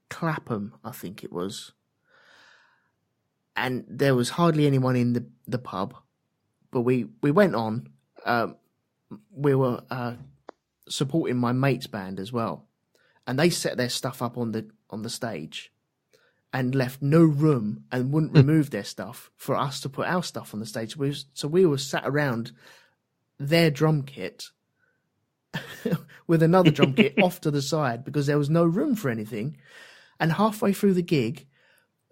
Clapham, I think it was, and there was hardly anyone in the pub, but we went on. we were supporting my mate's band as well, and they set their stuff up on the stage, and left no room and wouldn't remove their stuff for us to put our stuff on the stage. So we were sat around their drum kit with another drum kit off to the side because there was no room for anything. And halfway through the gig,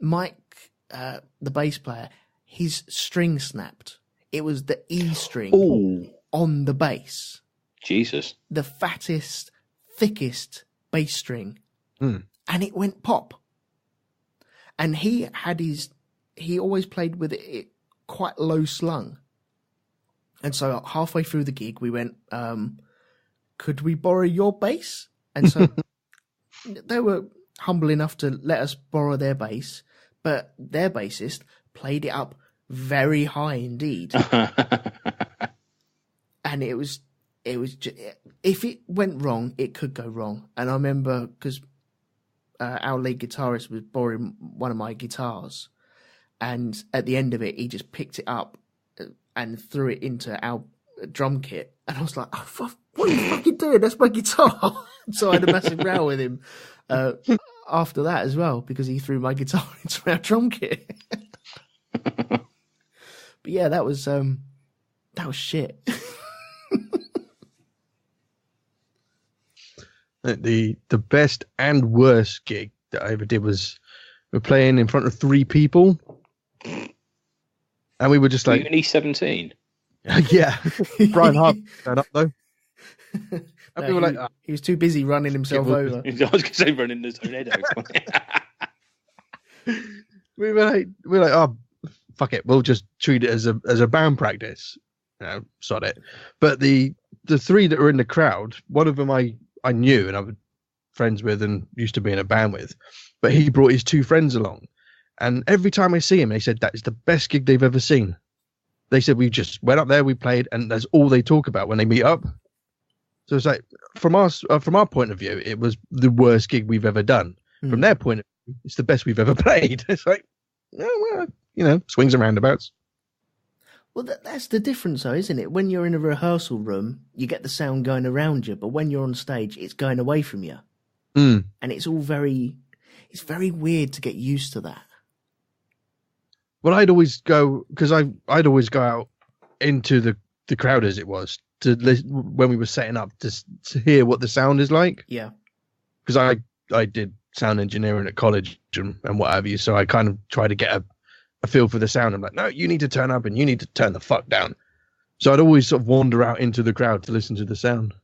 Mike, the bass player, his string snapped. It was the E string on the bass. Jesus. The fattest, thickest bass string. Mm. And it went pop. And he always played with it quite low slung. And so halfway through the gig, we went, could we borrow your bass? And so they were humble enough to let us borrow their bass, but their bassist played it up very high indeed. And it was just, if it went wrong, it could go wrong. And I remember because our lead guitarist was borrowing one of my guitars, and at the end of it, he just picked it up and threw it into our drum kit. And I was like, oh, what are you fucking doing? That's my guitar. So I had a massive row with him after that as well, because he threw my guitar into our drum kit. But yeah, that was shit. The best and worst gig that I ever did was we're playing in front of 3 people, and we were just like, only 17. Yeah, Brian Hart turned up though. And No, we were like, he was too busy running himself over. I was going to say running his own head over. we were like, oh, fuck it, we'll just treat it as a band practice. Sod it. But the 3 that were in the crowd, one of them I knew and I was friends with and used to be in a band with, but he brought his 2 friends along. And every time I see him, they said that is the best gig they've ever seen. They said we just went up there, we played, and that's all they talk about when they meet up. So it's like, from our point of view, it was the worst gig we've ever done. Mm. From their point of view, it's the best we've ever played. It's like, well, swings and roundabouts. Well, that's the difference, though, isn't it? When you're in a rehearsal room, you get the sound going around you, but when you're on stage, it's going away from you. Mm. And it's very weird to get used to that. Well, I'd always go, because I'd always go out into the crowd, as it was, to listen, when we were setting up, to hear what the sound is like. Yeah. Because I did sound engineering at college and what have you, so I kind of try to get a feel for the sound. I'm like, no, you need to turn up and you need to turn the fuck down. So I'd always sort of wander out into the crowd to listen to the sound.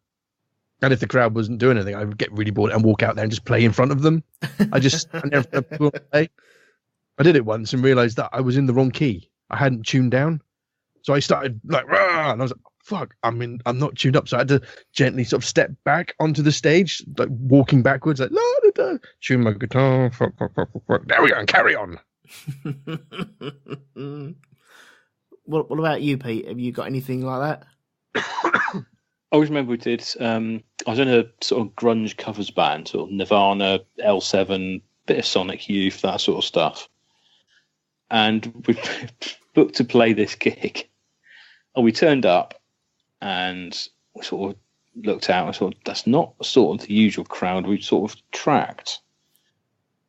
And if the crowd wasn't doing anything, I would get really bored and walk out there and just play in front of them. I just stand there in front of people and play. I did it once and realized that I was in the wrong key. I hadn't tuned down. So I started like, rah, and I was like, fuck, I'm not tuned up. So I had to gently sort of step back onto the stage, like walking backwards, like, la, da, da, tune my guitar, fuck, there we go, and carry on. What about you, Pete? Have you got anything like that? I always remember we did, I was in a sort of grunge covers band, sort of Nirvana, L7, bit of Sonic Youth, that sort of stuff. And we booked to play this gig. And we turned up and we sort of looked out and thought, that's not sort of the usual crowd we'd sort of tracked.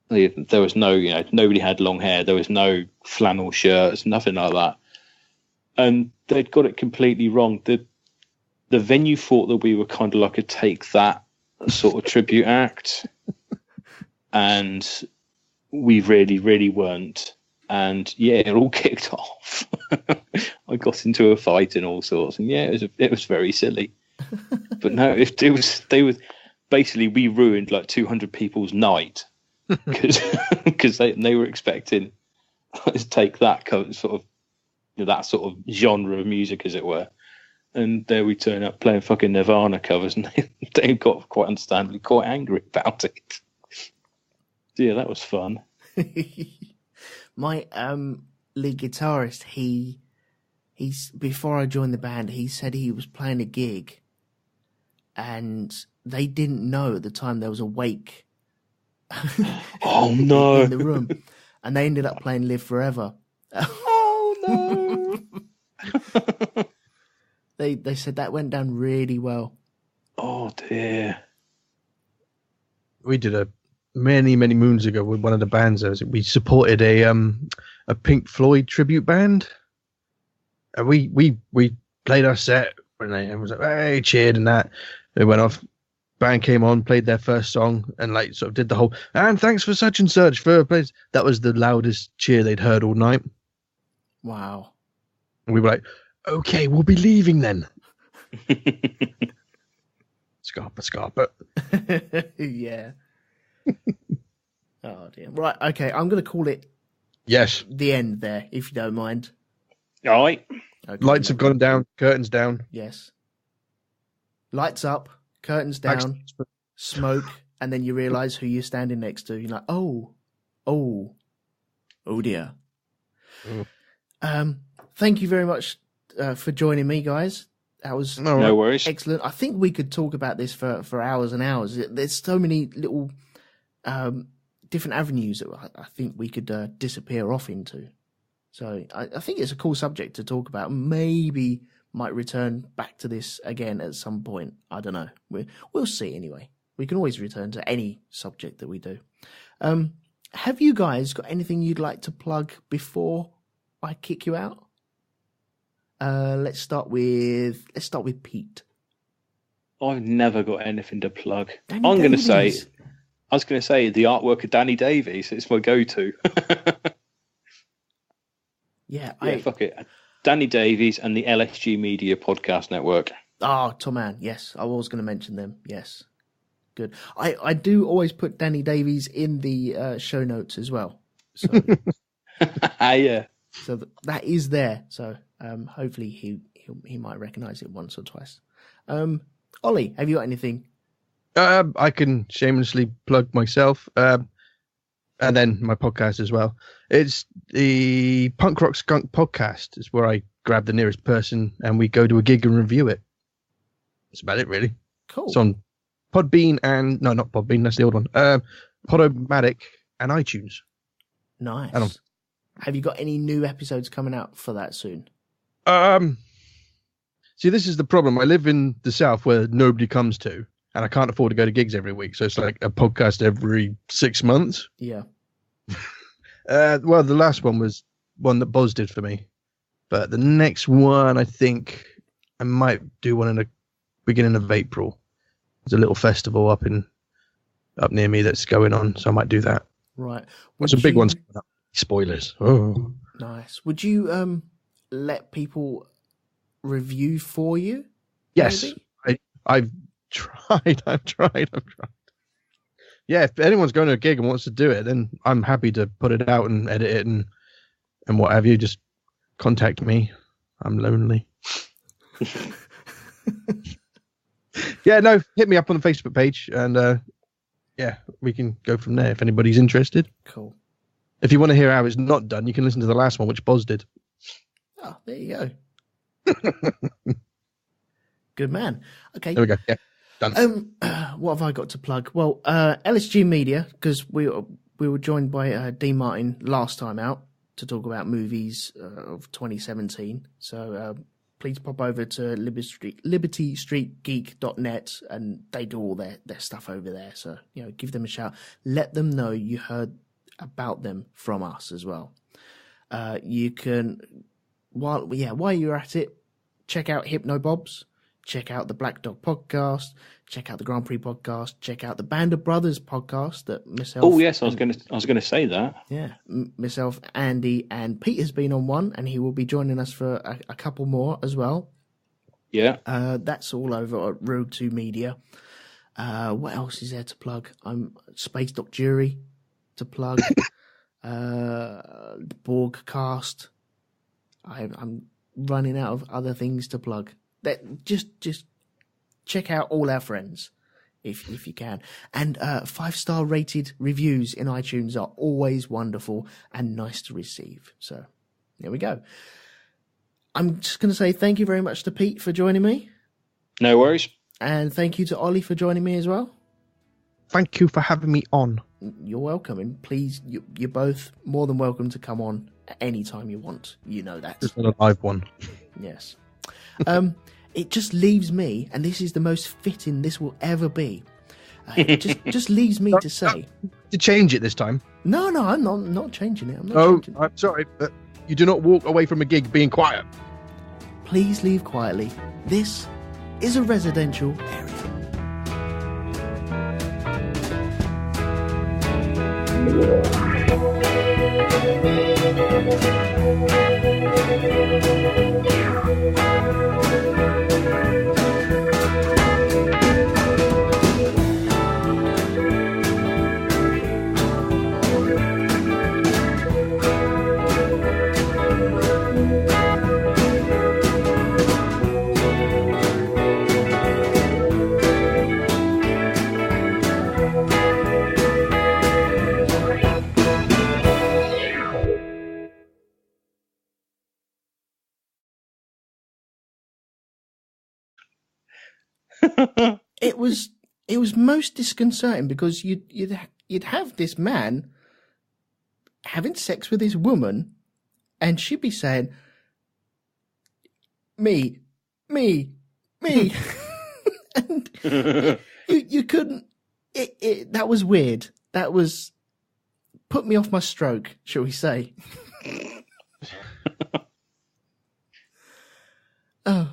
There was no, nobody had long hair. There was no flannel shirts, nothing like that. And they'd got it completely wrong. The venue thought that we were kind of like a Take That sort of tribute act. And we really, really weren't. And yeah, it all kicked off. I got into a fight and all sorts, and yeah, it was very silly. But no, they were basically, we ruined like 200 people's night because they were expecting to take that sort of that sort of genre of music, as it were, and there we turn up playing fucking Nirvana covers, and they got quite understandably quite angry about it. So yeah, that was fun. My lead guitarist, he's before I joined the band, he said he was playing a gig, and they didn't know at the time there was a wake. Oh no! In the room, and they ended up playing "Live Forever." Oh no! They said that went down really well. Oh dear. We did a many moons ago with one of the bands. We supported a Pink Floyd tribute band, and we played our set when everyone was like, "Hey," cheered and that. They went off. Band came on, played their first song, and like sort of did the whole "and thanks for such and such for place." That was the loudest cheer they'd heard all night. Wow. And we were like, "Okay, we'll be leaving then." Scarpa. Yeah. Oh dear. Right. Okay. I'm going to call it Yes. the end there, if you don't mind. All right. Okay, Lights have gone down, curtains down. Yes. Lights up, curtains down, smoke, and then you realise who you're standing next to. You're like, oh dear. Oh. Thank you very much for joining me, guys. That was No worries. excellent. I think we could talk about this for hours and hours. There's so many little different avenues that I think we could disappear off into. So I think it's a cool subject to talk about. Maybe might return back to this again at some point. I don't know. We'll see anyway. We can always return to any subject that we do. Have you guys got anything you'd like to plug before I kick you out? Let's start with Pete. I've never got anything to plug. Danny I was going Davies. to say the artwork of Danny Davies. It's my go-to. Yeah, fuck it. Danny Davies and the LSG Media Podcast Network. Tom Mann, yes. I was going to mention them, yes. Good. I do always put Danny Davies in the show notes as well. So, Yeah. so that is there. So hopefully he might recognise it once or twice. Ollie, have you got anything? I can shamelessly plug myself, and then my podcast as well. It's the Punk Rock Skunk Podcast. It's where I grab the nearest person and we go to a gig and review it. That's about it, really. Cool. It's on Podbean and no, not Podbean. That's the old one. Podomatic and iTunes. Nice. Have you got any new episodes coming out for that soon? See, this is the problem. I live in the south where nobody comes to, and I can't afford to go to gigs every week. So it's like a podcast every 6 months. Yeah. Well, the last one was one that Boz did for me, but the next one I think I might do one in the beginning of April. There's a little festival up near me that's going on, so I might do that. Right. Some big ones coming up. Spoilers. Oh, nice. Would you let people review for you? Yes, I've tried. Yeah, if anyone's going to a gig and wants to do it, then I'm happy to put it out and edit it and what have you. Just contact me. I'm lonely. Yeah, no, hit me up on the Facebook page and yeah, we can go from there if anybody's interested. Cool. If you want to hear how it's not done, you can listen to the last one, which Boz did. Oh, there you go. Good man. Okay. There we go. Yeah. Done. What have I got to plug? Well, LSG Media, because we were joined by Dean Martin last time out to talk about movies of 2017. So please pop over to libertystreetgeek.net and they do all their stuff over there. So, give them a shout. Let them know you heard about them from us as well. You can, while you're at it, check out Hypnobobs. Check out the Black Dog podcast. Check out the Grand Prix podcast. Check out the Band of Brothers podcast that myself. Oh yes, I was going to say that. Yeah, myself, Andy, and Pete has been on one, and he will be joining us for a couple more as well. Yeah. That's all over at Road 2 Media. What else is there to plug? I'm Space Doc Jury to plug. The Borg cast. I'm running out of other things to plug. That just check out all our friends if you can, and 5-star rated reviews in iTunes are always wonderful and nice to receive. So there we go. I'm just going to say thank you very much to Pete for joining me. No worries. And thank you to Ollie for joining me as well. Thank you for having me on. You're welcome, and please, you're both more than welcome to come on at any time you want. You know that. Just a live one. Yes. it just leaves me, and this is the most fitting this will ever be. It just leaves me to say to change it this time. No, I'm not changing it. Changing it. I'm sorry, but you do not walk away from a gig being quiet. Please leave quietly. This is a residential area. It was most disconcerting because you'd have this man having sex with his woman, and she'd be saying, "Me," and you couldn't. That was weird. That was put me off my stroke, shall we say? Oh,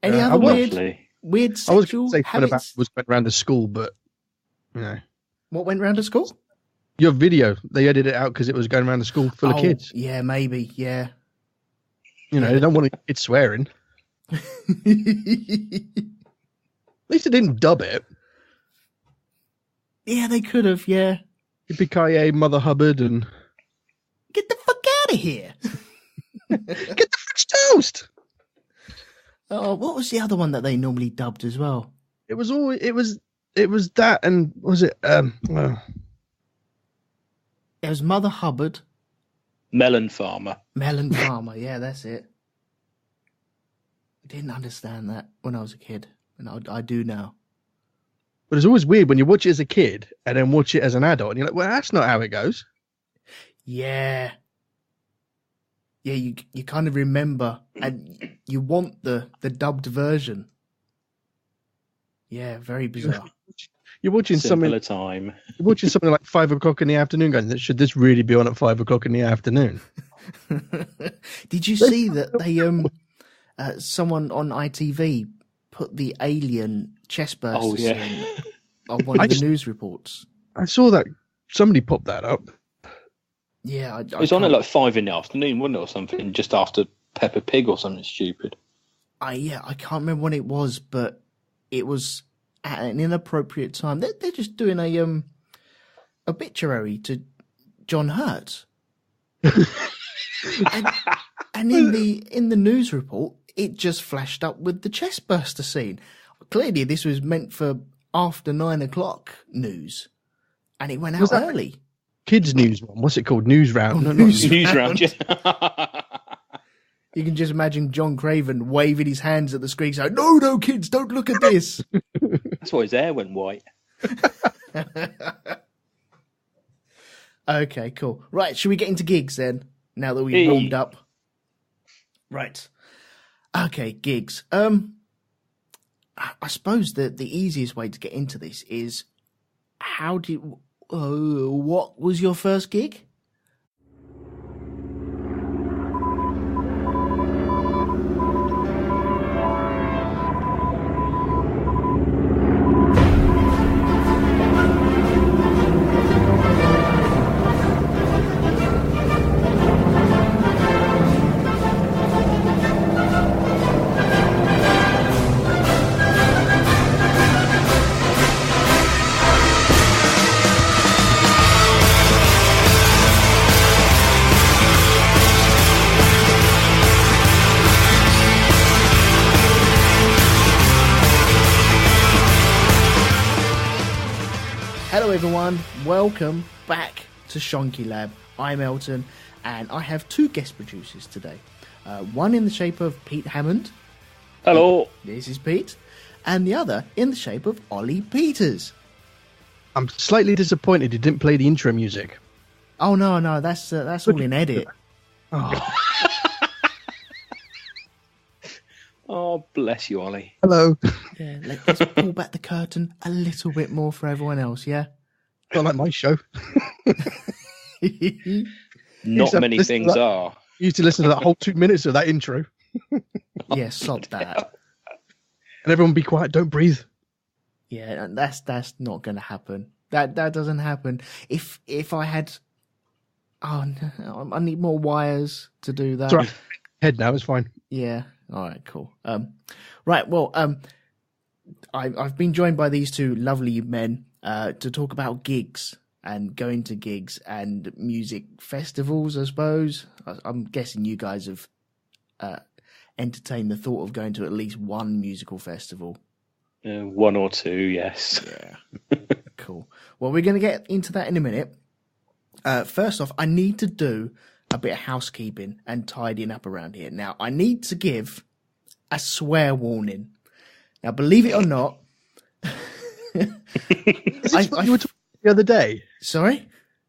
any other weird sexual habits? Was went around the school, but you know what went round to school? Your video, they edited it out because it was going around the school full of kids. Yeah, maybe. Yeah. You know, they don't want kids swearing. At least they didn't dub it. Yeah, they could have. Yeah. Yippee-ki-yay, Mother Hubbard, and get the fuck out of here! Get the French toast. Oh, what was the other one that they normally dubbed as well? It was that, and was it it was Mother Hubbard. Melon Farmer. Yeah, that's it. I didn't understand that when I was a kid, and I do now. But it's always weird when you watch it as a kid and then watch it as an adult, and you're like, well, that's not how it goes. Yeah. Yeah, you kind of remember, and you want the dubbed version. Yeah, very bizarre. You're watching Simpler time. You're watching something like 5 o'clock in the afternoon, going, should this really be on at 5 o'clock in the afternoon? Did you see that they someone on ITV put the alien chest burst on one of the news reports? I saw that. Somebody popped that up. Yeah, it was on at like 5 in the afternoon, wasn't it, or something? Just after Peppa Pig or something stupid. I can't remember when it was, but it was at an inappropriate time. They're just doing a obituary to John Hurt, and in the news report, it just flashed up with the chest burster scene. Clearly, this was meant for after 9 o'clock news, and it went out early. Kids news one. What's it called? News round. No, news round. Yeah. You can just imagine John Craven waving his hands at the screen saying, No, kids, don't look at this. That's why his hair went white. Okay, cool. Right, should we get into gigs then? Now that we've warmed up. Right. Okay, gigs. I suppose that the easiest way to get into this is what was your first gig? Hello everyone, welcome back to Shonky Lab. I'm Elton, and I have two guest producers today. One in the shape of Pete Hammond. Hello. This is Pete. And the other in the shape of Ollie Peters. I'm slightly disappointed you didn't play the intro music. Oh no, that's all in edit. Oh. Oh, bless you, Ollie. Hello. Yeah, let's pull back the curtain a little bit more for everyone else, yeah? Not like my show. Not many things are. You used to listen to that whole 2 minutes of that intro. Yeah, sod that. And everyone be quiet, don't breathe. Yeah, that's not going to happen. That doesn't happen. If I had... Oh, no, I need more wires to do that. It's all right. Head now, it's fine. Yeah. All right, cool. Right, well, I've been joined by these two lovely men to talk about gigs and going to gigs and music festivals, I suppose. I'm guessing you guys have entertained the thought of going to at least one musical festival. One or two, yes. Yeah. Cool. Well, we're going to get into that in a minute. First off, I need to do a bit of housekeeping and tidying up around here. Now, I need to give a swear warning. Now, believe it or not... Is this what you were talking about the other day? Sorry?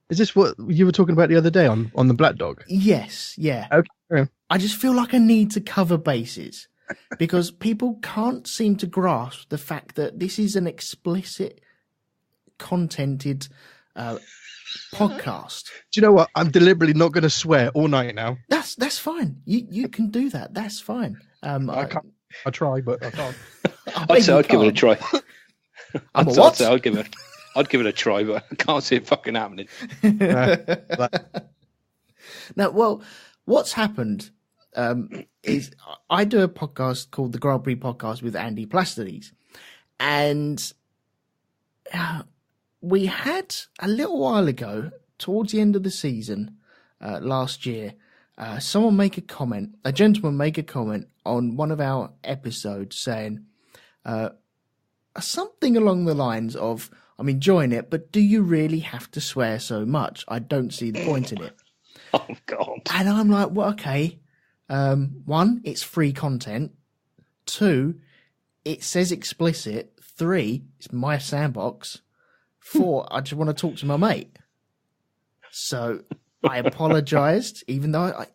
Is this what you were talking about the other day on the Black Dog? Yes, yeah. Okay. I just feel like I need to cover bases because people can't seem to grasp the fact that this is an explicit, contented podcast. Do you know what? I'm deliberately not going to swear all night now. That's fine. You can do that. That's fine. I can't. I try, but I can't. I'd say I'd give it a try. I'm a what? I'd give it a try, but I can't see it fucking happening. Now, well, what's happened is I do a podcast called the Grand Prix Podcast with Andy Plastides, and we had a little while ago, towards the end of the season last year, a gentleman make a comment on one of our episodes saying something along the lines of, I'm enjoying it, but do you really have to swear so much? I don't see the point in it. Oh, God. And I'm like, well, okay. One, it's free content. Two, it says explicit. Three, it's my sandbox. Four, I just want to talk to my mate. So I apologized, even though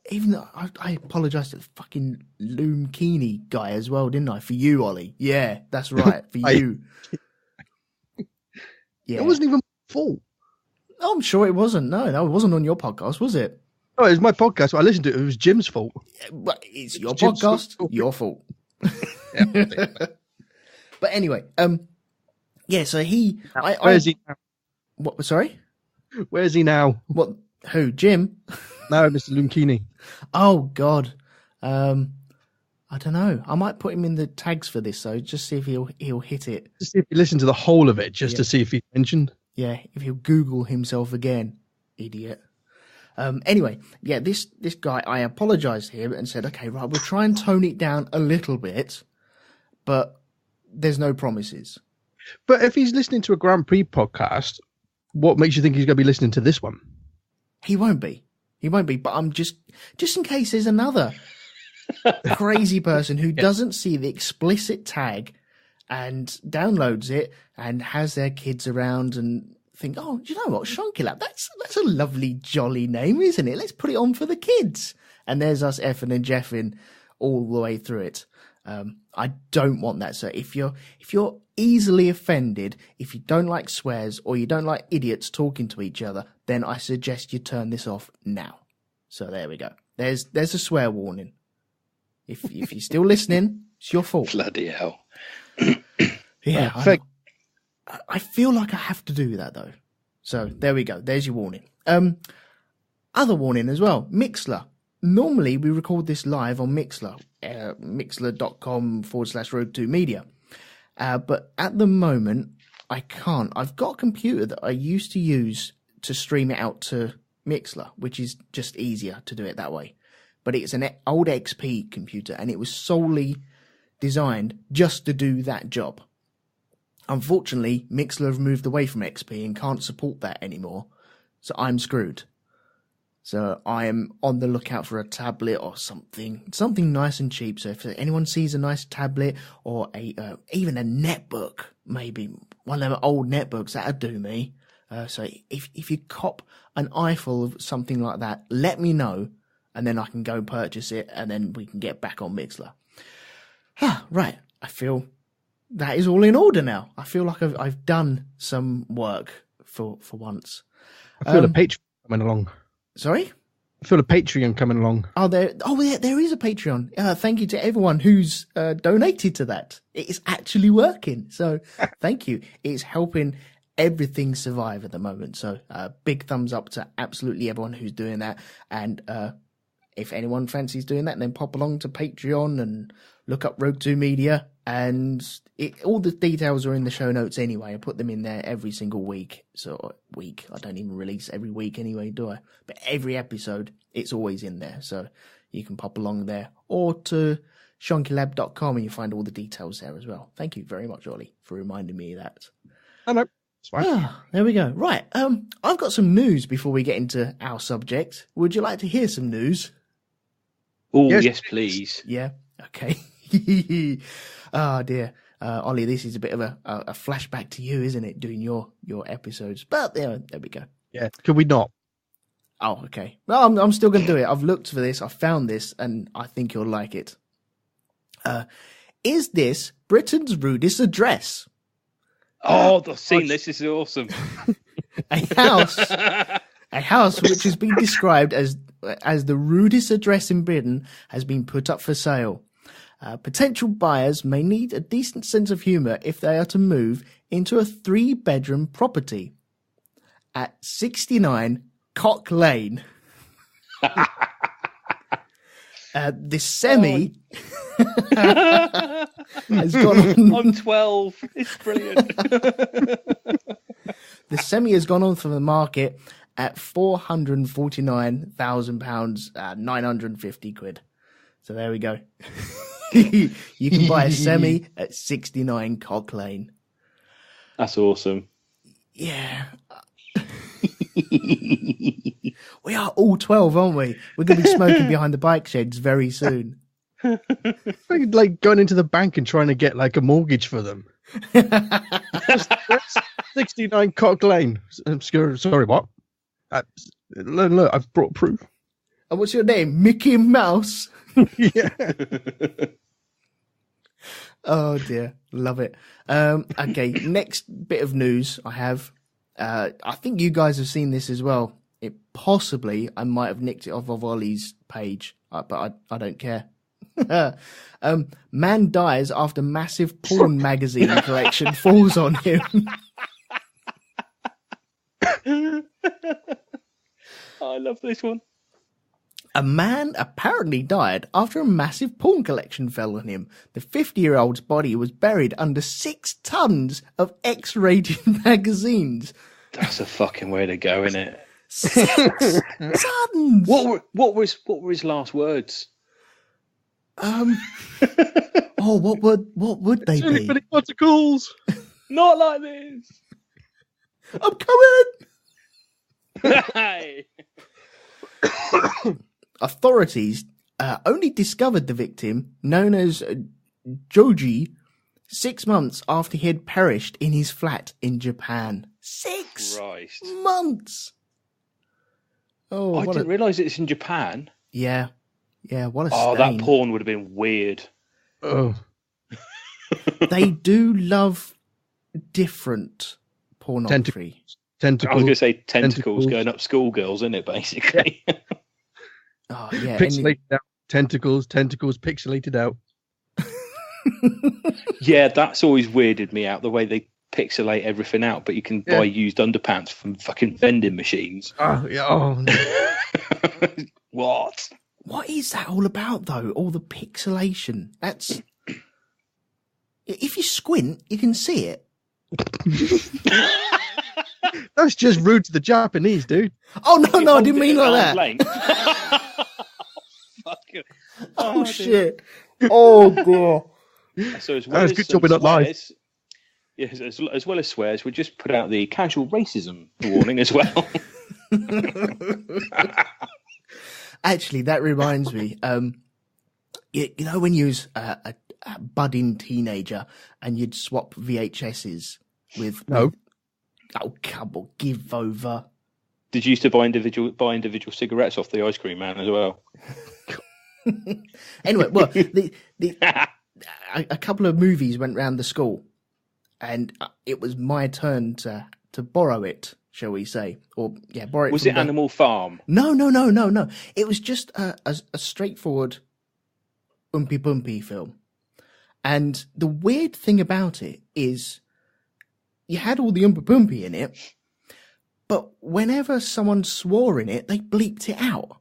I apologized to the fucking Loom Keeney guy as well, didn't I? For you, Ollie. Yeah, that's right. For you. Yeah. It wasn't even my fault. Oh, I'm sure it wasn't. No, it wasn't on your podcast, was it? No, it was my podcast. I listened to it. It was Jim's fault. But it's your Jim's podcast, fault. your fault. Yeah, But anyway, yeah. So where's he now? What? Sorry. Where's he now? What? Who? Jim? No, Mr. Lumkini. Oh God. I don't know. I might put him in the tags for this, though, just see if he'll hit it. Just see if you listen to the whole of it, just to see if he's mentioned. Yeah, if he'll Google himself again, idiot. Anyway, yeah, this guy, I apologized to him and said, okay, right, we'll try and tone it down a little bit, but there's no promises. But if he's listening to a Grand Prix podcast, what makes you think he's going to be listening to this one? He won't be. But I'm just in case there's another crazy person who doesn't see the explicit tag and downloads it and has their kids around and think, oh, do you know what, Shonky Lab, that's a lovely, jolly name, isn't it? Let's put it on for the kids. And there's us effing and jeffing all the way through it. I don't want that. So if you're easily offended, if you don't like swears or you don't like idiots talking to each other, then I suggest you turn this off now. So there we go. There's a swear warning. If you're still listening, it's your fault. Bloody hell. Yeah, I feel like I have to do that, though. So there we go. There's your warning. Other warning as well. Mixler. Normally, we record this live on Mixler. Mixler.com/Road2Media. But at the moment, I can't. I've got a computer that I used to use to stream it out to Mixler, which is just easier to do it that way. But it's an old XP computer, and it was solely designed just to do that job. Unfortunately, Mixler have moved away from XP and can't support that anymore, so I'm screwed. So I am on the lookout for a tablet or something nice and cheap. So if anyone sees a nice tablet or even a netbook, maybe one of them old netbooks, that'd do me. So if you cop an eyeful of something like that, let me know, and then I can go purchase it, and then we can get back on Mixler. Right. I feel that is all in order now. I feel like I've done some work for once. I feel a Patreon coming along. Sorry? I feel a Patreon coming along. There is a Patreon. Thank you to everyone who's donated to that. It is actually working. So thank you. It's helping everything survive at the moment. So big thumbs up to absolutely everyone who's doing that. And if anyone fancies doing that, then pop along to Patreon and look up Rogue 2 Media. And all the details are in the show notes anyway. I put them in there every single week. I don't even release every week anyway, do I? But every episode, it's always in there. So you can pop along there. Or to shonkylab.com and you find all the details there as well. Thank you very much, Ollie, for reminding me of that. I know. It's fine. There we go. Right. I've got some news before we get into our subject. Would you like to hear some news? Oh, yes, please. Yeah. Okay. Oh dear. Ollie, this is a bit of a flashback to you, isn't it? Doing your episodes. But there we go. Yeah. Could we not? Oh, okay. No, I'm still going to do it. I've looked for this. I found this and I think you'll like it. Is this Britain's rudest address? Oh, I've seen this. This is awesome. A house which has been described as the rudest address in Britain has been put up for sale. Potential buyers may need a decent sense of humour if they are to move into a 3-bedroom property at 69 Cock Lane. The semi has gone on. I'm 12. It's brilliant. The semi has gone on for the market at £449,000, 950 quid. So there we go. You can buy a semi at 69 Cock Lane. That's awesome. Yeah. We are all 12, aren't we? We're going to be smoking behind the bike sheds very soon. Like going into the bank and trying to get like a mortgage for them. That's 69 Cock Lane. Sorry, what? Look, I've brought proof. And what's your name? Mickey Mouse? Yeah. Oh dear, love it. Okay, next bit of news I have. I think you guys have seen this as well. I might have nicked it off of Ollie's page, but I don't care. Man dies after massive porn magazine collection falls on him. I love this one. A man apparently died after a massive porn collection fell on him. The 50-year-old's body was buried under 6 tons of X-rated magazines. That's a fucking way to go, isn't it? 6 tons. What were his last words? What would they be? Many particles. Not like this. I'm coming. Hey. Authorities only discovered the victim, known as Joji, 6 months after he had perished in his flat in Japan. 6 Christ. months. Oh, I didn't realise it's in Japan. Yeah, what a Oh, stain. that porn would have been weird. Oh. They do love different pornography. Tentacles. I was going to say tentacles going up schoolgirls, isn't it, basically? Oh, yeah. Pixelated out. Tentacles pixelated out. Yeah, that's always weirded me out, the way they pixelate everything out, but you can buy used underpants from fucking vending machines. Oh, yeah. Oh, no. What? What is that all about, though? All the pixelation. That's... If you squint, you can see it. That's just rude to the Japanese, dude. Oh, no, I didn't mean like that. Fucking... Oh, shit. Oh, dear. So as well as good job we're not live. swears, yes, as well as swears, we just put out the casual racism warning as well. Actually, that reminds me. You know when you was a budding teenager and you'd swap VHSs with... No. Oh, come on, give over. Did you used to buy individual cigarettes off the ice cream man as well? Anyway, well, a couple of movies went round the school, and it was my turn to borrow it, shall we say, or borrow it. Was it Animal Farm? No. It was just a straightforward Oompy Boompy film, and the weird thing about it is, you had all the Oompa Boompy in it, but whenever someone swore in it, they bleeped it out.